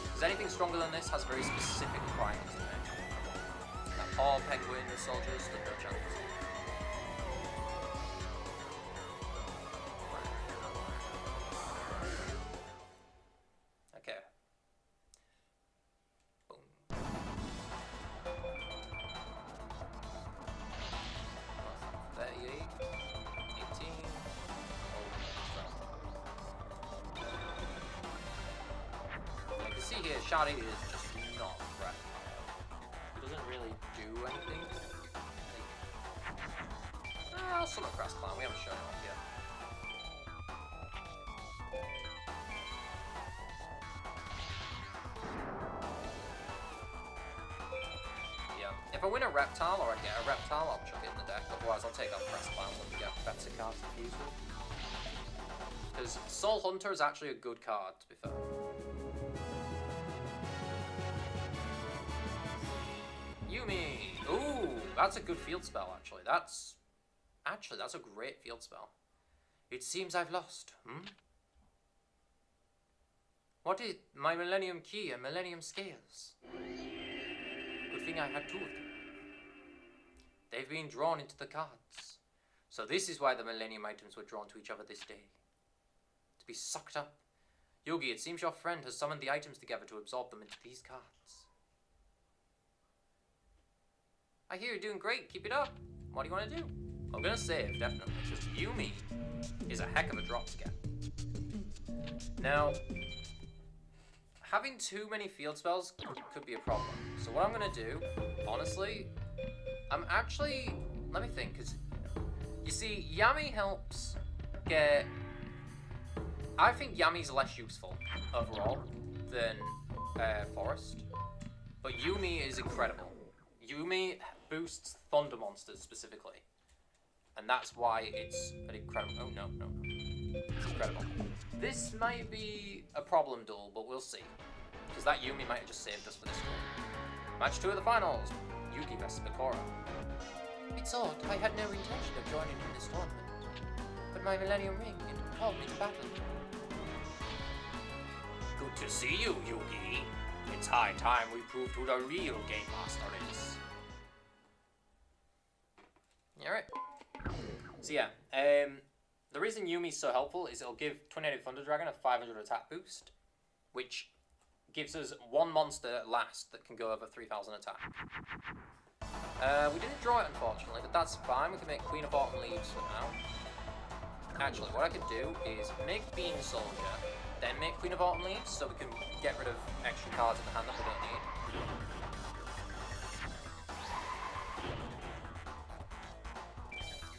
Speaker 1: Because anything stronger than this has very specific requirements to make. Like all Penguin soldiers stood no chance. Okay. Boom. 38, 18. You can see here, Shadi is just not a threat. He doesn't really do anything. Like, Summon Crass Clown, we haven't shown it off yet. If I win a Reptile, or I get a Reptile, I'll chuck it in the deck. Otherwise, I'll take out Crest Clown when we get better cards to fuse with. Because Soul Hunter is actually a good card, to be fair. Yumi! Ooh, that's a good field spell, actually. That's a great field spell. It seems I've lost, What is my Millennium Key and Millennium Scales? Good thing I had 2 of them. They've been drawn into the cards. So this is why the Millennium items were drawn to each other this day. To be sucked up. Yugi, it seems your friend has summoned the items together to absorb them into these cards. I hear you're doing great. Keep it up. What do you want to do? I'm going to save, definitely. It's just Yumi is a heck of a drop to get. Now, having too many field spells could be a problem. So what I'm going to do, honestly, let me think, because, you see, Yami helps get, I think Yami's less useful overall than Forest, but Yumi is incredible. Yumi boosts Thunder monsters specifically, and that's why it's an incredible, oh no, it's incredible. This might be a problem duel, but we'll see. Because that Yumi might have just saved us for this one. Match 2 of the finals. Yugi vs. Bakura. It's odd, I had no intention of joining in this tournament. But my Millennium Ring called me to battle. Good to see you, Yugi. It's high time we prove who the real Game Master is. Alright. So yeah, the reason Yumi's so helpful is it'll give Twin-Headed Thunder Dragon a 500 attack boost, which gives us one monster last that can go over 3000 attack. We didn't draw it, unfortunately, but that's fine. We can make Queen of Autumn Leaves for now. Actually, what I could do is make Bean Soldier, then make Queen of Autumn Leaves, so we can get rid of extra cards in the hand that we don't need.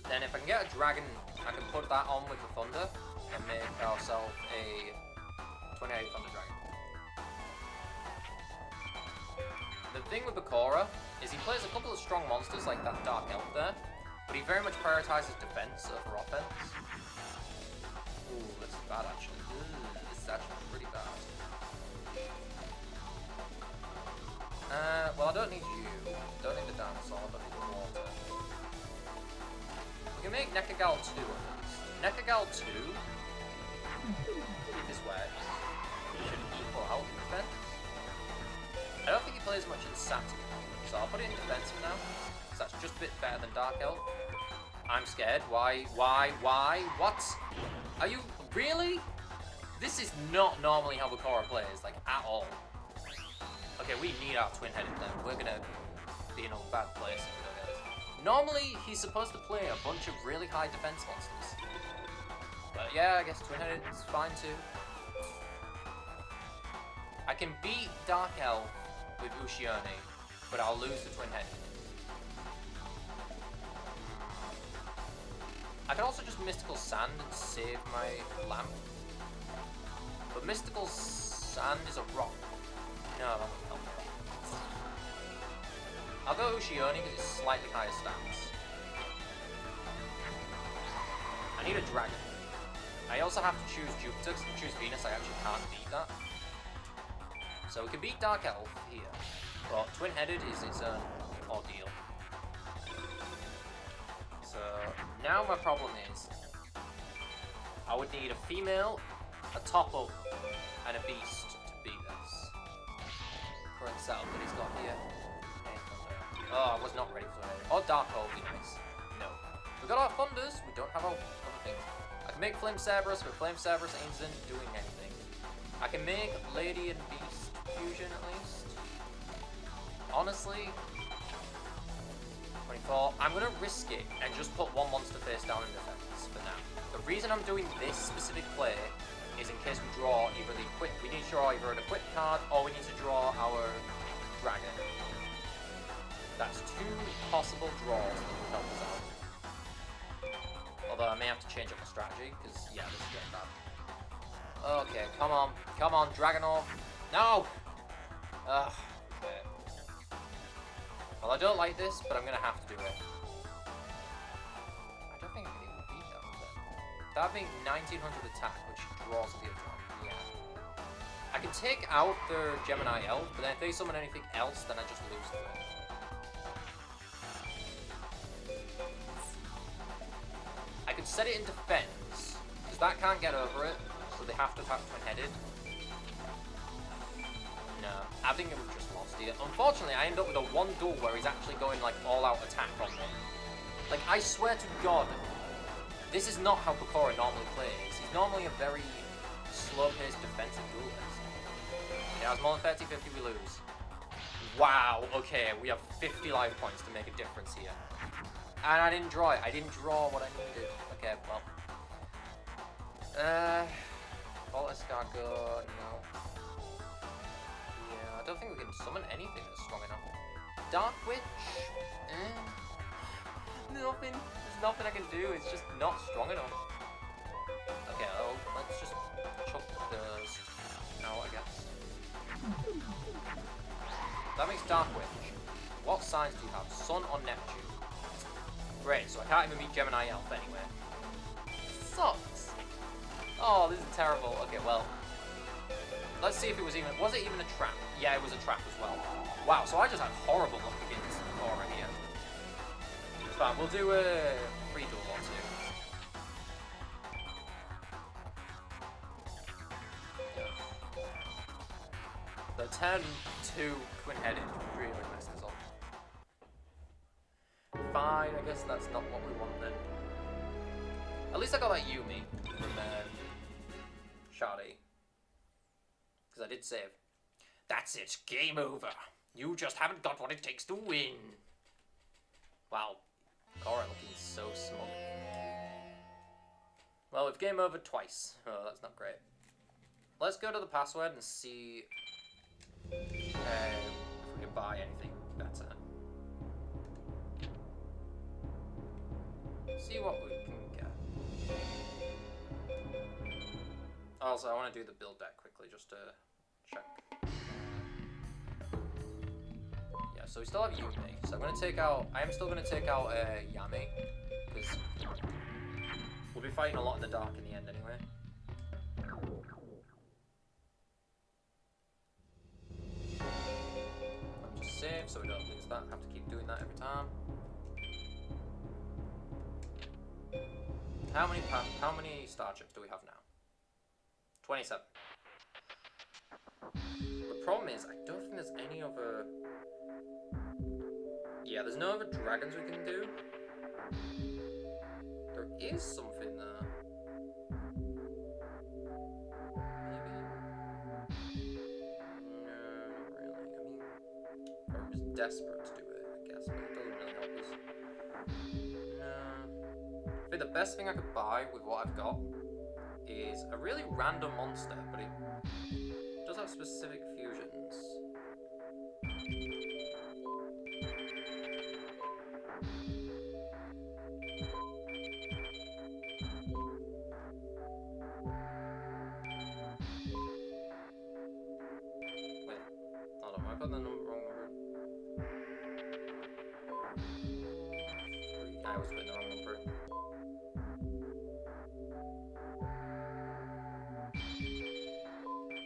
Speaker 1: Then if I can get a dragon, I can put that on with the thunder and make ourselves a 28 Thunder Dragon. The thing with Bakura is he plays a couple of strong monsters like that Dark Elf there, but he very much prioritizes defense over offense. Ooh, that's bad actually. This is actually pretty bad. Well I don't need you. Don't need the dinosaur, don't need the water. We can make Nekagal 2 at least. Nekagal 2, if this works, should equal out defense. I don't think he plays much in Saturn, so I'll put it in defense for now, because that's just a bit better than Dark Elf. I'm scared. Why? What? Are you... really? This is not normally how Bakura plays, like, at all. Okay, we need our Twin-Headed then. We're gonna be in a bad place if we don't get this. Normally, he's supposed to play a bunch of really high defense monsters. But yeah, I guess Twin-Headed is fine too. I can beat Dark Elf with Ushione, but I'll lose the Twin-Headed. I can also just Mystical Sand and save my lamp. But Mystical Sand is a rock. No, that won't help me. I'll go Ushione because it's slightly higher stats. I need a dragon. I also have to choose Jupiter, because if I choose Venus I actually can't beat that. So we can beat Dark Elf here, but Twin-Headed is its own ordeal. So now my problem is, I would need a female, a top-up, and a beast to beat this. Current setup that he's got here. Oh, I was not ready for it. Or Dark Hole would be nice. No. We got our Thunders, we don't have our other things. I can make Flame Cerberus, but Flame Cerberus isn't doing anything. I can make Lady and Beast fusion at least. Honestly, 24. I'm gonna risk it and just put one monster face down in defense for now. The reason I'm doing this specific play is in case we draw either the equip. We need to draw either an equip card or we need to draw our dragon. That's two possible draws that will help us out. Although I may have to change up my strategy because yeah, this is getting bad. Okay, come on, Dragonor. No! Ugh. Okay. Well, I don't like this, but I'm gonna have to do it. I don't think I can even beat that with it. That'd be 1900 attack, which draws the other one. Yeah. I can take out the Gemini Elf, but then if they summon anything else, then I just lose to it. I could set it in defense, because that can't get over it, so they have to attack Twin-Headed. No, I think it was just lost here. Unfortunately, I end up with a one duel where he's actually going like all-out attack on me. Like, I swear to God, this is not how Bakura normally plays. He's normally a very slow-paced defensive duelist. Yeah, it's more than 30-50, we lose. Wow, okay, we have 50 life points to make a difference here. And I didn't draw it. I didn't draw what I needed. Okay, well. Vault Escargot, no. Yeah, I don't think we can summon anything that's strong enough. Dark Witch? Nothing. There's nothing I can do. It's just not strong enough. Okay, well, let's just chuck those out, I guess. That makes Dark Witch. What signs do you have? Sun or Neptune? Great, so I can't even beat Gemini Elf anyway. Sucks. Oh, this is terrible. Okay, well. Let's see if it was even... Was it even a trap? Yeah, it was a trap as well. Wow, so I just had horrible luck against Bakura here. It's fine, we'll do a free duel or two. The But turn 2 twin-headed really messes us up. Fine, I guess that's not what we want then. At least I got that Yumi from Shardy. Because I did save.
Speaker 2: That's it. Game over. You just haven't got what it takes to win.
Speaker 1: Wow. Cora looking so smug. Well, we've game over twice. Oh, that's not great. Let's go to the password and see if we can buy anything better. See what we can get. Also, I want to do the build deck quickly just to check. Yeah, so we still have Yumi. So I'm going to take out... I am still going to take out Yami. Because we'll be fighting a lot in the dark in the end anyway. I'll just save so we don't lose that. Have to keep doing that every time. How many star chips do we have now? 27. The problem is, I don't think there's any other... Yeah, there's no other dragons we can do. There is something there. Maybe? No, not really. I mean, I'm just desperate to do it, I guess, but it doesn't really help us. No. I think the best thing I could buy with what I've got is a really random monster, but it does have specific fusions. Wait, hold on, I put the wrong number. I was putting the wrong number.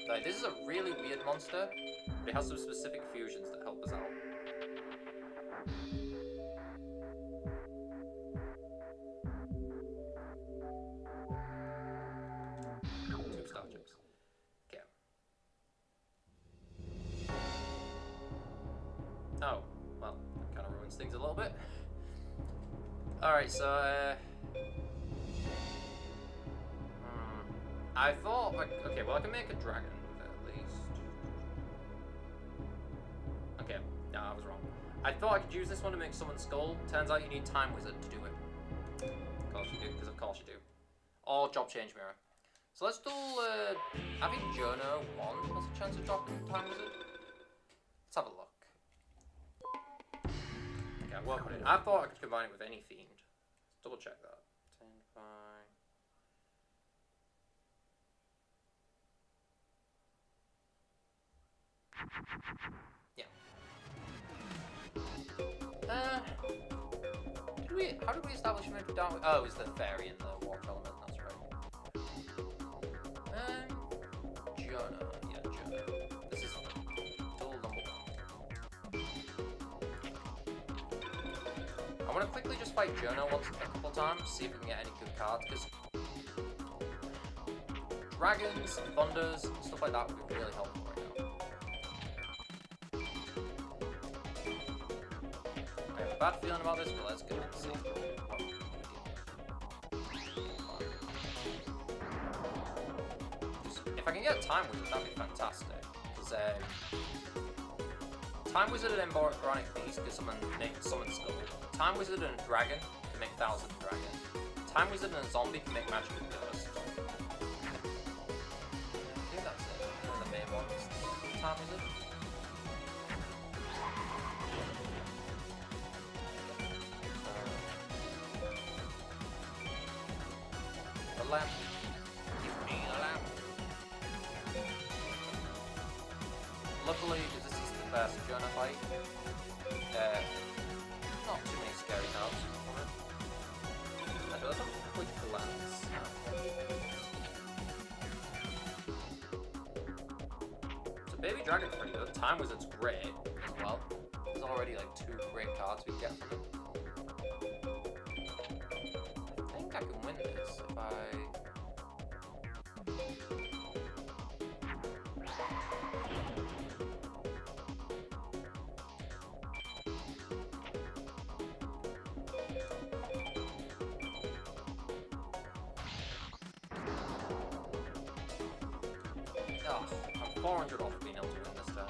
Speaker 1: Like, this is a really weird monster, but it has some specific fusions that help us out. Two star chips. Okay. Oh, well, that kind of ruins things a little bit. Alright, so, I thought, like, okay, well, I can make a dragon with it, at least. Okay, no, I was wrong. I thought I could use this one to make someone's skull. Turns out you need Time Wizard to do it. Of course you do, because of course you do. Or Job Change Mirror. So let's do, I think Jono 1 has a chance of dropping Time Wizard. Let's have a look. Okay, I won't put it. I thought I could combine it with any fiend. Let's double check that. 10, 5... Yeah. How did we establish him with Dark? Oh, it was the fairy and the warp element, that's right. Jonah. Yeah, Jonah. This is tool number 1. I want to quickly just fight Jonah a couple times, see if we can get any good cards, because dragons, thunders, stuff like that would be really helpful right now. I have a bad feeling about this, but let's go and see. If I can get a Time Wizard, that'd be fantastic. Because Time Wizard and Embryonic Beast can make Summon Skull. Time Wizard and a Dragon can make Thousand Dragon. Time Wizard and a Zombie can make Magical Ghost. I think that's it. One of the main ones. Time Wizard. A lamp. Give me a lamp. Luckily, because this is the first Jonah fight, not too many scary cards on it. I do have a quick glance. So Baby Dragon's pretty good. Time Wizard's great as well. There's already like 2 great cards we get from him. I think I can win this if I... Oh, I'm 400 off being able to win this turn.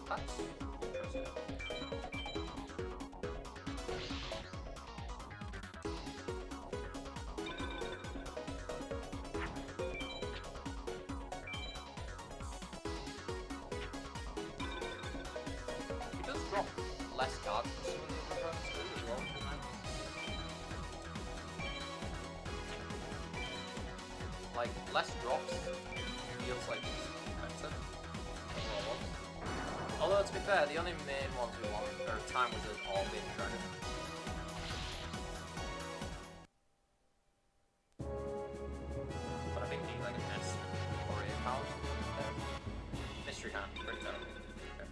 Speaker 1: That's interesting. He does drop less cards than some of the other opponents do as well. Like, less drops feels like it's better. Although, to be fair, the only main ones we want are Time Wizard or Baby Dragon. But I think he's like an S or a pound. Mystery Hand, pretty terrible. Okay.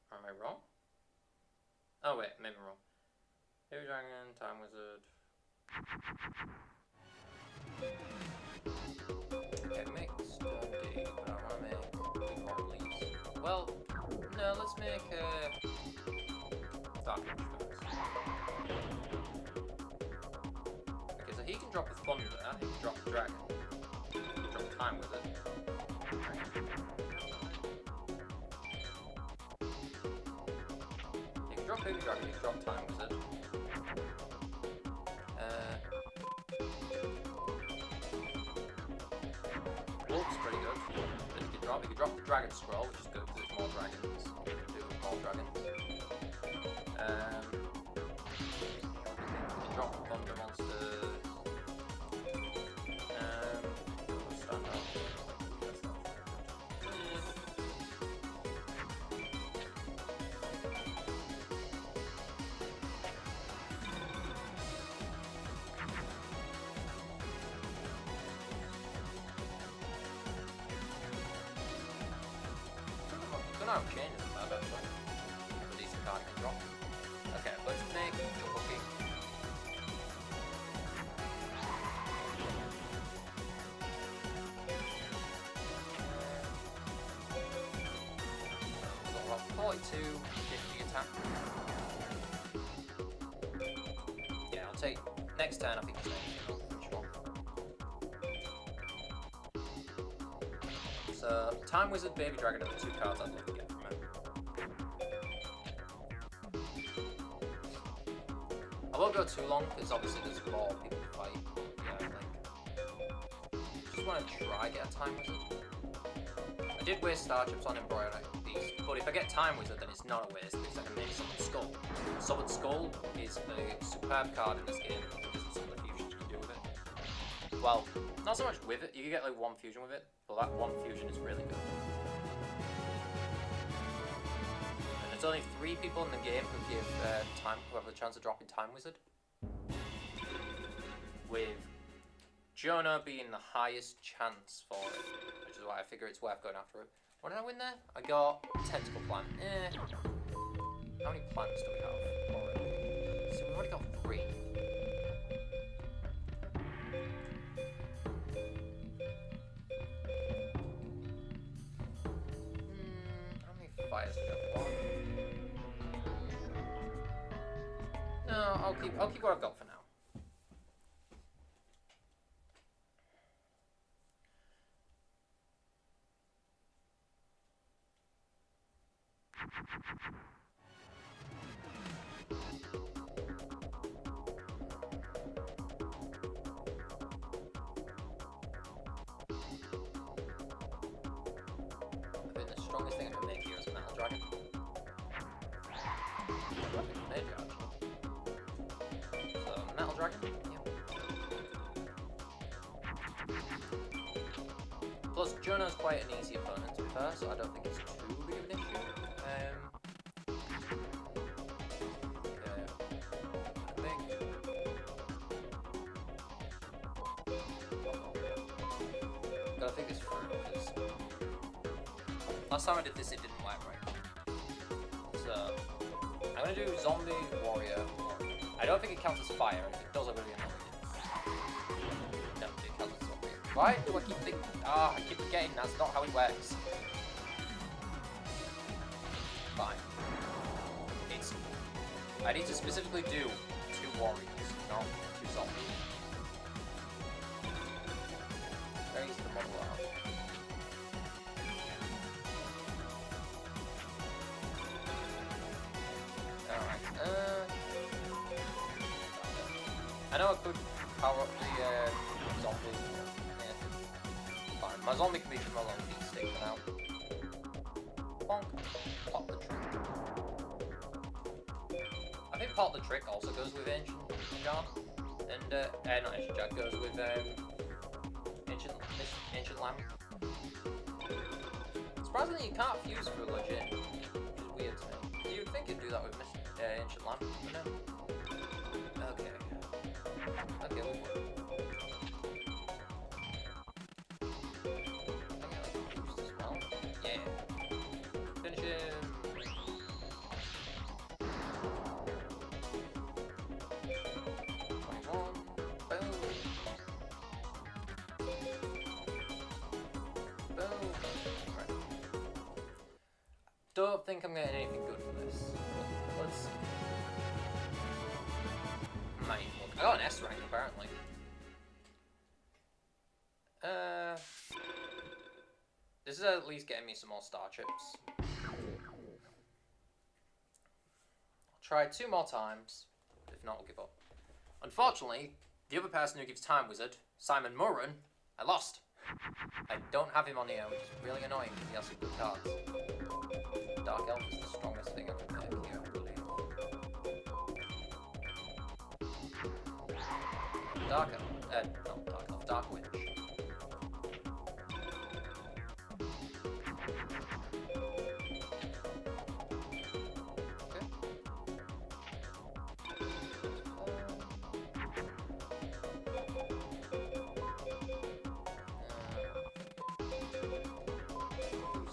Speaker 1: Am I wrong? Oh wait, maybe I'm wrong. Baby Dragon, Time Wizard. Okay, mixed. Okay, but I want to make more leaves. Well, no, let's make Dark Witch first. Okay, so he can drop the Thunder, he can drop the Dragon. He can drop the Time Wizard. Drop Baby Dragon, you can drop Time Wizard. Wolf's pretty good. Then you can drop the Dragon Scroll, which is good because it's more dragons. You can do more dragons. You can drop Thunder Monsters. Stand out. I've changed it about that, but a decent card can drop. Okay, let's make Jungle King. We've got 42, 50 attack. Yeah, I'll take next turn. I think it's So, Time Wizard, Baby Dragon are the two cards I'd love to get from it. I won't go too long because obviously there's more people to fight. Yeah, like, just want to try get a Time Wizard. I did waste Star Chips on Embryonic Beast, but if I get Time Wizard, then it's not a waste because I can make Summon Skull. Summon Skull is a superb card in this game because of some of the fusions you can do with it. Well, not so much with it, you can get like one fusion with it, but that one fusion is really good. And there's only 3 people in the game who have the chance of dropping Time Wizard. With Jonah being the highest chance for it, which is why I figure it's worth going after it. What did I win there? I got Tentacle Plant. How many plants do we have already? So we've already got 3. Fires we have 1. No, I'll keep what I've got for now. I think the strongest thing I can make here is a Metal Dragon. So, Metal Dragon? Yep. Plus, Jonah's quite an easy opponent to be fair, so I don't think it's too big of an issue. Gotta think this through, because last time I did this, it didn't work right. So, I'm gonna do Zombie, Warrior. I don't think it counts as fire, and if it does, I'm gonna be annoyed. No, it counts as Zombie. Why do I keep thinking? Ah, I keep forgetting that's not how it works. Fine. I need to specifically do 2 warriors, not 2 zombies. Very easy to model out. Alright, I know I could power up the zombie. Yeah. Fine, my zombie can be from a long beat stick for now. Bonk. Pop the trick. I think part of the trick also goes with Ancient Jar. And, not Ancient Jar, goes with, Ancient Lamp. Surprisingly, you can't fuse for legit, which is weird to me. You'd think you'd do that with Ancient Lamp, but no. Okay. Okay, we'll work. As well. Yeah. Finish him. Don't think I'm getting anything good for this. Let's see. Might look. I got an S rank apparently. This is at least getting me some more star chips. I'll try 2 more times. If not, I'll give up. Unfortunately, the other person who gives Time Wizard, Simon Murren, I lost. I don't have him on here, which is really annoying because he has some good cards. Dark Elf is the strongest thing I can make here, I believe. Dark Elf, not Dark Elf, Dark Witch. Okay.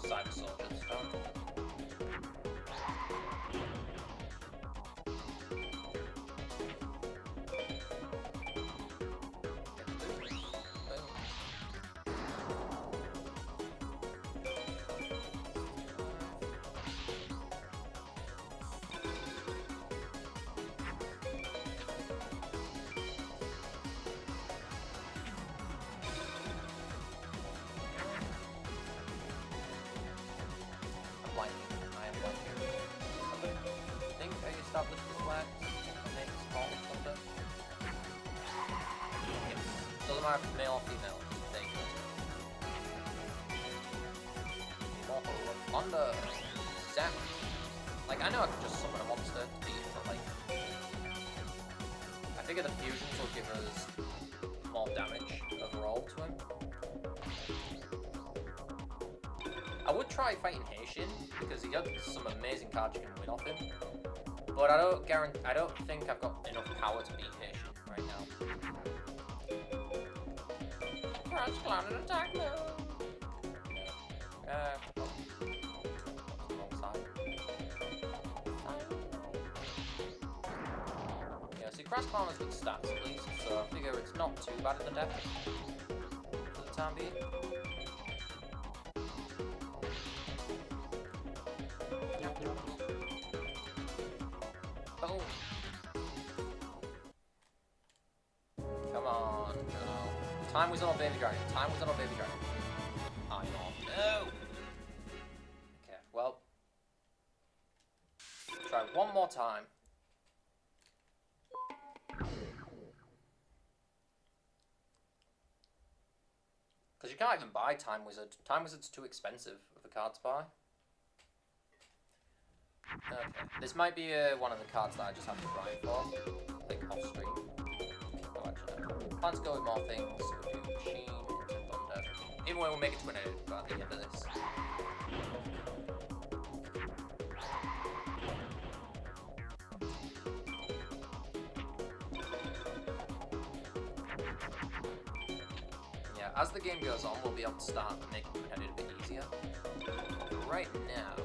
Speaker 1: Cyber Soldier this time. Establish the flags and make small thunder. Yes. Doesn't matter if it's male or female, just take it. Immortal Thunder. Zap. Like, I know I could just summon a monster to beat it, but like, I figure the fusions will give us more damage overall to him. I would try fighting Haitian, because he got some amazing cards you can win off him. But I don't think I've got enough power to beat Haitian right now. Crash Clown and attack mode! Wrong side. Yeah, see, Crash Clown has good stats at least, so I figure it's not too bad in the deck for the time being. Come on, Jono. Time was on Baby Dragon. Time was on Baby Dragon. I know. No! Okay, well. Try one more time. Because you can't even buy Time Wizard. Time Wizard's too expensive of a card to buy. Okay, this might be one of the cards that I just have to grind for, like off stream. Oh, actually, no. Plan to go with more things. We'll do Machine into Thunder. Even when we'll make it to an edit by the end of this. Yeah, as the game goes on, we'll be able to start making the edit a bit easier. But right now,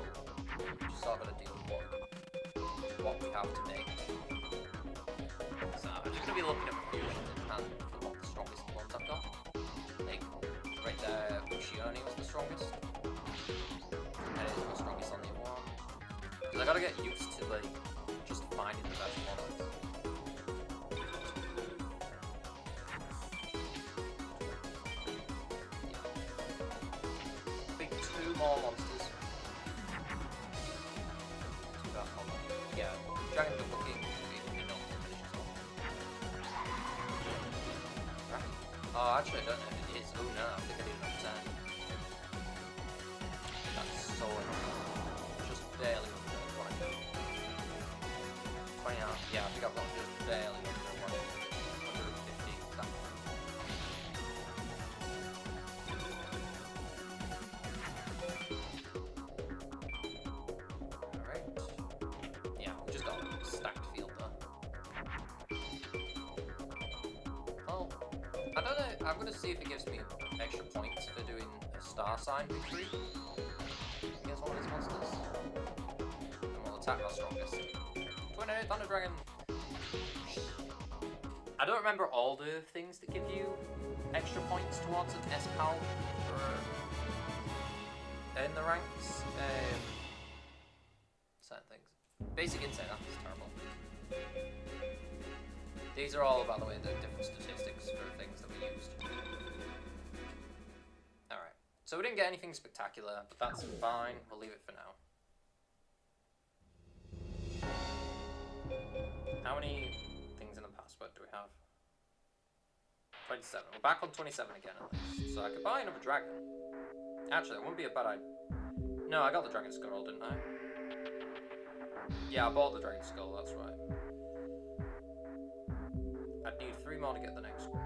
Speaker 1: just sort of got to deal with what we have to make. So I'm just going to be looking at my fusions in hand for what the strongest ones I've got. Like Ernie was the strongest. And it was the strongest on the other one. Because I gotta get used to, like, just finding the best models. Yeah. Big 2 more monsters. Yeah, Dragon Double King enough to finish us off. Right. Oh, actually, I don't know if it is. Oh no, I think I did enough 10. That's so annoying. Just barely under what I do. 20 out. Yeah, I think I've got just barely under 150 exactly. Alright. Yeah, we just got a stacked field there. Oh, I don't know. I'm gonna see if it gives me extra points for doing a star sign victory against one of these monsters. And we'll attack our strongest. 28 Thunder Dragon. I don't remember all the things that give you extra points towards an S-PAL for in the ranks. Certain things. Basic Insight, that's terrible. These are all, by the way, the different statistics for things that we used. Alright. So we didn't get anything spectacular, but that's fine. We'll leave it for now. How many things in the password do we have? 27. We're back on 27 again at least. So I could buy another dragon. Actually, that wouldn't be a bad idea. No, I got the dragon skull, didn't I? Yeah, I bought the dragon skull, that's right. I'd need 3 more to get the next one.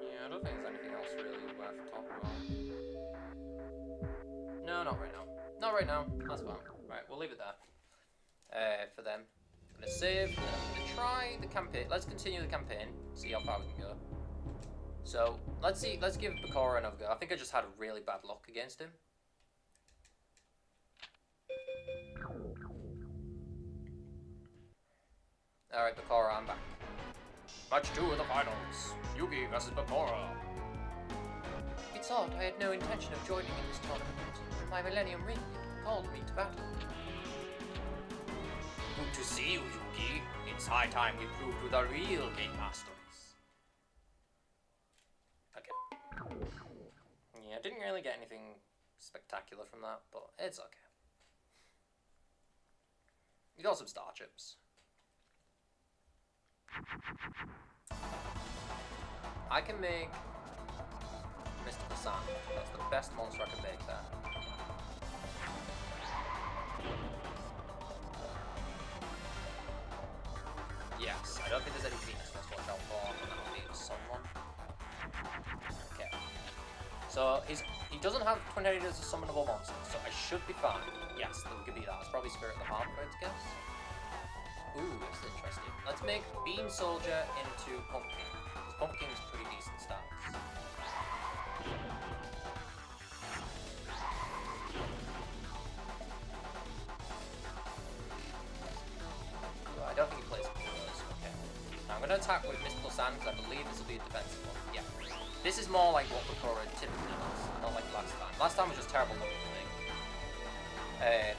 Speaker 1: Yeah, I don't think there's anything else really worth talking about. No, not right now. Not right now. That's fine. Right, we'll leave it there. For them. I'm gonna save, and then I'm gonna try the campaign. Let's continue the campaign, see how far we can go. So, let's see, let's give Bakura another go. I think I just had really bad luck against him. Alright, Bakura, I'm back. Match 2 of the finals. Yugi versus Bakura. It's odd, I had no intention of joining in this tournament. My Millennium Ring called me to battle. Good to see you, Yugi. It's high time we proved who the real game master is. Okay. Yeah, I didn't really get anything spectacular from that, but it's okay. You got some star chips. I can make Mystical Sand. That's the best monster I can make there. Yes, I don't think there's any Venus ones to watch out for, and that'll be someone. Okay. So he doesn't have tornadoes as a summonable monster, so I should be fine. Yes, there could be that. It's probably Spirit of the Heart, if I had to guess. Ooh, that's interesting. Let's make Bean Soldier into Pumpkin. Because Pumpkin's pretty decent stats. I don't think he plays Heroes. Okay. Now I'm going to attack with Mystical Sand because I believe this will be a defensive one. Yeah. This is more like what Bakura typically does, not like last time. Last time was just terrible luck for me.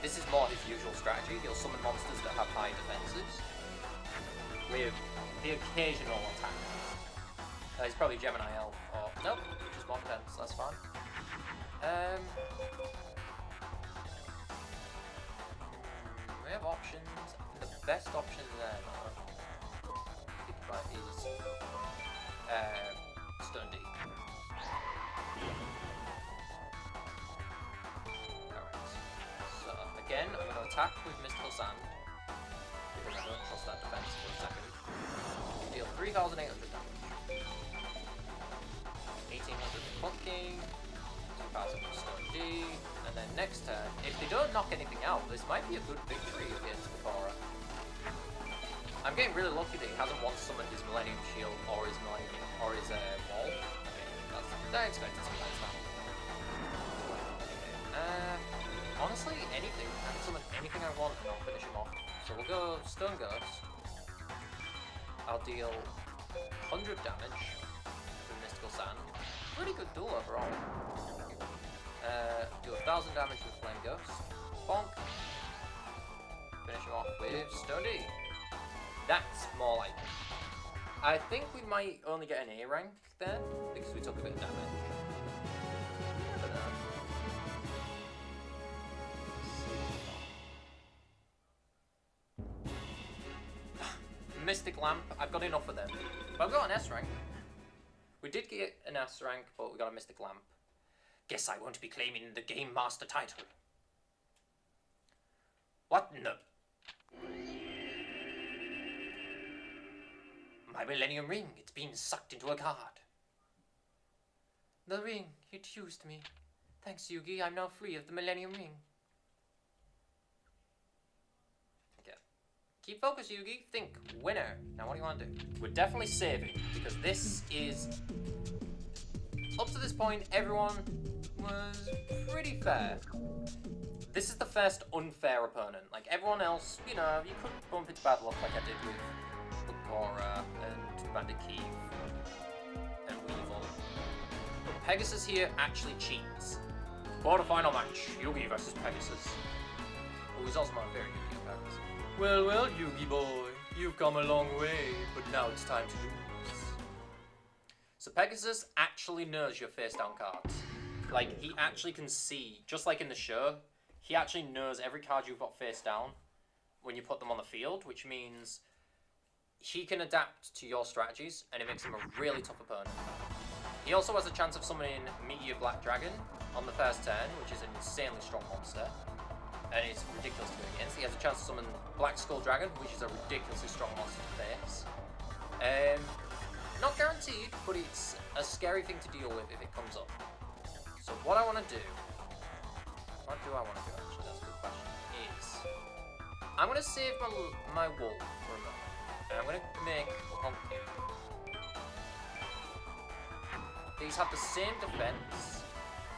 Speaker 1: This is more his usual strategy. He'll summon monsters that have high defenses with the occasional attack. He's probably Gemini Elf or nope, just more defense. That's fine. We have options. The best option there, though, is Stone D. Alright. So, again, I'm going to attack with Mystical Sand. Because I don't trust that defense for a second. Deal 3,800 damage. 1,800 with Pumpkin. 2,000 with Stone D. And then next turn, if they don't knock anything out, this might be a good victory against Bakura. I'm getting really lucky that he hasn't once summoned his Millennium Shield or his wall. I mean, I expected something like that. Honestly, anything. I can summon anything I want and I'll finish him off. So we'll go Stone Ghost. I'll deal 100 damage with Mystical Sand. Pretty good duel overall. Do 1,000 damage with Flame Ghost. Bonk. Finish him off with Stone D. That's more like it. I think we might only get an A rank there, because we took a bit of damage. I don't know. Mystic Lamp, I've got enough of them. But I've got an S rank. We did get an S rank, but we got a Mystic Lamp. Guess I won't be claiming the Game Master title. What? No. My Millennium Ring, it's been sucked into a card. The ring, it used me. Thanks, Yugi, I'm now free of the Millennium Ring. Okay. Keep focused, Yugi. Think. Winner. Now, what do you want to do? We're definitely saving, because this is... Up to this point, everyone was pretty fair. This is the first unfair opponent. Like, everyone else, you know, you could bump into bad luck like I did with Gora and Bandit Keith and Weevil. But Pegasus here actually cheats. Quarterfinal match, Yugi versus Pegasus. Who is also my favorite Yugi character. Well, well, Yugi boy, you've come a long way, but now it's time to lose. So Pegasus actually knows your face down cards. Like, he actually can see, just like in the show, he actually knows every card you've got face down when you put them on the field, which means he can adapt to your strategies, and it makes him a really tough opponent. He also has a chance of summoning Meteor Black Dragon on the first turn, which is an insanely strong monster, and it's ridiculous to go against. He has a chance to summon Black Skull Dragon, which is a ridiculously strong monster to face. Not guaranteed, but it's a scary thing to deal with if it comes up. So what I want to do, actually, that's a good question, is I'm going to save my wolf for a moment, and I'm going to make Pumpkin. These have the same defense,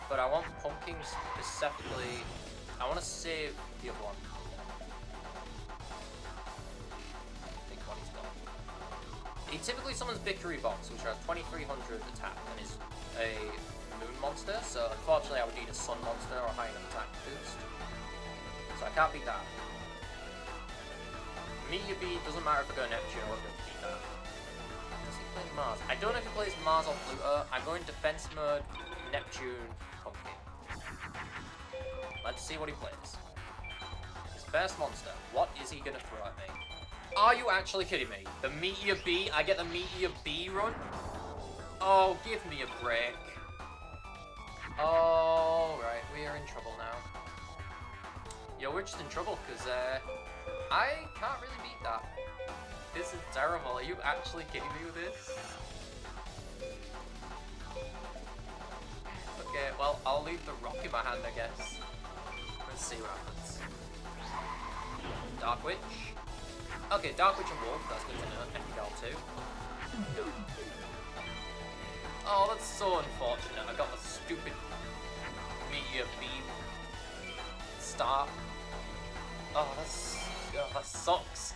Speaker 1: but I want Pumpkin specifically, I want to save the other one. Think what he's got. He typically summons Victory Box, which are 2300 attack, and is a moon monster, so unfortunately I would need a sun monster or a high enough attack boost. So I can't beat that. Meteor B, doesn't matter if I go Neptune, I won't be able to beat that. Does he play Mars? I don't know if he plays Mars or Pluto. I'm going defense mode, Neptune, Pumpkin. Let's see what he plays. His first monster, what is he going to throw at me? Are you actually kidding me? The Meteor B, I get the Meteor B run? Oh, give me a break. Oh, right, we are in trouble now. Yo, we're just in trouble, because, I can't really beat that. This is terrible. Are you actually kidding me with this? Okay, well, I'll leave the rock in my hand, I guess. Let's see what happens. Dark Witch. Okay, Dark Witch and Wolf, that's good to know. Epigal too. Oh, that's so unfortunate. I got the stupid Meteor Beam start. Oh, that sucks.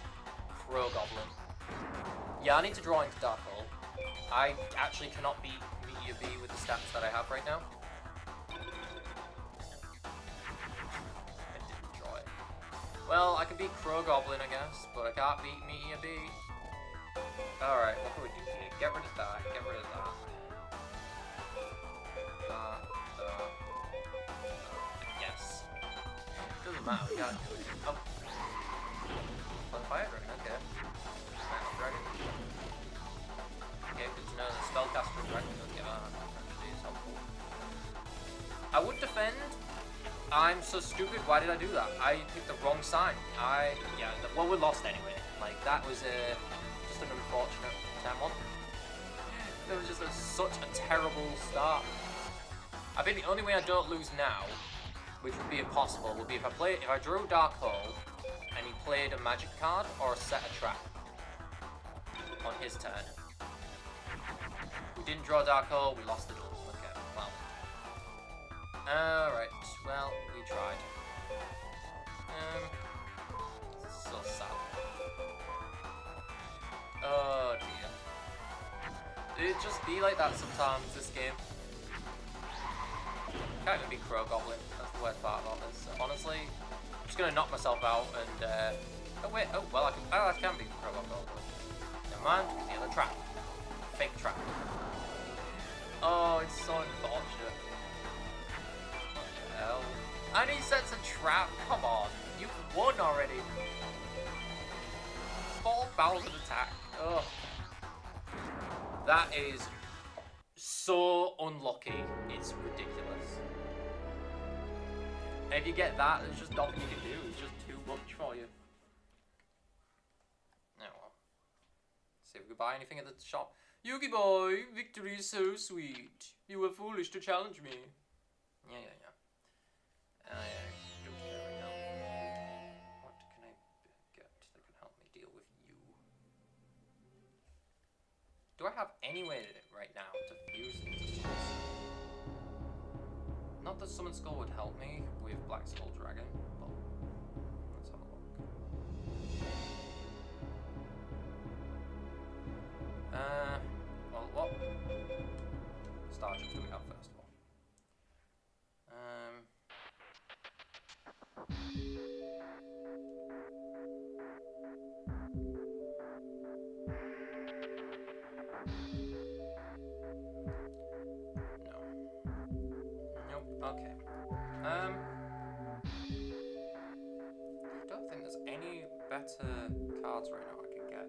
Speaker 1: Crow Goblin. Yeah, I need to draw into Dark Hole. I actually cannot beat Meteor B with the stats that I have right now. I didn't draw it. Well, I can beat Crow Goblin, I guess, but I can't beat Meteor B. Alright, what can we do here? Get rid of that, get rid of that. Yes. Doesn't matter, we gotta do it. Oh. Fire Dragon, okay. Dragon. Okay, good to know that Spellcaster Dragon doesn't get that. Actually, is helpful. I would defend. I'm so stupid, why did I do that? I picked the wrong sign. Well, we lost anyway. Like, that was just an unfortunate turn one. That was just such a terrible start. I think the only way I don't lose now, which would be impossible, would be if I drew Dark Hole, and he played a magic card or set a trap on his turn. We didn't draw Dark Hole, we lost the duel. Okay, well. Alright, well, we tried. So sad. Oh dear. it just be like that sometimes, this game? Can't even be Crow Goblin. That's the worst part about this. Honestly, I'm just gonna knock myself out and, oh wait, oh, well, I can be Crow Goblin. Never mind, the other trap. Fake trap. Oh, it's so unfortunate. What the hell? And he sets a trap, come on. You've won already. 4,000 attack. Ugh. That is so unlucky. It's ridiculous. And if you get that, there's just nothing you can do. It's just too much for you. Oh well. Let's see if we can buy anything at the shop. Yugi boy, victory is so sweet. You were foolish to challenge me. Yeah. Don't care right now. What can I get that can help me deal with you? Do I have any way right now to fuse into summons? Not that Summon Skull would help me with Black Skull Dragon, but let's have a look. Well, what star gems do we have first of all? Okay. I don't think there's any better cards right now I can get.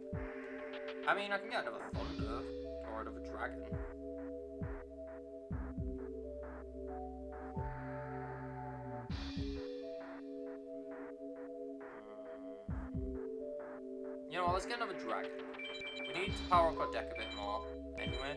Speaker 1: I mean, I can get another Thunder or another Dragon. You know what, let's get another Dragon. We need to power up our deck a bit more, anyway.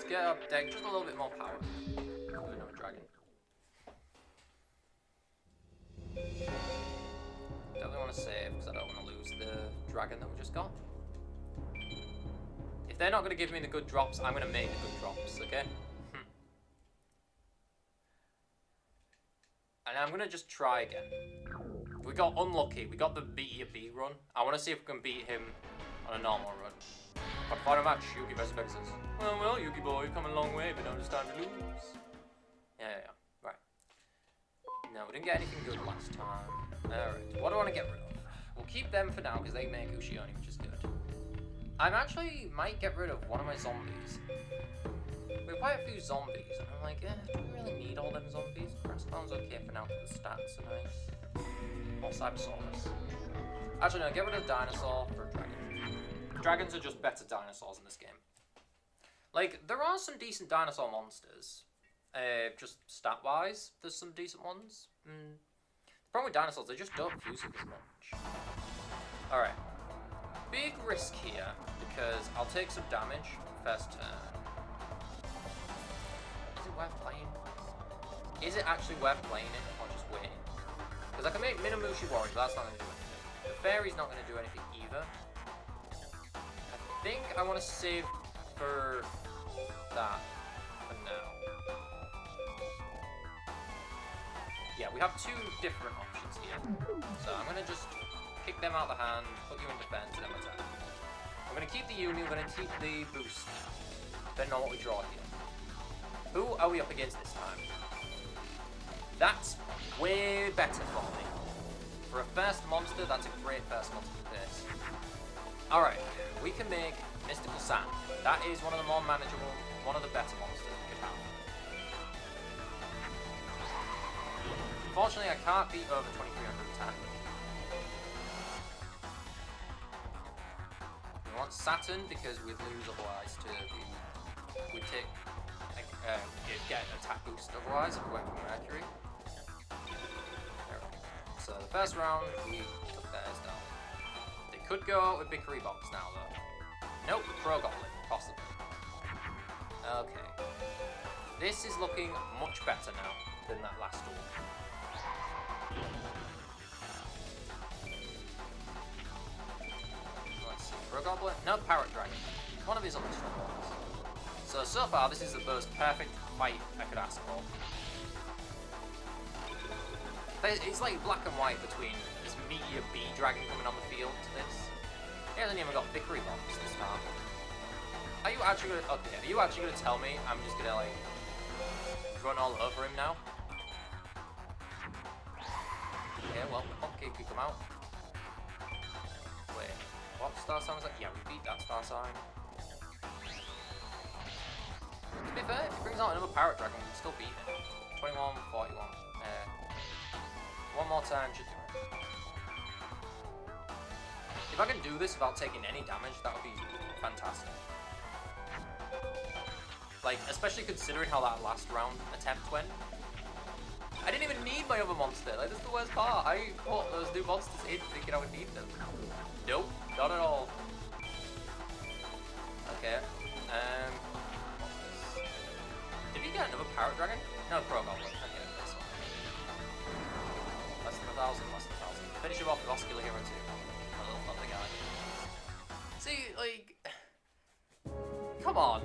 Speaker 1: Get our deck just a little bit more power. With another dragon. Definitely want to save because I don't want to lose the dragon that we just got. If they're not going to give me the good drops, I'm going to make the good drops, okay? And I'm going to just try again. We got unlucky. We got the B run. I want to see if we can beat him on a normal run. But final match, Yugi vs Pegasus. Well, Yugi boy, you've come a long way, but now it's time to lose. Yeah. Right. No, we didn't get anything good last time. Alright, what do I want to get rid of? We'll keep them for now, because they make yugioh, which is good. I might get rid of one of my zombies. We have quite a few zombies, and I'm like, do we really need all them zombies? Grassclown's okay for now, because the stats are nice. More Cybersaurus. Actually, no, get rid of the dinosaur for a dragon. Dragons are just better dinosaurs in this game. Like, there are some decent dinosaur monsters. Just stat-wise, there's some decent ones. The problem with dinosaurs, they just don't fuse it as much. Alright. Big risk here, because I'll take some damage first turn. Is it worth playing? Is it actually worth playing it, or just waiting? Because I can make Minamushi Warrior, but that's not going to do anything. The Fairy's not going to do anything either. I think I want to save for that for now. Yeah, we have two different options here. So I'm going to just kick them out of the hand, put you in defense, and then my turn. I'm going to keep the Uni, we're going to keep the boost, depending on what we draw here. Who are we up against this time? That's way better for me. For a first monster, that's a great first monster to face. Alright, we can make Mystical Sand. That is one of the more manageable, one of the better monsters we could have. Unfortunately, I can't beat over 2300 attack. We want Saturn because we'd lose otherwise to the... We'd take... get an attack boost otherwise if we went for Mercury. So the first round, we took theirs down. They could go out with Bickery Box now, though. Nope, Crow Goblin, possibly. Okay. This is looking much better now than that last duel. Pro Goblin? No, Parrot Dragon. One of his other strong ones. So far, this is the most perfect fight I could ask for. It's like black and white between this meteor bee dragon coming on the field to this. He hasn't even got Vickery bombs this time. Are you actually gonna? Okay, are you actually gonna tell me I'm just gonna like run all over him now? Okay, well, the pumpkin could come out. Wait, what star sign was that? Yeah, we beat that star sign. To be fair, if he brings out another Parrot Dragon, we can still beat him. 21, 41. One more time should do it. If I can do this without taking any damage, that would be fantastic. Like, especially considering how that last round attempt went. I didn't even need my other monster. Like, that's the worst part. I put those new monsters in thinking I would need them. Nope, not at all. Okay. What's this? Did he get another Parrot Dragon? No, Pro Goblin. Okay, that's fine. Less than 1,000, less than 1,000. Finish him off with Oscular Hero 2. My little thunder guy. See, like... Come on.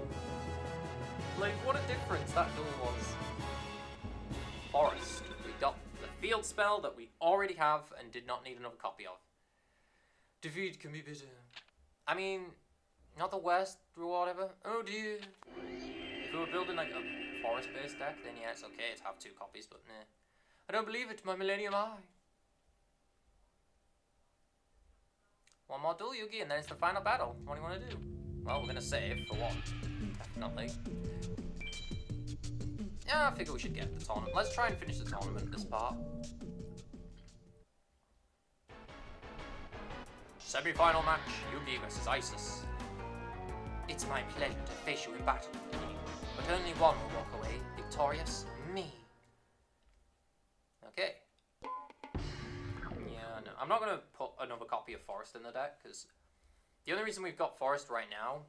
Speaker 1: Like, what a difference that duel was. Forest. We got the field spell that we already have and did not need another copy of. Defeat can be bitter. I mean, not the worst reward ever. Oh dear. If we were building like a forest-based deck, then yeah, it's okay to have 2 copies, but nah. I don't believe it, my Millennium Eye. One more duel, Yugi, and then it's the final battle. What do you want to do? Well, we're going to save for one. Definitely. Yeah, I figure we should get the tournament. Let's try and finish the tournament, this part. Semi-final match, Yugi versus Isis. It's my pleasure to face you in battle, but only one will walk away victorious, me. Okay. Yeah, no, I'm not going to put another copy of Forest in the deck, because the only reason we've got Forest right now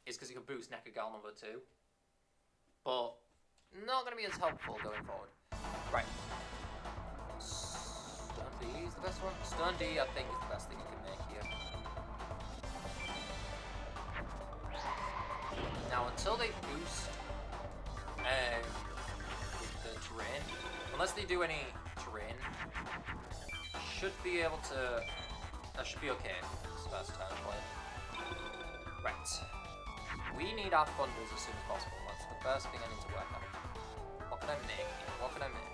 Speaker 1: is because he can boost Nekagal number 2. But not going to be as helpful going forward. Right. Stun D is the best one. Stun D, I think, is the best thing you can make here. Now, until they boost the terrain, unless they do any terrain, should be able to. That should be okay. This first turn play. Right. We need our thunders as soon as possible. That's the first thing I need to work on. What can I make here? What can I make?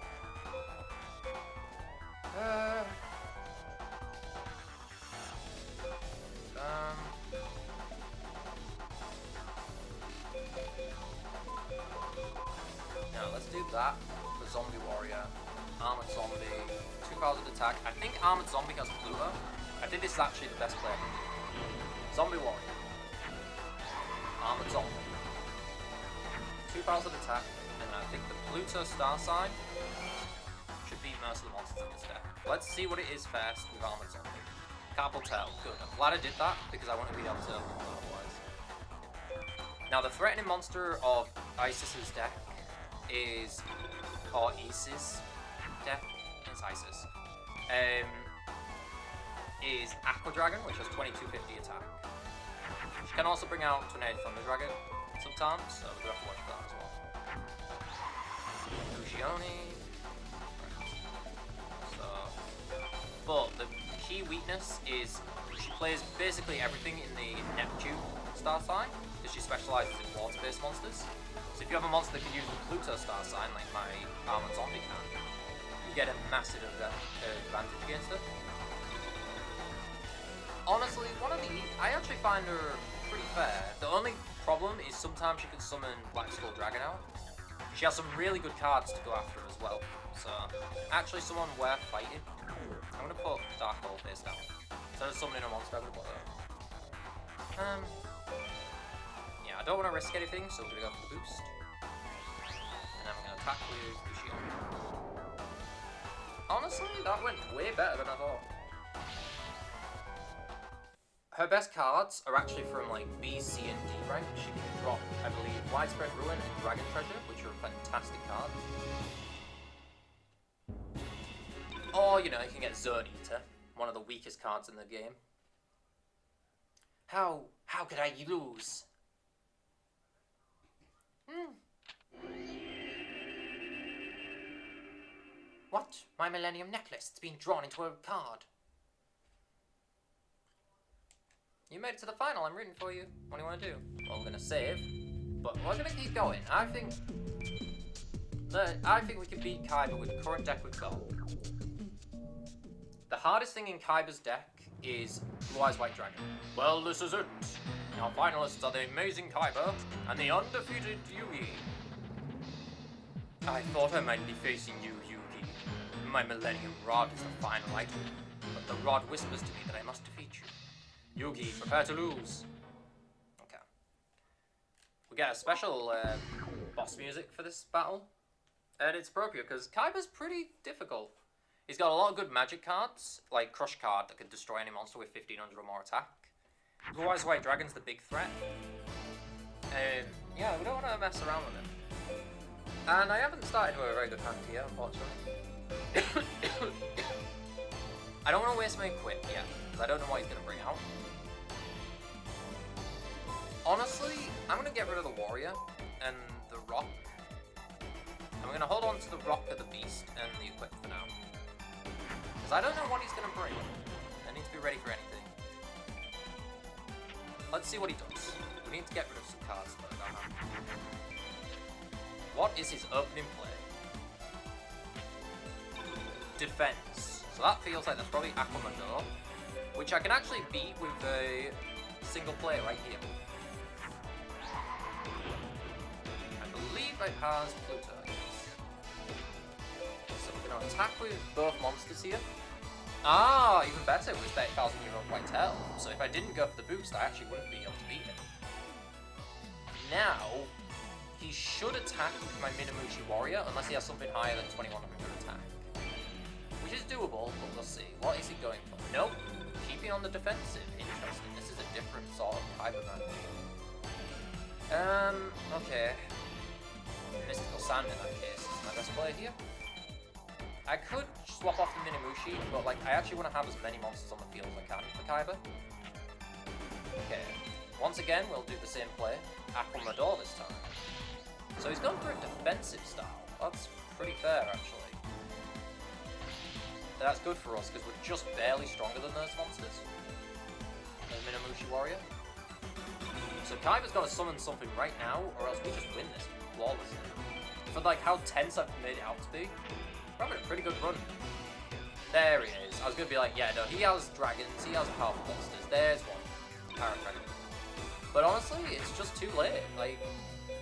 Speaker 1: No, let's do that. The Zombie Warrior. Armored Zombie. 2,000 attack. I think Armored Zombie has Pluto. I think this is actually the best play I can do. Zombie Warrior. Armored Zombie. 2,000 attack. And I think the Pluto Star Sign should beat most of the monsters in this deck. Let's see what it is first with Armored Zombie. Carpal Tail. Good. I'm glad I did that because I want to be able to otherwise. Now the threatening monster of Isis's deck is, or Isis deck, it's Isis, is Aqua Dragon, which has 2250 attack. She can also bring out Tornado Thunder Dragon sometimes, so we'll have to watch for that as well. Yugioh. So, but the key weakness is she plays basically everything in the Neptune star sign, because she specializes in water-based monsters. So if you have a monster that can use the Pluto star sign, like my Armored Zombie can, you get a massive advantage against her. Honestly, I actually find her pretty fair. The only problem is sometimes she can summon Black Skull Dragon out. She has some really good cards to go after as well. So, actually someone worth fighting. I'm going to put Dark Hole face down. Instead of summoning a monster, I'm going to put her. Yeah, I don't want to risk anything, so we're going to go for the boost. And then we're going to attack with Yugioh. Honestly, that went way better than I thought. Her best cards are actually from like B, C, and D rank. She can drop, I believe, Widespread Ruin and Dragon Treasure, which are fantastic cards. Or, you know, you can get Zone Eater, one of the weakest cards in the game.
Speaker 2: How could I lose? What? My Millennium Necklace. It's being drawn into a card.
Speaker 1: You made it to the final. I'm rooting for you. What do you want to do? Well, we're going to save. But we're going to keep going. I think we can beat Kaiba with the current deck we've got. The hardest thing in Kaiba's deck is Blue Eyes White Dragon. Well, this is it. Our finalists are the amazing Kaiba and the undefeated Yugi. I thought I might be facing you, Yugi. My Millennium Rod is the final item, but the rod whispers to me that I must defeat you. Yugi, prepare to lose. Okay. We get a special boss music for this battle. And it's appropriate because Kaiba's pretty difficult. He's got a lot of good magic cards, like Crush card that can destroy any monster with 1500 or more attack. Blue Eyes White Dragon's the big threat. Yeah, we don't want to mess around with him. And I haven't started with a very good hand here, unfortunately. I don't want to waste my equip yet, because I don't know what he's going to bring out. Honestly, I'm going to get rid of the warrior and the rock. I'm going to hold on to the rock of the beast and the equip for now. Because I don't know what he's going to bring. I need to be ready for anything. Let's see what he does. We need to get rid of some cards that I don't have. What is his opening play? Defense. So that feels like that's probably Aquamador, which I can actually beat with a single play right here. I believe I passed Pluto. So we're going to attack with both monsters here. Ah, even better with 30,000 Euro Whitetail. So if I didn't go for the boost, I actually wouldn't be able to beat him. Now, he should attack my Minamushi Warrior, unless he has something higher than 2100 attack. Which is doable, but we'll see. What is he going for? Nope. Keeping on the defensive. Interesting. This is a different sort of Kaiba man. Okay. Mystical Sand in that case is my best play here. I could swap off the Minamushi, but like I actually want to have as many monsters on the field as I can for Kaiba. Okay. Once again, we'll do the same play. Aquamador this time. So he's gone for a defensive style. That's pretty fair, actually. That's good for us, because we're just barely stronger than those monsters. The Minamushi Warrior. So Kaiba's got to summon something right now, or else we just win this flawlessly. For like how tense I've made it out to be, we're having a pretty good run. There he is. I was going to be like, yeah, no, he has dragons, he has powerful monsters. There's one. Parrot Dragon. But honestly, it's just too late. Like,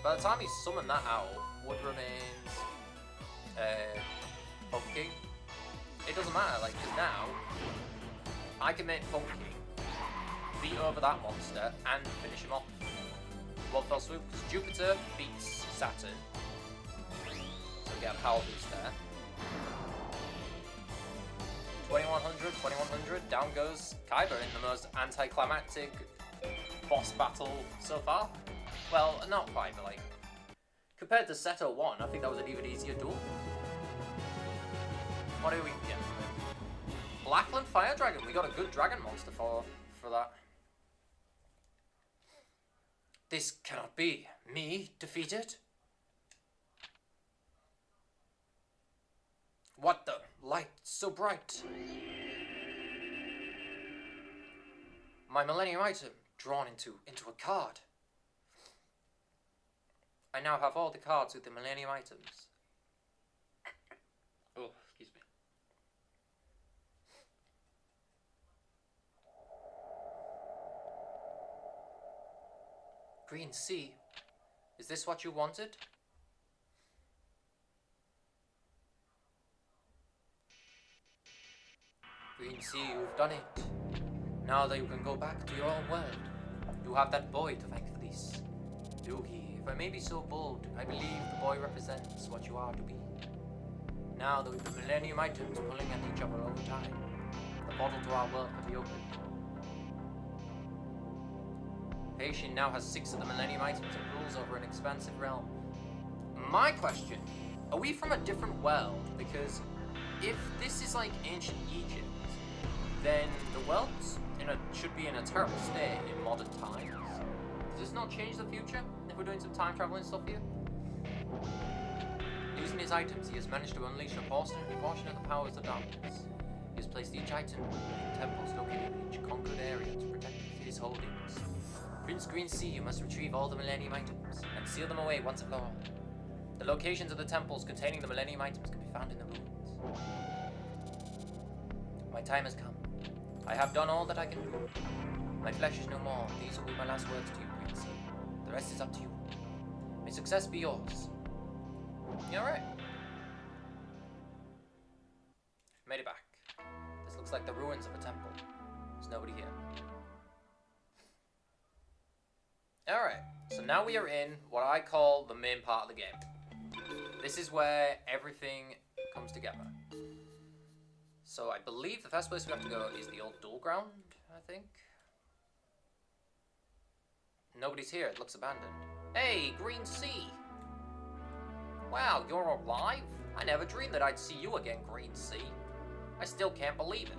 Speaker 1: by the time he's summoned that out, Wood remains, Pumpkin. It doesn't matter, like, because now, I can make Pumpkin beat over that monster and finish him off. One fell swoop, because Jupiter beats Saturn. So we get a power boost there. 2100, 2100, down goes Kaiba in the most anticlimactic boss battle so far. Well, not quite, but like, compared to Seto 1, I think that was an even easier duel. What do we get? Blackland Fire Dragon, we got a good dragon monster for that. This cannot be. Me defeated? What the? Light so bright. My Millennium item drawn into a card. I now have all the cards with the Millennium items. Oh, excuse me. Green Sea? Is this what you wanted? Green Sea, you've done it. Now that you can go back to your own world, you have that boy to thank for this. Yugi, if I may be so bold, I believe the boy represents what you are to be. Now that with the Millennium items pulling at each other over time, the portal to our world will be opened. Patient now has 6 of the Millennium items and rules over an expansive realm. My question, are we from a different world? Because if this is like ancient Egypt, then the world should be in a terrible state in modern times. Does this not change the future if we're doing some time traveling stuff here? Using his items, he has managed to unleash a portion of the powers of darkness. He has placed each item in temples located in each conquered area to protect his holdings. Prince Green Sea, you must retrieve all the Millennium items and seal them away once and for all. The locations of the temples containing the Millennium items can be found in the ruins. My time has come. I have done all that I can do. My flesh is no more. These will be my last words to you, Green Sea. The rest is up to you. May success be yours. You alright? Made it back. This looks like the ruins of a temple. There's nobody here. Alright, so now we are in what I call the main part of the game. This is where everything comes together. So I believe the first place we have to go is the old duel ground, I think. Nobody's here, it looks abandoned. Hey, Green Sea! Wow, you're alive? I never dreamed that I'd see you again, Green Sea. I still can't believe it.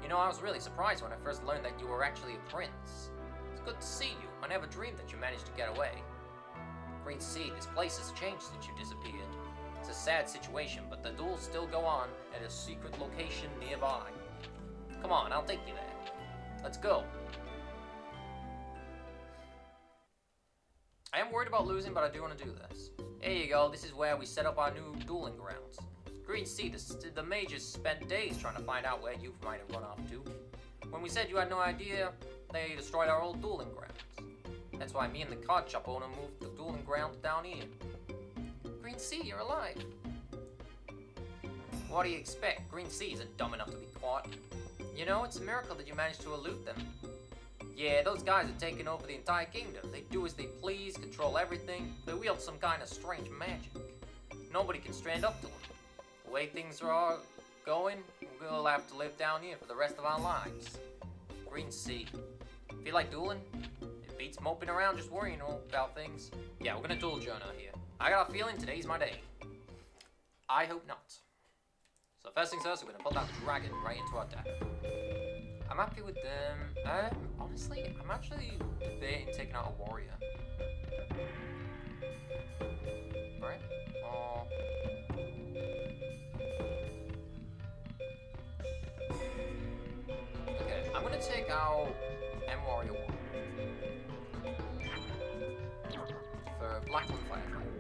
Speaker 1: You know, I was really surprised when I first learned that you were actually a prince. It's good to see you. I never dreamed that you managed to get away. Green Sea, this place has changed since you disappeared. It's a sad situation, but the duels still go on at a secret location nearby. Come on, I'll take you there. Let's go. I am worried about losing, but I do want to do this. Here you go, this is where we set up our new dueling grounds. Green Sea, the mages spent days trying to find out where you might have run off to. When we said you had no idea, they destroyed our old dueling grounds. That's why me and the card shop owner moved the dueling grounds down here. Green Sea, you're alive. What do you expect? Green Sea isn't dumb enough to be caught. You know, it's a miracle that you managed to elude them. Yeah, those guys are taking over the entire kingdom. They do as they please, control everything. They wield some kind of strange magic. Nobody can stand up to them. The way things are going, we'll have to live down here for the rest of our lives. Green Sea. Feel like dueling? It beats moping around just worrying about things. Yeah, we're gonna duel Jonah here. I got a feeling today's my day. I hope not. So first things first, we're gonna put that dragon right into our deck. I'm happy with them. Honestly, I'm actually debating taking out a warrior. Right? Okay, I'm gonna take out M Warrior 1 for Blackland Fire Dragon.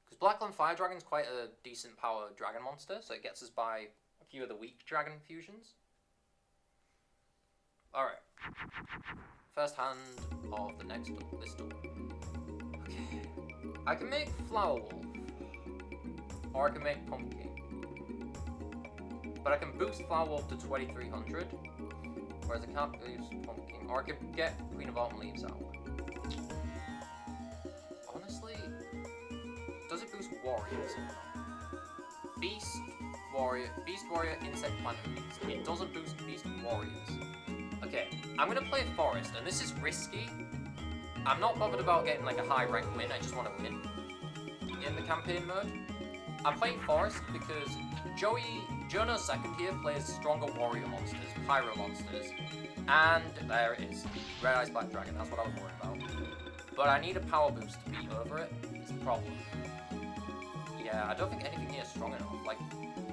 Speaker 1: Because Blackland Fire Dragon's quite a decent power dragon monster, so it gets us by a few of the weak dragon fusions. Alright. First hand of the next duel, this duel. Okay. I can make Flower Wolf. Or I can make Pumpkin. But I can boost Flower Wolf to 2300. Whereas I can't boost Pumpkin. Or I could get Queen of Autumn Leaves out. Honestly, does it boost warriors or not? Beast Warrior, Insect Plant Beast. It doesn't boost Beast Warriors. Okay, I'm gonna play Forest, and this is risky. I'm not bothered about getting like a high rank win, I just want to win in the campaign mode. I'm playing Forest because Jonah's second here plays stronger warrior monsters, pyro monsters, and there it is. Red Eyes Black Dragon, that's what I was worried about. But I need a power boost to beat over it, is the problem. Yeah, I don't think anything here is strong enough. Like,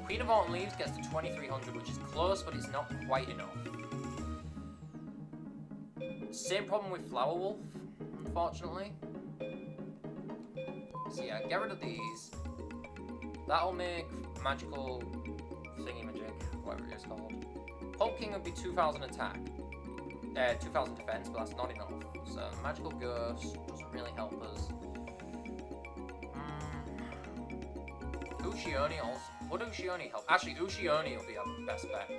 Speaker 1: Queen of Autumn Leaves gets to 2300, which is close, but it's not quite enough. Same problem with Flower Wolf, unfortunately. So yeah, get rid of these. That'll make magical thingy-majig, whatever it is called. Pumpkin would be 2000 attack. 2000 defense, but that's not enough. So magical ghost doesn't really help us. Ushioni also. Would Ushioni help? Actually, Ushioni will be our best bet.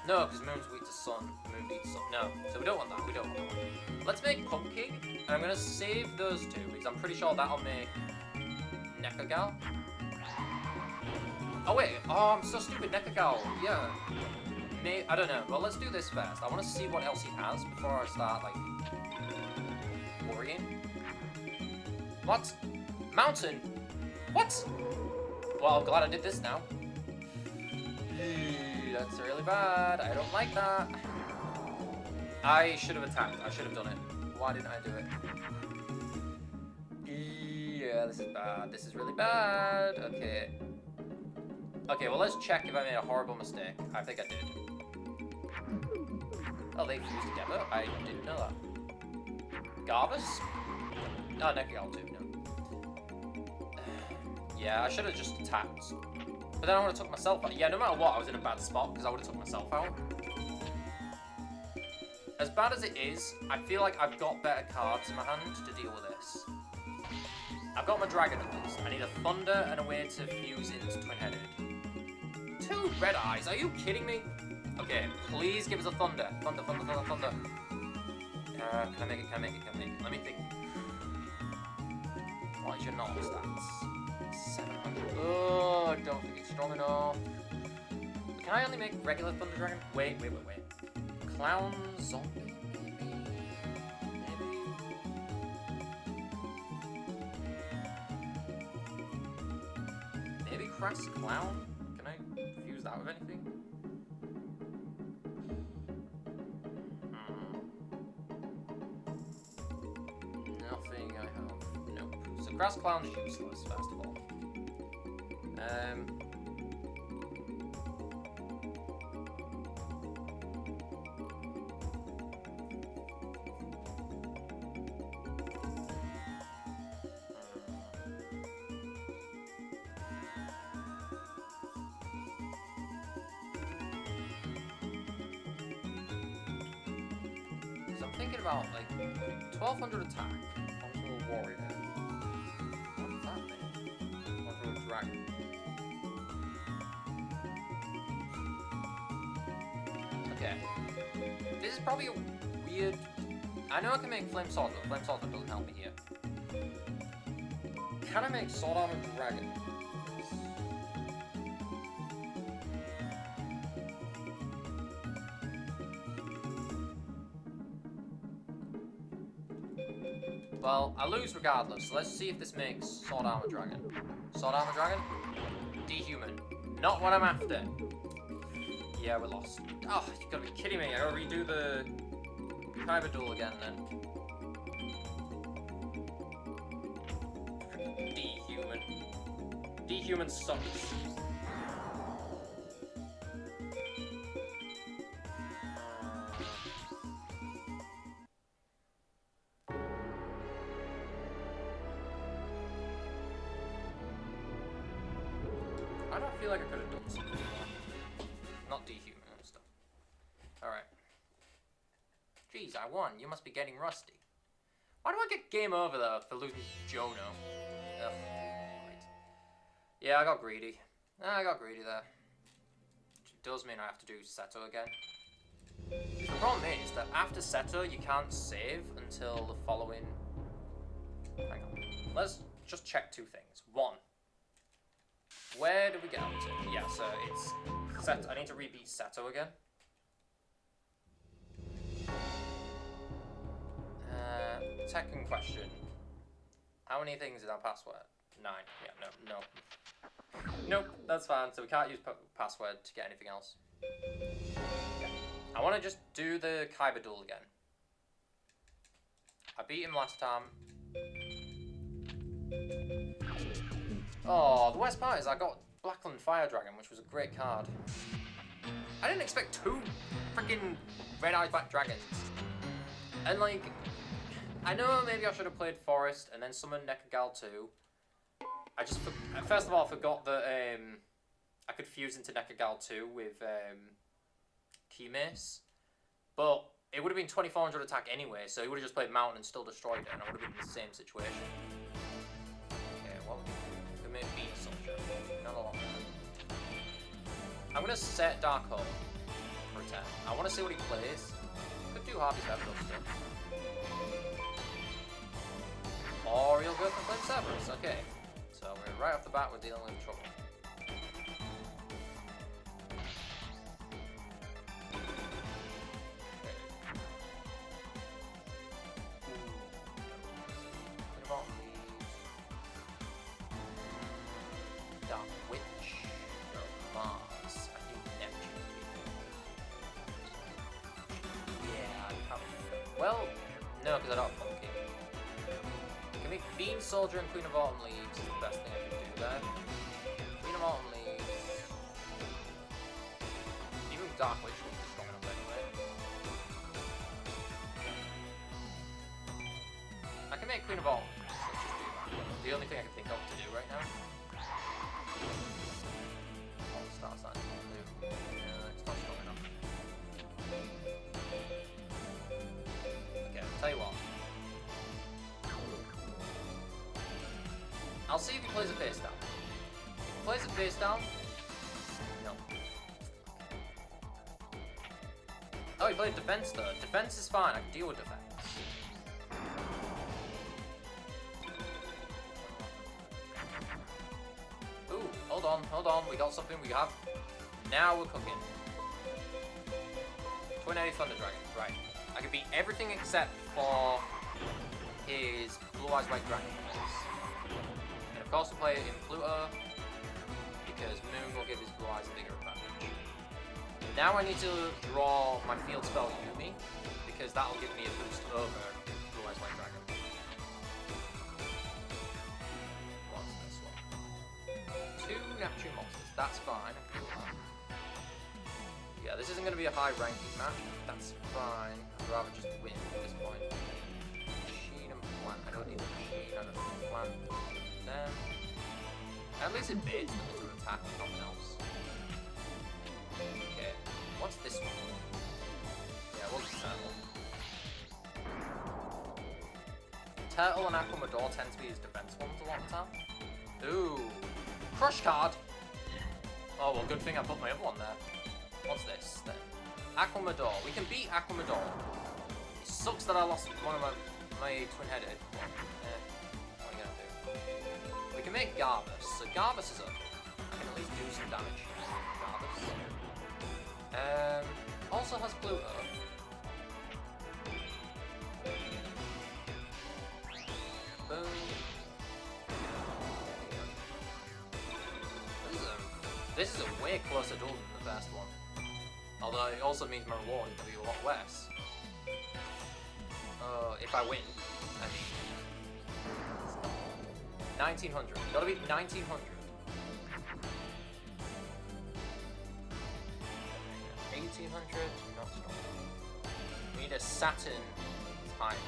Speaker 1: No, because Moon's weak to Sun. Moon beats Sun. No, so we don't want that. We don't want that. Let's make Pumpkin. And I'm going to save those two, because I'm pretty sure that'll make Nekagal. Oh, wait. Oh, I'm so stupid. Nekagal. Yeah. I don't know. Well, let's do this first. I want to see what else he has before I start, like, worrying. What? Mountain? What? Well, I'm glad I did this now. That's really bad. I don't like that. I should have attacked. I should have done it. Why didn't I do it? Yeah, this is bad. This is really bad. Okay. Okay, well, let's check if I made a horrible mistake. I think I did. Oh, they fused together? I didn't know that. Garvus? Oh, Nekigal too, no. Yeah, I should have just attacked. But then I would have took myself out. Yeah, no matter what, I was in a bad spot because I would have took myself out. As bad as it is, I feel like I've got better cards in my hand to deal with this. I've got my dragon at least. I need a thunder and a way to fuse into twin-headed. 2 red eyes, are you kidding me? Okay, please give us a thunder. Thunder, thunder, thunder, thunder. Can I make it, can I make it, can I make it? Let me think. What is your normal stats? 700. Oh, I don't think it's strong enough. Can I only make regular Thunder Dragon? Wait. Clown Zombie, maybe? Maybe Crass Clown? Can I fuse that with anything? Nothing I have. Nope. So Crass Clown's useless, first of all. So I'm thinking about like 1200 attack onto a warrior. What's that thing? Onto a dragon. Okay. This is probably a weird... I know I can make Flame Sword, but Flame Sword doesn't help me here. Can I make Sword Armor Dragon? Well, I lose regardless, so let's see if this makes Sword Armor Dragon. Sword Armor Dragon? Dehuman. Not what I'm after. Yeah, we're lost. Oh, you gotta be kidding me. I gotta redo the Kyber duel again then. Dehuman. Dehuman sucks. I don't feel like I could have done something more. Not dehuman and stuff. Alright. Jeez, I won. You must be getting rusty. Why do I get game over though for losing Jono? Ugh. Right. Yeah, I got greedy. I got greedy there. Which does mean I have to do Seto again. The problem is that after Seto you can't save until the following... Hang on. Let's just check 2 things. 1. Where do we get up to? Yeah, so it's Seto. I need to rebeat Seto again. Second question. How many things is our password? 9. Yeah, no. Nope, that's fine. So we can't use password to get anything else. Yeah. I want to just do the Kyber duel again. I beat him last time. Oh, the worst part is I got Blackland Fire Dragon, which was a great card. I didn't expect 2 freaking red-eyed black dragons. And like, I know maybe I should have played Forest and then summoned Nekagal too. I just, first of all, I forgot that I could fuse into Nekagal too with Key Mace. But it would have been 2400 attack anyway, so he would have just played Mountain and still destroyed it, and I would have been in the same situation. Okay, well, we made Beat Soldier. Not a lot. I'm gonna set Dark Hole for 10. I want to see what he plays. Could do Harvey's Head still. Or he'll go for Flame Cerberus, okay. So we're right off the bat, we're dealing with trouble. What about the Dark Witch? Or Mars? I think Neptune would be No, because I don't have Monkey. Give me Bean Soldier and Queen of Autumn Leaves is the best thing I can do there. Queen of Autumn Leaves. Even Dark Witch would be strong enough anyway. I can make Queen of Autumn Leaves. Let's just do that. The only thing I can think of to do right now. What star sign do I do? It's not strong enough. Okay, I'll tell you what. I'll see if he plays a face down. If he plays a face down, no. Oh, he played defense though. Defense is fine. I can deal with defense. Ooh, hold on. We got something. We have. Now we're cooking. Twin-headed Thunder Dragon. Right. I can beat everything except for his Blue Eyes White Dragon. And of course, we'll play it in Pluto because Moon will give his Blue Eyes a bigger advantage. Now I need to draw my field spell Yumi because that'll give me a boost over Blue Eyes White Dragon. What's this one? 2 Neptune monsters. That's fine. Yeah, this isn't going to be a high ranking match. That's fine. I'd rather just win at this point. Machine and plant. I don't need the machine. I don't need the plant. Then, at least it baits them into attack, nothing else. Okay, what's this one? Yeah, what's Turtle? Turtle and Aquamador tend to be his defense ones a lot of the time. Ooh, Crush card! Oh, well, good thing I put my other one there. What's this, then? Aquamador. We can beat Aquamador. It sucks that I lost one of my twin-headed. What are you gonna do? We can make Garbus. So Garbus is up. I can at least do some damage. Garbus. Also has Pluto. Boom. This is a way closer duel than the first one. Although it also means my reward is going to be a lot less. If I win, I mean. 1900. Gotta be 1900. 1800, not strong. We need a Saturn time.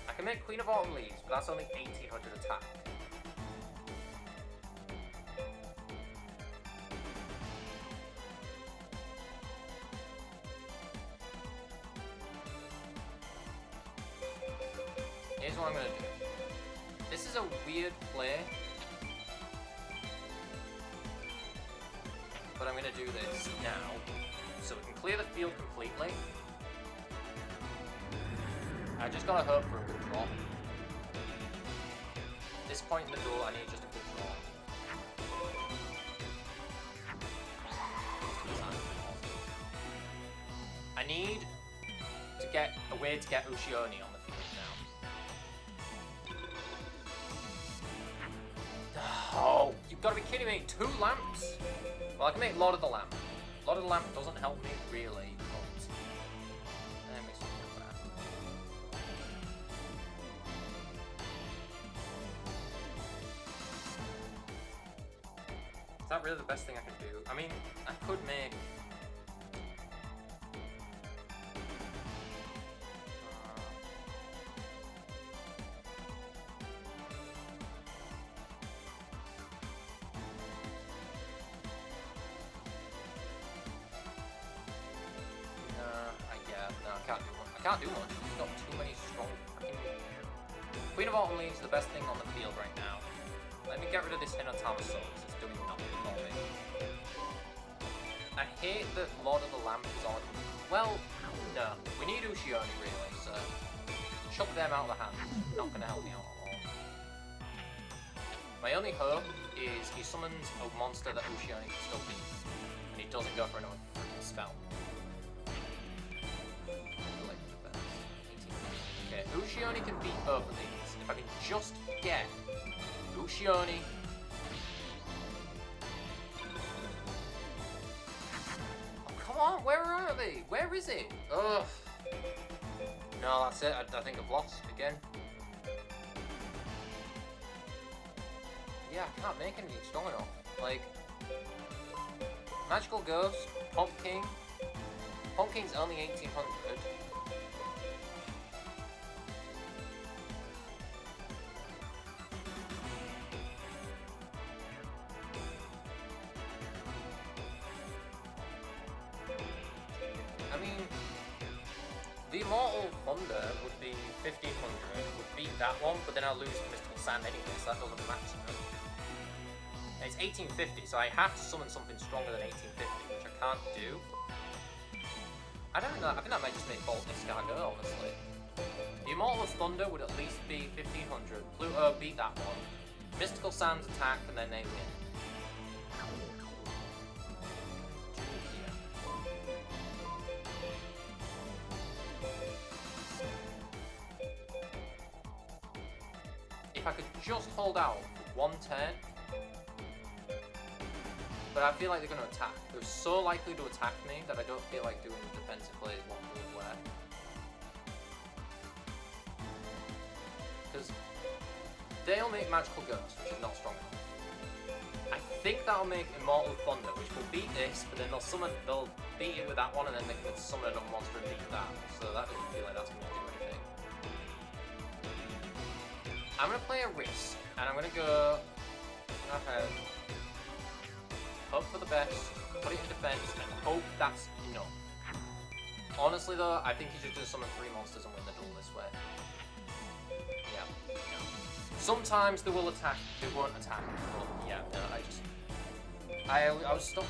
Speaker 1: I can make Queen of Autumn Leaves, but that's only 1800 attack. Here's what I'm gonna do. This is a weird play, but I'm gonna do this now, so we can clear the field completely. I just gotta hope for a good draw. At this point in the duel, I need just a good draw. I need to get a way to get Ushioni on the field now. Oh, you've got to be kidding me! 2 lamps? Well, I can make Lord of the Lamp. Lord of the Lamp doesn't help me really, but let me see that. Is that really the best thing I can do? I mean, I could make. I can't do much. He's got too many strong fucking. Queen of Autumn Leaves is the best thing on the field right now. Let me get rid of this Hinotama Soul because it's doing nothing for me. I hate that Lord of the Lamp is on. Well, no. We need Ushioni really, so chuck them out of the hand. Not gonna help me out at all. My only hope is he summons a monster that Ushioni can still beat, and he doesn't go for another freaking spell. Okay, Ushioni can beat both of these. If I can just get Ushioni. Oh, come on, where are they? Where is it? Ugh. No, that's it. I think I've lost again. Yeah, I can't make anything strong enough. Like, Magical Ghost, Pumpkin. Pumpkin's only 1800. I mean, the Immortal Thunder would be 1500, would beat that one, but then I'll lose Mystical Sand anyway, so that doesn't matter. And it's 1850, so I have to summon something stronger than 1850, which I can't do. I don't know, I think that might just make Bolt Escargot, honestly. The Immortal Thunder would at least be 1500. Pluto beat that one. Mystical Sands attack, and then they win. If I could just hold out for one turn, but I feel like they're going to attack. They're so likely to attack me that I don't feel like doing the defensive plays what would wear. Because they'll make Magical Ghost, which is not strong enough. I think that'll make Immortal Thunder, which will beat this, but then they'll beat it with that one, and then they can summon another monster and beat that. So that doesn't feel like that's going to do anything. I'm going to play a risk, and I'm going to go ahead, hope for the best, put it in defense, and hope that's enough. Honestly though, I think he should just summon 3 monsters and win the duel this way. Yeah. Sometimes they will attack, they won't attack, but yeah, no, I was stuck.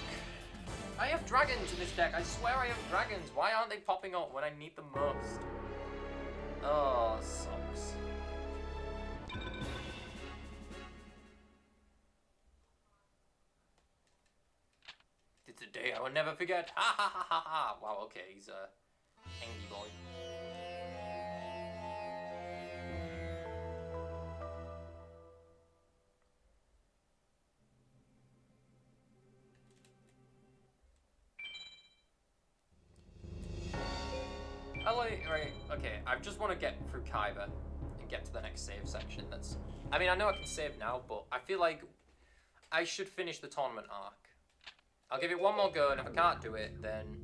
Speaker 1: I have dragons in this deck, I swear I have dragons. Why aren't they popping up when I need them most? Oh, sucks. It's a day I will never forget. Ha ha ha ha ha. Wow, okay, he's a angry boy. Right, okay, I just want to get through Kyber and get to the next save section. I mean, I know I can save now, but I feel like I should finish the tournament arc. I'll give it one more go, and if I can't do it, then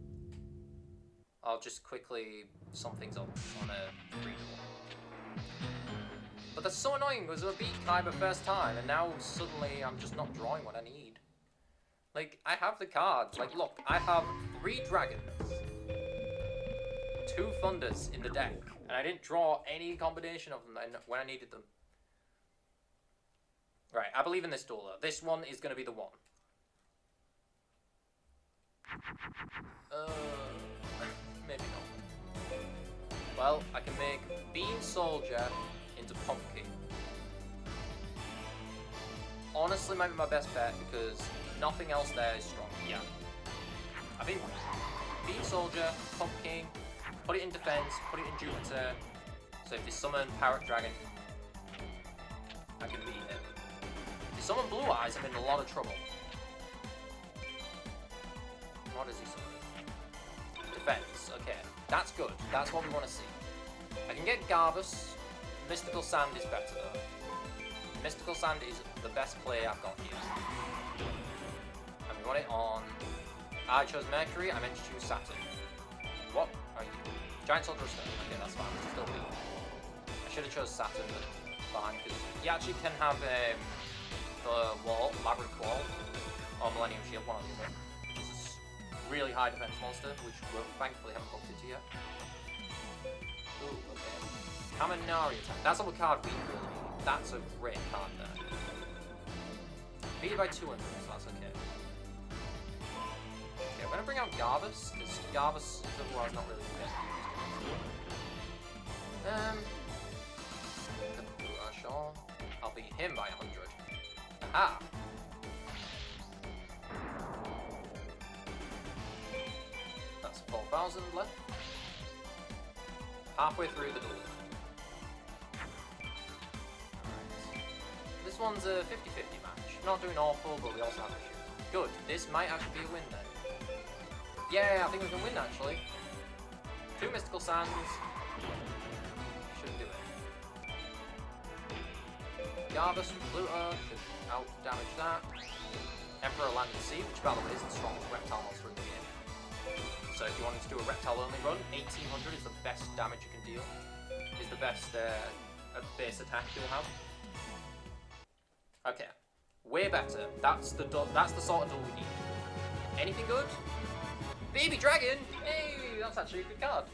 Speaker 1: I'll just quickly sum things up on a free duel. But that's so annoying, because I beat Kyber first time, and now suddenly I'm just not drawing what I need. Like, I have the cards. Like, look, I have 3 dragons, 2 thunders in the deck, and I didn't draw any combination of them when I needed them. Right, I believe in this duel, though. This one is going to be the one. Maybe not. Well, I can make Bean Soldier into Pumpkin. Honestly, might be my best bet because nothing else there is strong. Yeah. I think Bean Soldier, Pumpkin, put it in defense, put it in Jupiter. So if they summon Parrot Dragon, I can beat it. If they summon Blue Eyes, I'm in a lot of trouble. What does he summon? Defense, okay. That's good. That's what we want to see. I can get Garbus. Mystical Sand is better though. Mystical Sand is the best play I've got here. And we want it on... I chose Mercury, I meant to choose Saturn. What are you? Giant Soldier Stone. Okay, that's fine. Still beat. I should have chose Saturn, but fine, because he actually can have the wall, Labyrinth Wall, or Millennium Shield, one or the other. Really high defense monster, which we thankfully haven't looked into yet. Ooh, okay. Kaminari attack. That's a card we really need. That's a great card there. Beat it by 200, so that's okay. Okay, I'm gonna bring out Garbus, because Garbus is otherwise not really good. I'll beat him by 100. Aha! That's 4,000 left. Halfway through the duel. Alright. This one's a 50-50 match. Not doing awful, but we also have issues. Good. This might actually be a win then. Yeah, I think we can win actually. 2 mystical sands. Should do it. Garbus from Pluto should out damage that. Emperor Land and Sea, which by the way is the strongest reptile monster in the game. So if you wanted to do a reptile only run, 1800 is the best damage you can deal. Is the best base attack you'll have. Okay, way better. That's the sort of duel we need. Anything good? Baby Dragon! Hey, that's actually a good card.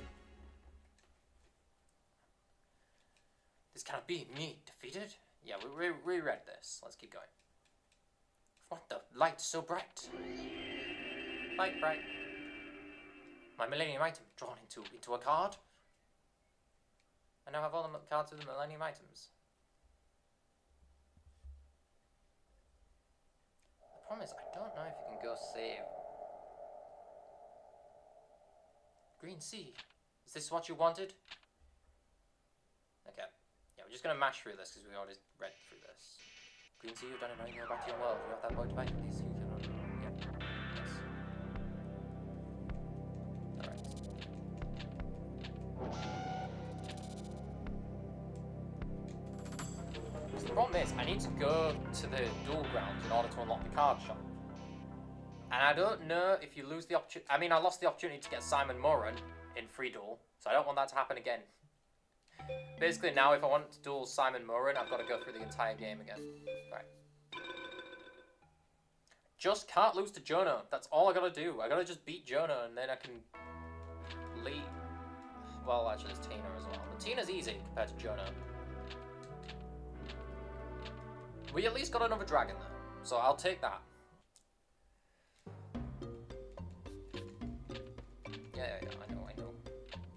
Speaker 1: This cannot be me defeated. Yeah, we reread this. Let's keep going. What the light so bright? Light bright. My Millennium item drawn into a card. I now have all the cards with the Millennium items. The problem is, I don't know if you can go save. Green Sea. Is this what you wanted? Okay. Yeah, we're just gonna mash through this because we already read through this. Green Sea, you've done it, now you know back to your world. You have that boy to fight with these. You cannot. Yeah. Yes. Alright. The problem is, I need to go to the duel grounds in order to unlock the card shop. And I don't know if you lose the opportunity. I mean, I lost the opportunity to get Simon Moran in free duel, so I don't want that to happen again. Basically, now if I want to duel Simon Moran, I've got to go through the entire game again. Right. Just can't lose to Jonah. That's all I gotta do. I gotta just beat Jonah, and then I can lead. Well, actually, there's Tina as well. But Tina's easy compared to Jonah. We at least got another dragon, though, so I'll take that. Yeah, I know.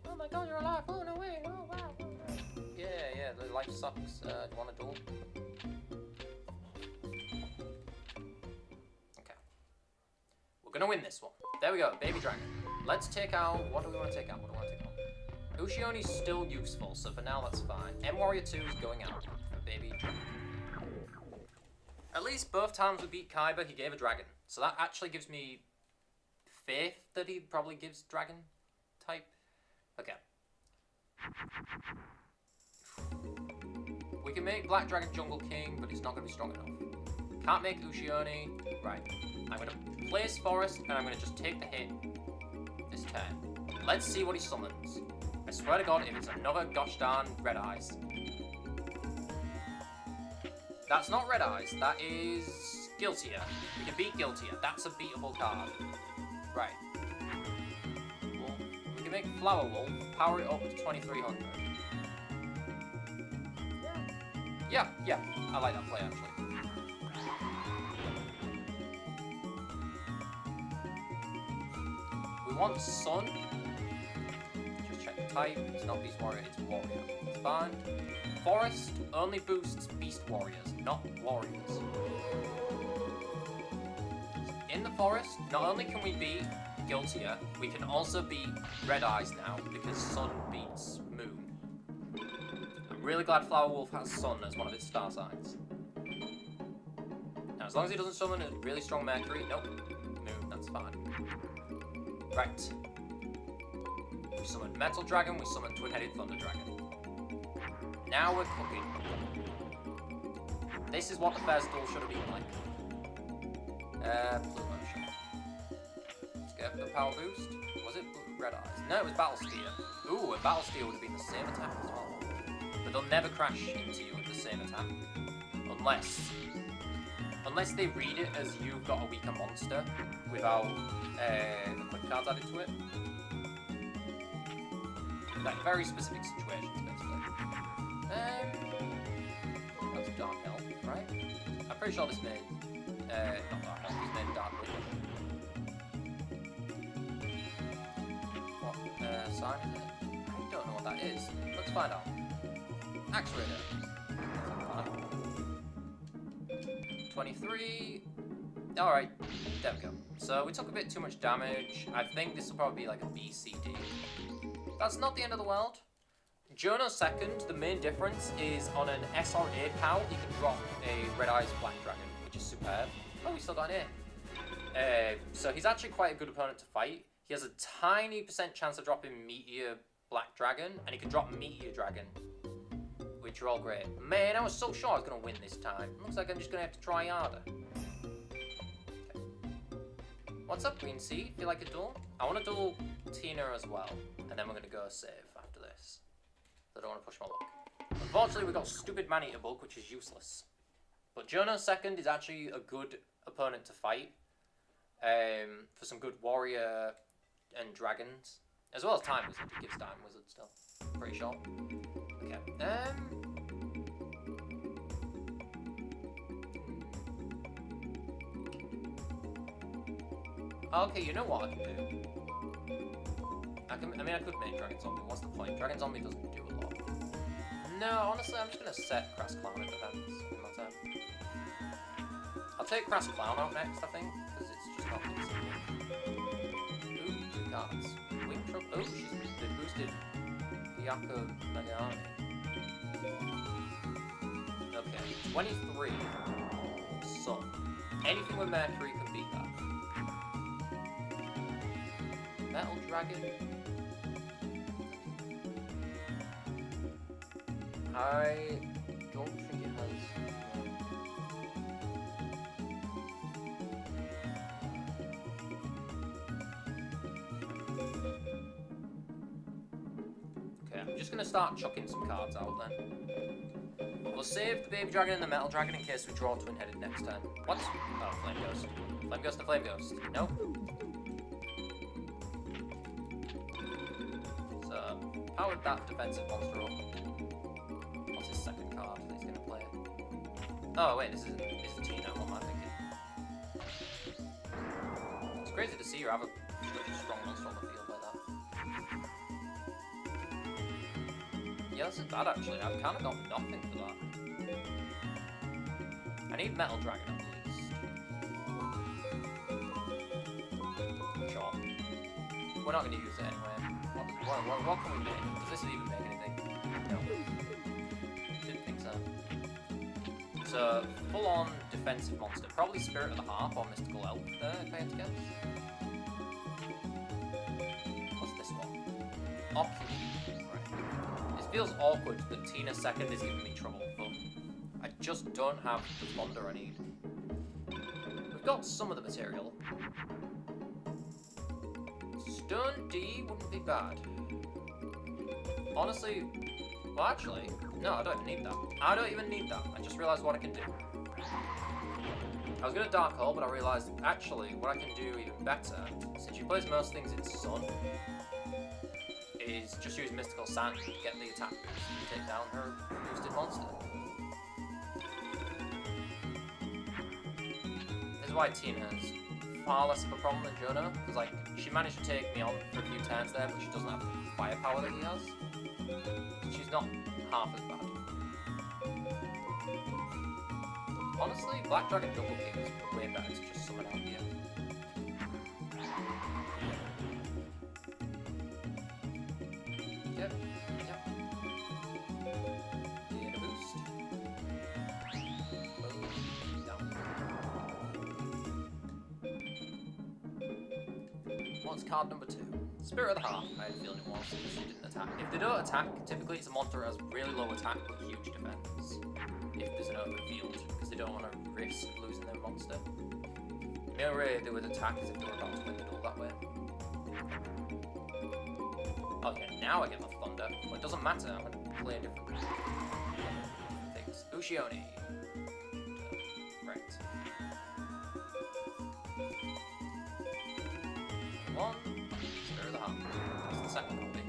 Speaker 1: Oh my god, you're alive! Oh, no way! Oh, wow! Oh, wow. Yeah, the life sucks. Do you want a duel? Okay. We're gonna win this one. There we go, baby dragon. Let's take out... What do we want to take out? Ushioni's still useful, so for now that's fine. M-Warrior 2 is going out for baby dragon. At least both times we beat Kaiba, he gave a dragon. So that actually gives me faith that he probably gives dragon type. Okay. We can make Black Dragon Jungle King, but it's not going to be strong enough. Can't make Ushioni. Right. I'm going to place Forest, and I'm going to just take the hit this turn. Let's see what he summons. I swear to God, if it's another gosh darn Red Eyes. That's not Red Eyes, that is Guiltier. We can beat Guiltier. That's a beatable card. Right. Well, we can make Flower Wolf, power it up to 2300. Yeah, I like that play actually. We want Sun. Just check the type. It's not Beast Warrior, it's Warrior. It's fine. Forest only boosts Beast Warriors, not Warriors. In the forest, not only can we beat Guiltier, we can also beat Red Eyes now, because Sun beats Moon. I'm really glad Flower Wolf has Sun as one of its star signs. Now, as long as he doesn't summon a really strong Mercury, nope, Moon, that's fine. Right. We summoned Metal Dragon, we summoned Twin-Headed Thunder Dragon. Now we're cooking. This is what the first duel should have been like. Blue Motion. Let's get the power boost. Was it Red Eyes? No, it was Battle Steer. Ooh, a Battle Steer would have been the same attack as well. But they'll never crash into you with the same attack. Unless they read it as you've got a weaker monster without the quick cards added to it. Like very specific situations, basically. That's Dark Elf, right? I'm pretty sure this made, not Dark Elf, this made Dark Witch. What sign is it? I don't know what that is. Let's find out. Axe Raider. 23. Alright, there we go. So we took a bit too much damage. I think this will probably be like a BCD. That's not the end of the world. Jonah second, the main difference is on an S or A POW, you can drop a Red Eyes Black Dragon, which is superb. Oh, we still got an A. So he's actually quite a good opponent to fight. He has a tiny % chance of dropping Meteor Black Dragon, and he can drop Meteor Dragon, which are all great. Man, I was so sure I was going to win this time. Looks like I'm just going to have to try harder. Okay. What's up, Green Sea? Feel like a duel? I want to duel Tina as well, and then we're going to go save after this. I don't want to push my luck. Unfortunately, we got stupid Man-Eater Bug, which is useless. But Jonah second is actually a good opponent to fight. For some good warrior and dragons. As well as Time Wizard. He gives Time Wizard still. Pretty sure. Okay. Okay, you know what I can do? I could make Dragon Zombie. What's the point? Dragon Zombie doesn't do a lot. No, honestly, I'm just going to set Crass Clown in defense in my turn. I'll take Crass Clown out next, I think, because it's just not easy. Ooh, 2 cards. Wing Trouble. Oh, they boosted Yako Nagani. Okay, 23. Sun. Anything with Mercury can beat that. Metal Dragon. I don't think it has. Okay, I'm just gonna start chucking some cards out then. We'll save the Baby Dragon and the Metal Dragon in case we draw Twin-Headed next turn. What? Oh, Flame Ghost. Flame Ghost to Flame Ghost. No? So, powered that defensive monster up. What's his second card that he's gonna play? Oh wait, this is Tina, what am I thinking? It's crazy to see her have such a strong monster on the field like that. Yeah, this is bad actually. I've kind of got nothing for that. I need Metal Dragon at least. Sure. We're not going to use it anyway. What can we make? Does this even make anything? No. Didn't think so. It's a full-on defensive monster. Probably Spirit of the Harp or Mystical Elf there, if I had to guess. What's this one? Oculus. Right. This feels awkward that Tina second is giving me trouble, but I just don't have the thunder I need. We've got some of the material. Stone D wouldn't be bad. Honestly, well actually, no, I don't even need that. I don't even need that. I just realised what I can do. I was going to Dark Hole, but I realised actually what I can do even better, since she plays most things in Sun, is just use Mystical Sand to get the attack boost and take down her boosted monster. This is why Tina's far less of a problem than Jonah, because like she managed to take me on for a few turns there, but she doesn't have the firepower that he has. So she's not half as bad. Honestly, Black Dragon Double Kick is way better to just summon out here. Yep. Get a boost. Down. What's card number 2? Spirit of the Heart. I had a feeling it was because she didn't attack. If they don't attack, typically it's a monster that has really low attack but huge defense. If there's an open field, because they don't want to risk losing their monster. The only way they would attack is if they were about to win the duel that way. Okay, now I get my thunder. Well, it doesn't matter, I'm going to play a different things. Ushioni. Right. 1. Spirit of the Heart. That's the second copy.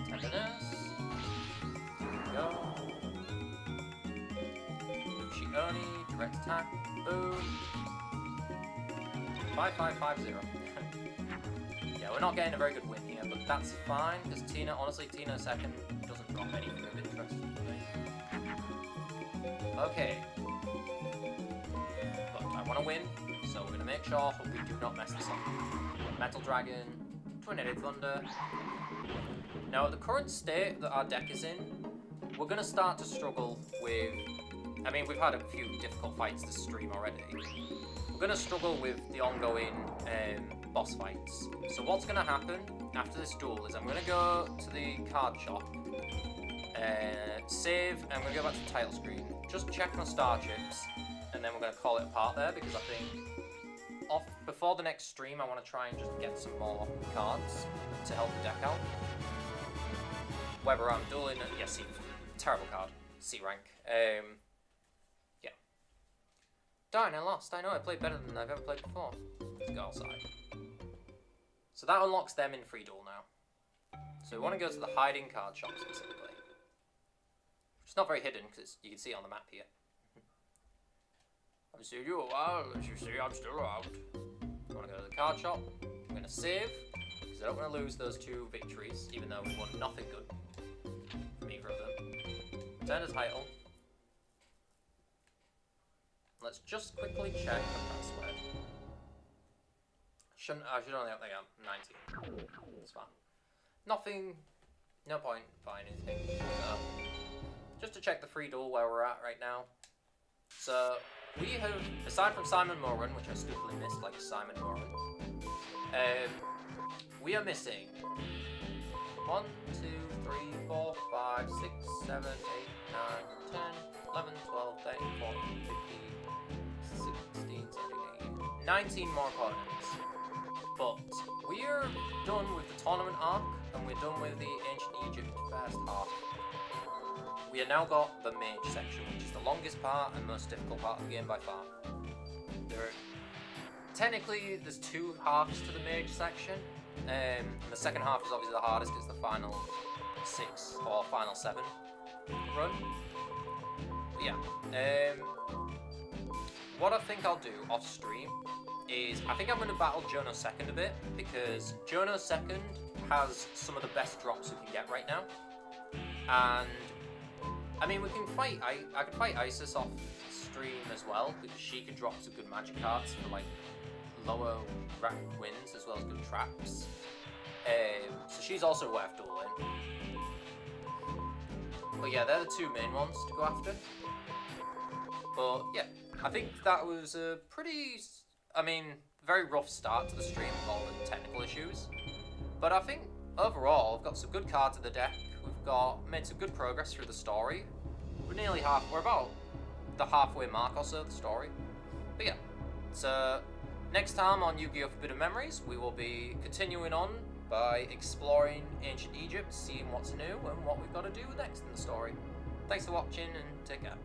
Speaker 1: Tenderness. Go. Ushioni, direct attack, boom. 5550. Yeah, we're not getting a very good win here, but that's fine, because Tina, honestly, Tina second doesn't drop anything of interest to me. Okay. But I want to win, so we're going to make sure we do not mess this up. Metal Dragon, Twin-Headed Thunder. Now, at the current state that our deck is in, we're going to start to struggle with... I mean, we've had a few difficult fights this stream already. we're going to struggle with the ongoing boss fights. So what's going to happen after this duel is I'm going to go to the card shop, save, and I'm going to go back to the title screen, just check my star chips, and then we're going to call it apart there, because I think before the next stream I want to try and just get some more cards to help the deck out. Whether I'm dueling, yeah, C, terrible card, C rank. Yeah. Darn, I lost. I know I played better than I've ever played before. Let's go outside. So that unlocks them in free duel now. So we want to go to the hiding card shop specifically. It's not very hidden because you can see it on the map here. I've seen you a while, as you see, I'm still around. I want to go to the card shop. I'm going to save because I don't want to lose those 2 victories, even though we won nothing good from either of them. Turn the title. Let's just quickly check the password. I should only have 19. That's fine. Nothing, no point buying anything. Just to check the free duel where we're at right now. So, we have, aside from Simon Moran, which I stupidly missed like a Simon Moran, we are missing 1, 2, 3, 4, 5, 6, 7, 8, 9, 10, 11, 12, 13, 14, 15, 16, 17, 18, 19 more opponents. But we are done with the tournament arc, and we're done with the Ancient Egypt first half. We have now got the mage section, which is the longest part and most difficult part of the game by far. Technically, there's 2 halves to the mage section, and the second half is obviously the hardest. It's the final 6 or final 7 run. But yeah, what I think I'll do off stream is I think I'm going to battle Jono second a bit, because Jono second has some of the best drops we can get right now. And I mean, we can fight. I can fight Isis off stream as well, because she can drop some good magic cards for like lower rank wins as well as good traps. So she's also worth dueling. But yeah, they're the 2 main ones to go after. But yeah, I think that was a pretty, very rough start to the stream with all the technical issues. But I think overall, I've got some good cards in the deck. We've made some good progress through the story. We're about the halfway mark or so of the story. But yeah, so next time on Yu-Gi-Oh! Forbidden Memories, we will be continuing on by exploring Ancient Egypt, seeing what's new and what we've got to do next in the story. Thanks for watching and take care.